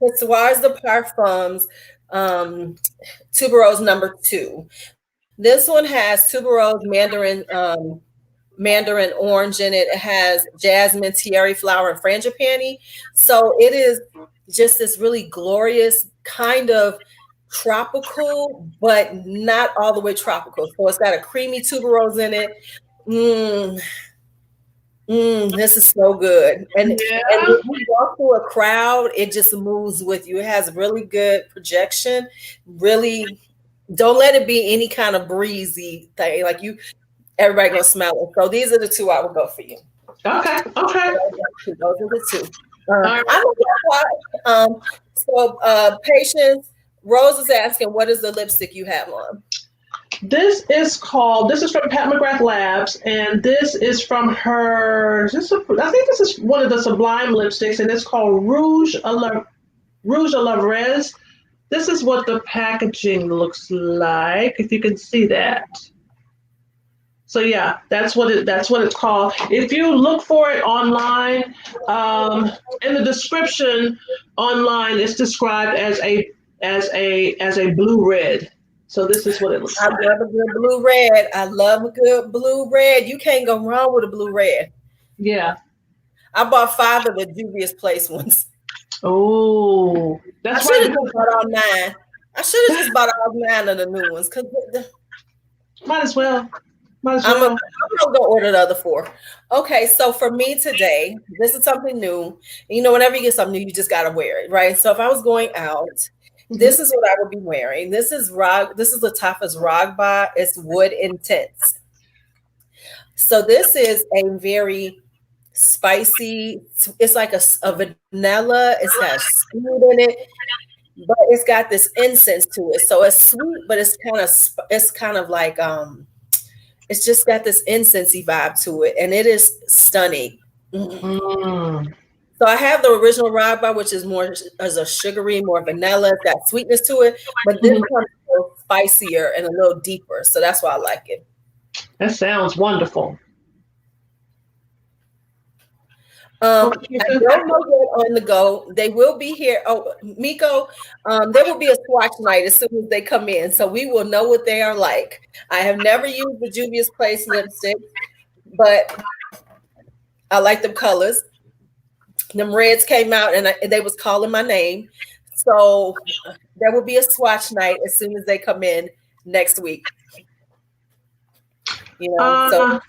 Histoire de Parfums Tuberose number 2. This one has tuberose, mandarin orange in it. It has jasmine, tiare flower, and frangipani. So it is just this really glorious kind of tropical, but not all the way tropical. So it's got a creamy tuberose in it. This is so good. And when you walk through a crowd, it just moves with you. It has really good projection. Really, don't let it be any kind of breezy thing. Like everybody gonna smell it. So these are the two I would go for you. Okay. Those are the two. I don't know why. So Patience, Rose is asking, what is the lipstick you have on? This is from Pat McGrath Labs, and this is from her. I think this is one of the Sublime lipsticks, and it's called Rouge à la Rez. This is what the packaging looks like, if you can see that. So yeah, that's what it's called. If you look for it online, in the description online, it's described as a blue red. So this is what it looks like. I love a good blue red. I love a good blue red. You can't go wrong with a blue red. Yeah. I bought 5 of the Juvia's Place ones. Oh, that's right. I should have just bought all 9. I should have just bought all 9 of the new ones. Might as well. I'm gonna go order the other 4. Okay, so for me today, this is something new. You know, whenever you get something new, you just gotta wear it, right? So if I was going out This is what I will be wearing. This is Lattafa's Ragba. It's wood intense. So this is a very spicy. It's like a vanilla. It's got sweet in it, but it's got this incense to it. So it's sweet, but it's kind of like it's just got this incensey vibe to it, and it is stunning. Mm. So I have the original Ragba, which is more as a sugary, more vanilla, it's got sweetness to it, but this one's a little spicier and a little deeper. So that's why I like it. That sounds wonderful. I don't know yet on the go. They will be here. Oh, Miko, there will be a swatch night as soon as they come in, so we will know what they are like. I have never used the Juvia's Place lipstick, but I like the colors. Them reds came out, and they was calling my name. So there will be a swatch night as soon as they come in next week. You know, so.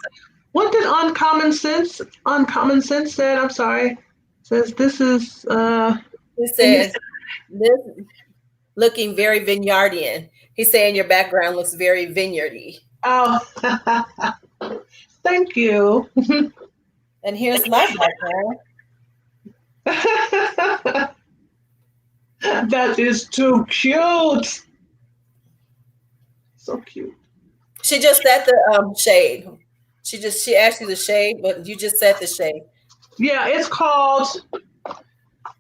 What did Uncommon Sense said? I'm sorry. Says this is. He says this looking very vineyardian. He's saying your background looks very vineyardy. Oh, thank you. And here's my background. That is too cute. So cute. She just set the shade. She asked you the shade, but you just set the shade. Yeah, it's called.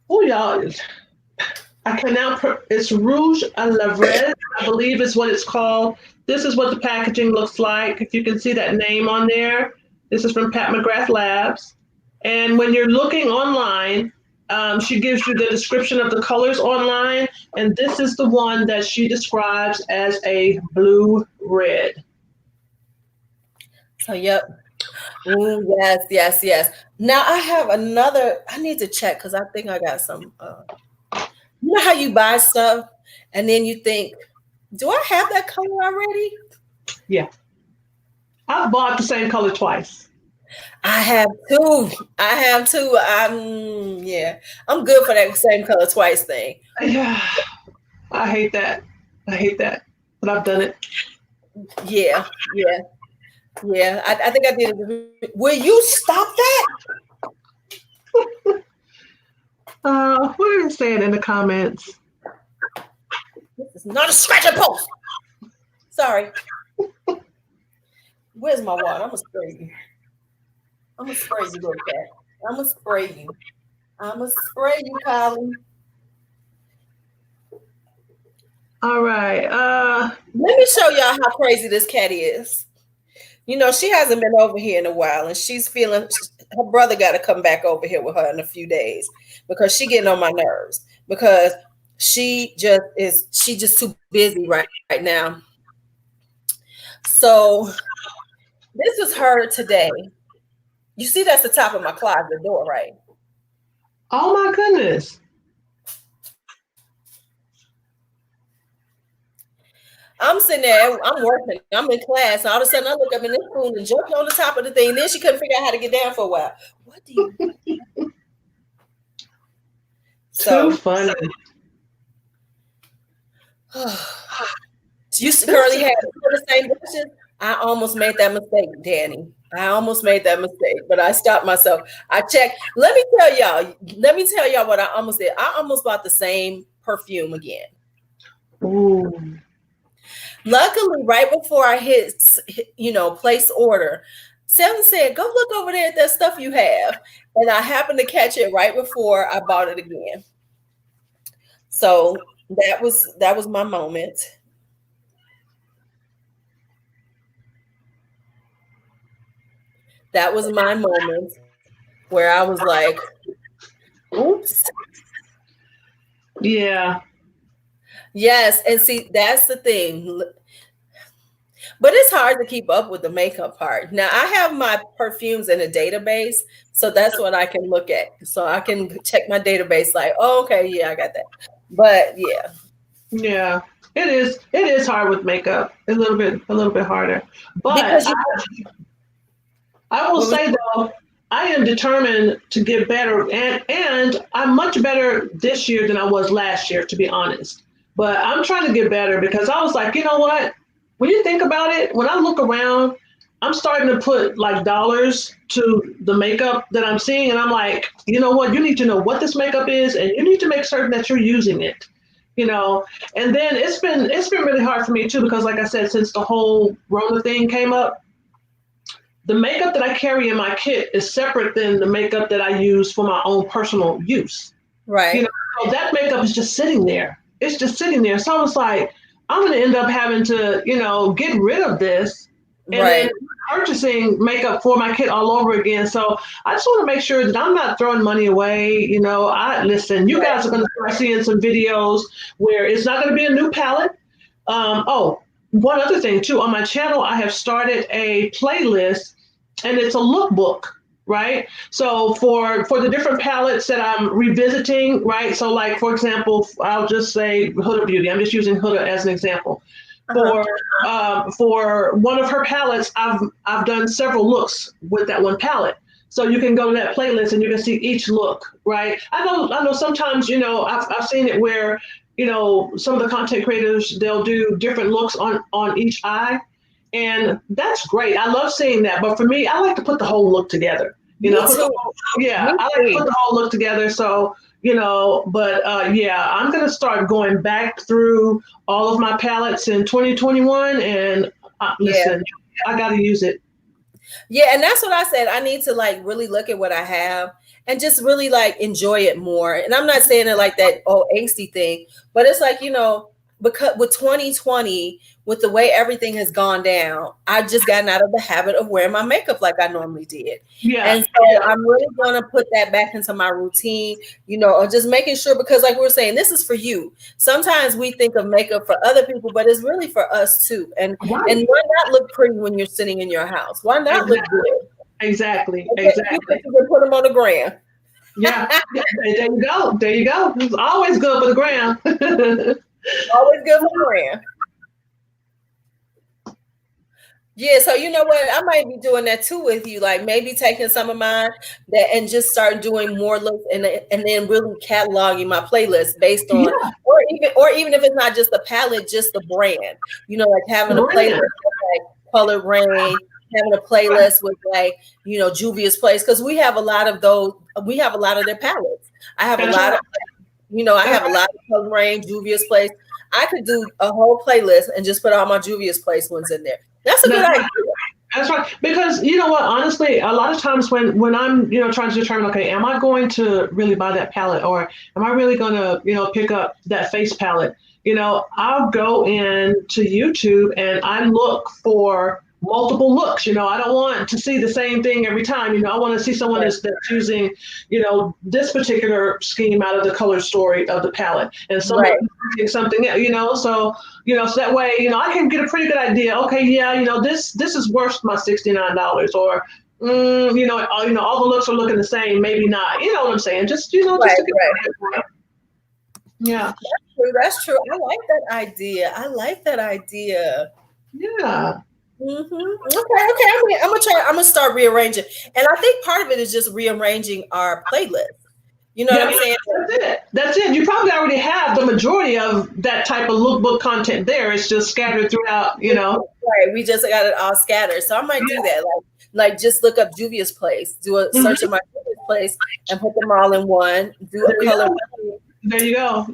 Oh, y'all. I can now. It's Rouge à Lèvres, I believe is what it's called. This is what the packaging looks like. If you can see that name on there, this is from Pat McGrath Labs. And when you're looking online, she gives you the description of the colors online, and this is the one that she describes as a blue red. So, yep. Ooh, yes. Now I have another. I need to check because I think I got some. You know how you buy stuff and then you think, do I have that color already? Yeah. I've bought the same color twice. I have too. I'm good for that same color twice thing. Yeah. I hate that. But I've done it. Yeah. I think I did it. Will you stop that? What are they saying in the comments? This is not a scratch and post. Sorry. Where's my water? I'm gonna spray you. Little cat. I'm gonna spray you, Colin. All right. Let me show y'all how crazy this cat is. You know, she hasn't been over here in a while, and she's feeling her brother got to come back over here with her in a few days because she's getting on my nerves because she just too busy right now. So this is her today. You see, that's the top of my closet door, right? Oh my goodness. I'm sitting there, I'm working, I'm in class, and all of a sudden I look up in this room and jumped on the top of the thing. And then she couldn't figure out how to get down for a while. What do you do? So funny. You currently have the same brushes. I almost made that mistake, Danny. But I stopped myself. I checked. Let me tell y'all what I almost did. I almost bought the same perfume again. Ooh. Luckily, right before I hit place order, Seven said, go look over there at that stuff you have. And I happened to catch it right before I bought it again. So that was my moment. That was my moment where I was like, oops. Yeah. Yes, and see, that's the thing. But it's hard to keep up with the makeup part. Now, I have my perfumes in a database, so that's what I can look at. So I can check my database like, oh, okay, yeah, I got that. But yeah. Yeah, it is hard with makeup. A little bit harder. But I will say though, I am determined to get better, and I'm much better this year than I was last year, to be honest. But I'm trying to get better because I was like, you know what? When you think about it, when I look around, I'm starting to put like dollars to the makeup that I'm seeing. And I'm like, you know what? You need to know what this makeup is and you need to make certain that you're using it, you know? And then it's been really hard for me too, because like I said, since the whole Rona thing came up, the makeup that I carry in my kit is separate than the makeup that I use for my own personal use. Right. You know, so that makeup is just sitting there. It's just sitting there. So I was like, I'm going to end up having to, you know, get rid of this and then purchasing makeup for my kit all over again. So I just want to make sure that I'm not throwing money away. You know, listen, you guys are going to start seeing some videos where it's not going to be a new palette. One other thing too, on my channel, I have started a playlist and it's a lookbook, right? So for the different palettes that I'm revisiting, right? So like, for example, I'll just say Huda Beauty. I'm just using Huda as an example. For one of her palettes, I've done several looks with that one palette. So you can go to that playlist and you can see each look, right? I know sometimes, you know, I've seen it where, you know, some of the content creators, they'll do different looks on each eye. And that's great. I love seeing that. But for me, I like to put the whole look together. You know, I like to put the whole look together. So, you know, but I'm going to start going back through all of my palettes in 2021. And listen, I got to use it. Yeah, and that's what I said. I need to like really look at what I have and just really like enjoy it more. And I'm not saying it like that angsty thing, but it's like, you know, because with 2020, with the way everything has gone down, I've just gotten out of the habit of wearing my makeup like I normally did. And so I'm really going to put that back into my routine, you know, or just making sure, because like we were saying, this is for you. Sometimes we think of makeup for other people, but it's really for us too. And why not look pretty when you're sitting in your house? Why not look good? Exactly. You can put them on the gram. Yeah. There you go. There you go. It's always good for the gram. Always good for the gram. Yeah, so you know what? I might be doing that too with you. Like maybe taking some of mine and just start doing more looks and then really cataloging my playlist based on, or even if it's not just the palette, just the brand. You know, like having a playlist with like Colored Rain, having a playlist with like, you know, Juvia's Place, because we have a lot of those. We have a lot of their palettes. I have a lot of, you know, I have a lot of Colored Rain, Juvia's Place. I could do a whole playlist and just put all my Juvia's Place ones in there. That's a good idea. That's right. Because you know what, honestly, a lot of times when I'm, you know, trying to determine, okay, am I going to really buy that palette, or am I really going to, you know, pick up that face palette? You know, I'll go into YouTube and I look for multiple looks. You know, I don't want to see the same thing every time. You know, I want to see someone that's using, you know, this particular scheme out of the color story of the palette, and someone using something else, you know, so that way, you know, I can get a pretty good idea. Okay, yeah, you know, this is worth my $69, or you know, all the looks are looking the same. Maybe not. You know what I'm saying? Just, you know, just to get yeah. That's true. I like that idea. Yeah. Okay. I'm gonna start rearranging, and I think part of it is just rearranging our playlist. You know what I'm saying? That's it. You probably already have the majority of that type of lookbook content there. It's just scattered throughout, you know. Right. We just got it all scattered. So I might do that. Like just look up Juvia's Place, do a search of my Juvia's Place, and put them all in one. Do a color. There you go.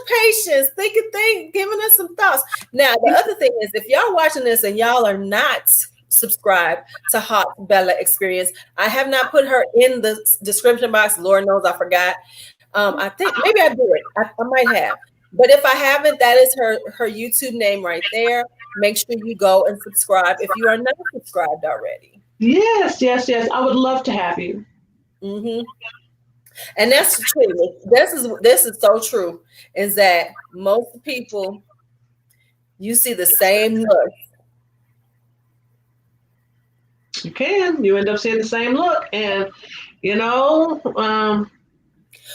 Patience, think, giving us some thoughts. Now, the other thing is, if y'all watching this and y'all are not subscribed to Haute Bella Experience, I have not put her in the description box. Lord knows I forgot. I think maybe I do it. I might have. But if I haven't, that is her YouTube name right there. Make sure you go and subscribe if you are not subscribed already. Yes. I would love to have you. And that's true. This is so true. Is that most people, you see the same look. You end up seeing the same look, and you know. But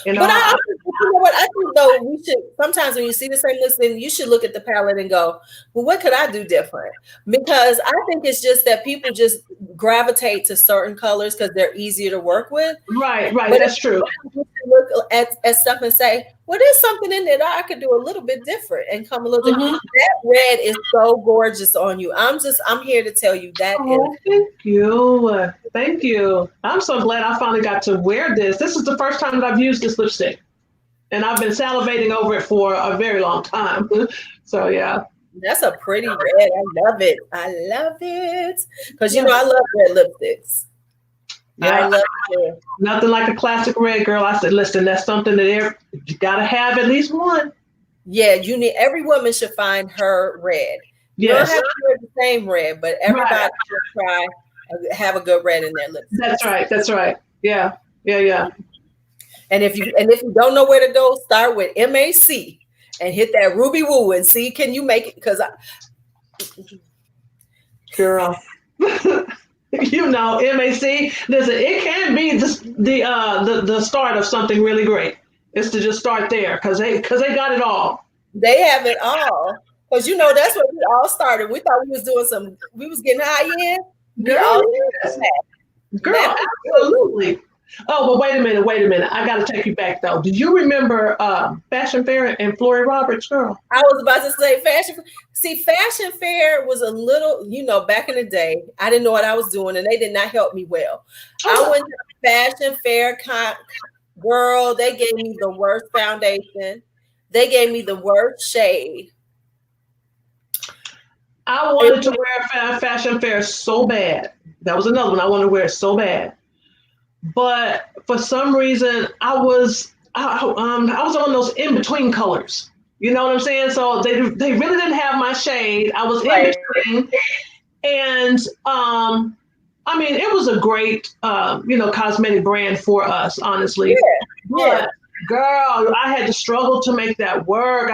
you know what? I think though we should sometimes when you see the same list, then you should look at the palette and go, well, what could I do different? Because I think it's just that people just gravitate to certain colors because they're easier to work with. Right, But that's true. Look at stuff and say, well, there's something in there that I could do a little bit different and come a little different. That red is so gorgeous on you. I'm here to tell you that Thank you. I'm so glad I finally got to wear this. This is the first time that I've used this lipstick, and I've been salivating over it for a very long time. So yeah. That's a pretty red. I love it. I love it. Because I love red lipsticks. Yeah. I love it. Nothing like a classic red, girl. I said, listen, that's something that you gotta have at least one. Yeah, every woman should find her red. You don't have to wear the same red, but everybody should try have a good red in their lipstick. That's right. Yeah. And if you don't know where to go, start with MAC. And hit that ruby woo and see, can you make it? Because girl, MAC. Listen, it can be the start of something really great. It's to just start there because they got it all. They have it all. Because that's where we all started. We thought we was doing we was getting high end. Girl, absolutely. Oh, but wait a minute. I got to take you back, though. Do you remember Fashion Fair and Flory Roberts, girl? I was about to say Fashion Fair was a little, back in the day, I didn't know what I was doing, and they did not help me well. I went to Fashion Fair, girl, they gave me the worst foundation. They gave me the worst shade. I wanted to wear Fashion Fair so bad. That was another one I wanted to wear so bad. But for some reason, I was on those in between colors. You know what I'm saying? So they really didn't have my shade. I was in between, and it was a great cosmetic brand for us, honestly. But girl, I had to struggle to make that work.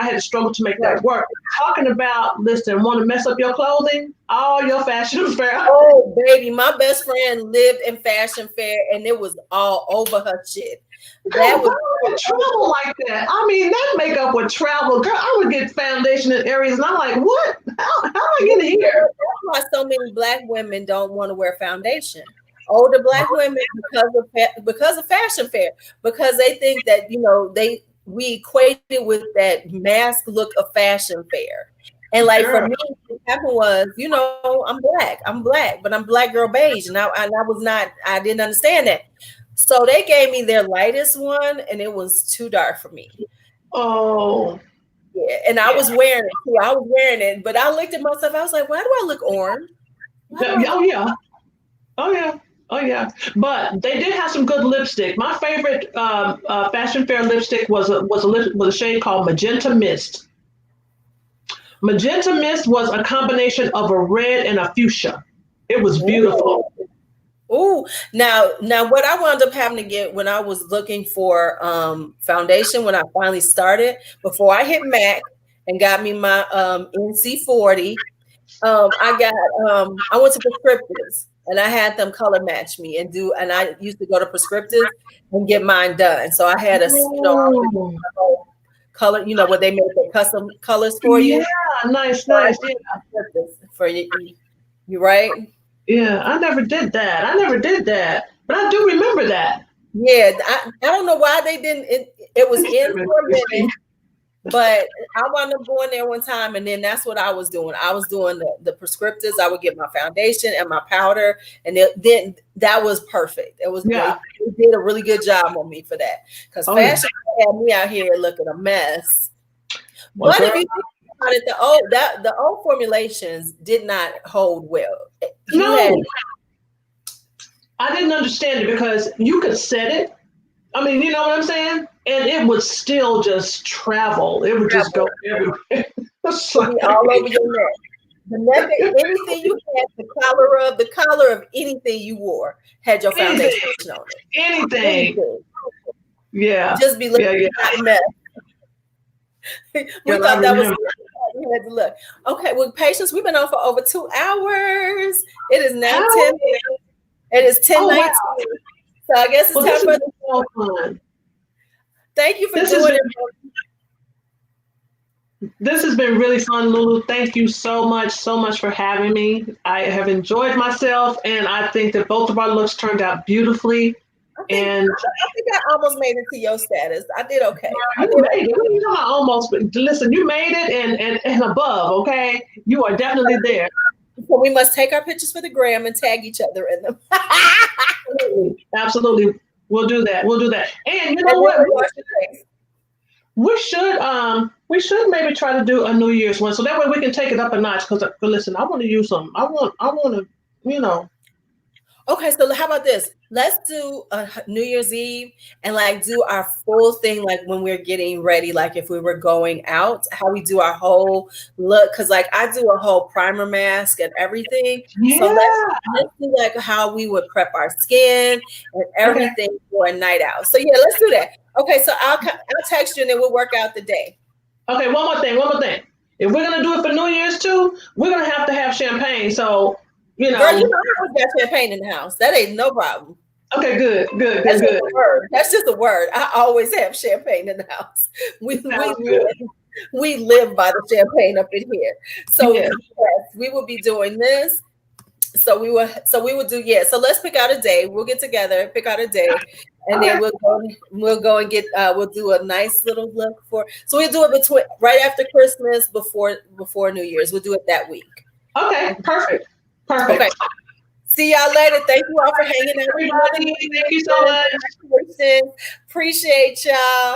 Talking about, listen, want to mess up your clothing? All your Fashion Fair. Oh, baby, my best friend lived in Fashion Fair, and it was all over her shit. That was travel like that. That makeup would travel. Girl, I would get foundation in areas, and I'm like, what? How am I getting here? That's why so many Black women don't want to wear foundation. Older Black women, because of Fashion Fair, because they think that we equate it with that mask look of Fashion Fair. And like for me, what happened was, I'm black, but I'm black girl beige, and I didn't understand that. So they gave me their lightest one, and it was too dark for me. Oh, yeah, and I was wearing it too. I was wearing it, but I looked at myself. I was like, why do I look orange? Oh yeah, but they did have some good lipstick. My favorite Fashion Fair lipstick was a shade called Magenta Mist. Magenta Mist was a combination of a red and a fuchsia. It was beautiful. Ooh, now what I wound up having to get when I was looking for foundation when I finally started before I hit MAC and got me my NC40, I went to prescriptives. And I had them color match me and I used to go to prescriptives and get mine done. So I had a color, where they make the custom colors for you. Yeah, nice. Yeah. For you, right? Yeah, I never did that. But I do remember that. Yeah, I don't know why they didn't. It was in for a minute. But I wound up going there one time, and then that's what I was doing. I was doing the prescriptives. I would get my foundation and my powder, and then that was perfect. It was they did a really good job on me for that because fashion had me out here looking a mess. But if you think about it, the old formulations did not hold well. I didn't understand it because you could set it. You know what I'm saying? And it would still just travel. It would just go everywhere. All over your neck. The neck, anything you had, the collar of anything you wore had your foundation on it. Anything. Yeah. Just be looking at mess. We thought that was you had to look. Okay, with patience, we've been on for over 2 hours. It is now 10 minutes. It is 10:19. Wow. So I guess it's time for the fun. Thank you for doing it. This has been really fun, LuuLuu. Thank you so much for having me. I have enjoyed myself, and I think that both of our looks turned out beautifully. And I think I almost made it to your status. I did okay. you made it. You know, almost, but listen, you made it and above, okay? You are definitely there. So we must take our pictures for the gram and tag each other in them. Absolutely. We'll do that. And you know what? We should maybe try to do a New Year's one, so that way we can take it up a notch. Because listen, I want to use some. I want to, you know. Okay, so how about this? Let's do a New Year's Eve and like do our full thing, like when we're getting ready, like if we were going out, how we do our whole look. Because like I do a whole primer mask and everything. Yeah. So let's do like how we would prep our skin and everything for a night out. So yeah, let's do that. Okay, so I'll text you and then we'll work out the day. Okay, one more thing. If we're gonna do it for New Year's too, we're gonna have to have champagne. So you know, girl, you know I got champagne in the house. That ain't no problem. Okay, good. That's just a word. That's just a word. I always have champagne in the house. We live by the champagne up in here. So yes, we will be doing this. So we will do, yeah. So let's pick out a day. We'll get together, pick out a day, and then we'll go and get we'll do a nice little look for. So we'll do it right after Christmas, before New Year's. We'll do it that week. Okay, perfect. Okay. See y'all later. Thank you all for hanging out. Everybody, thank you so much. Appreciate y'all.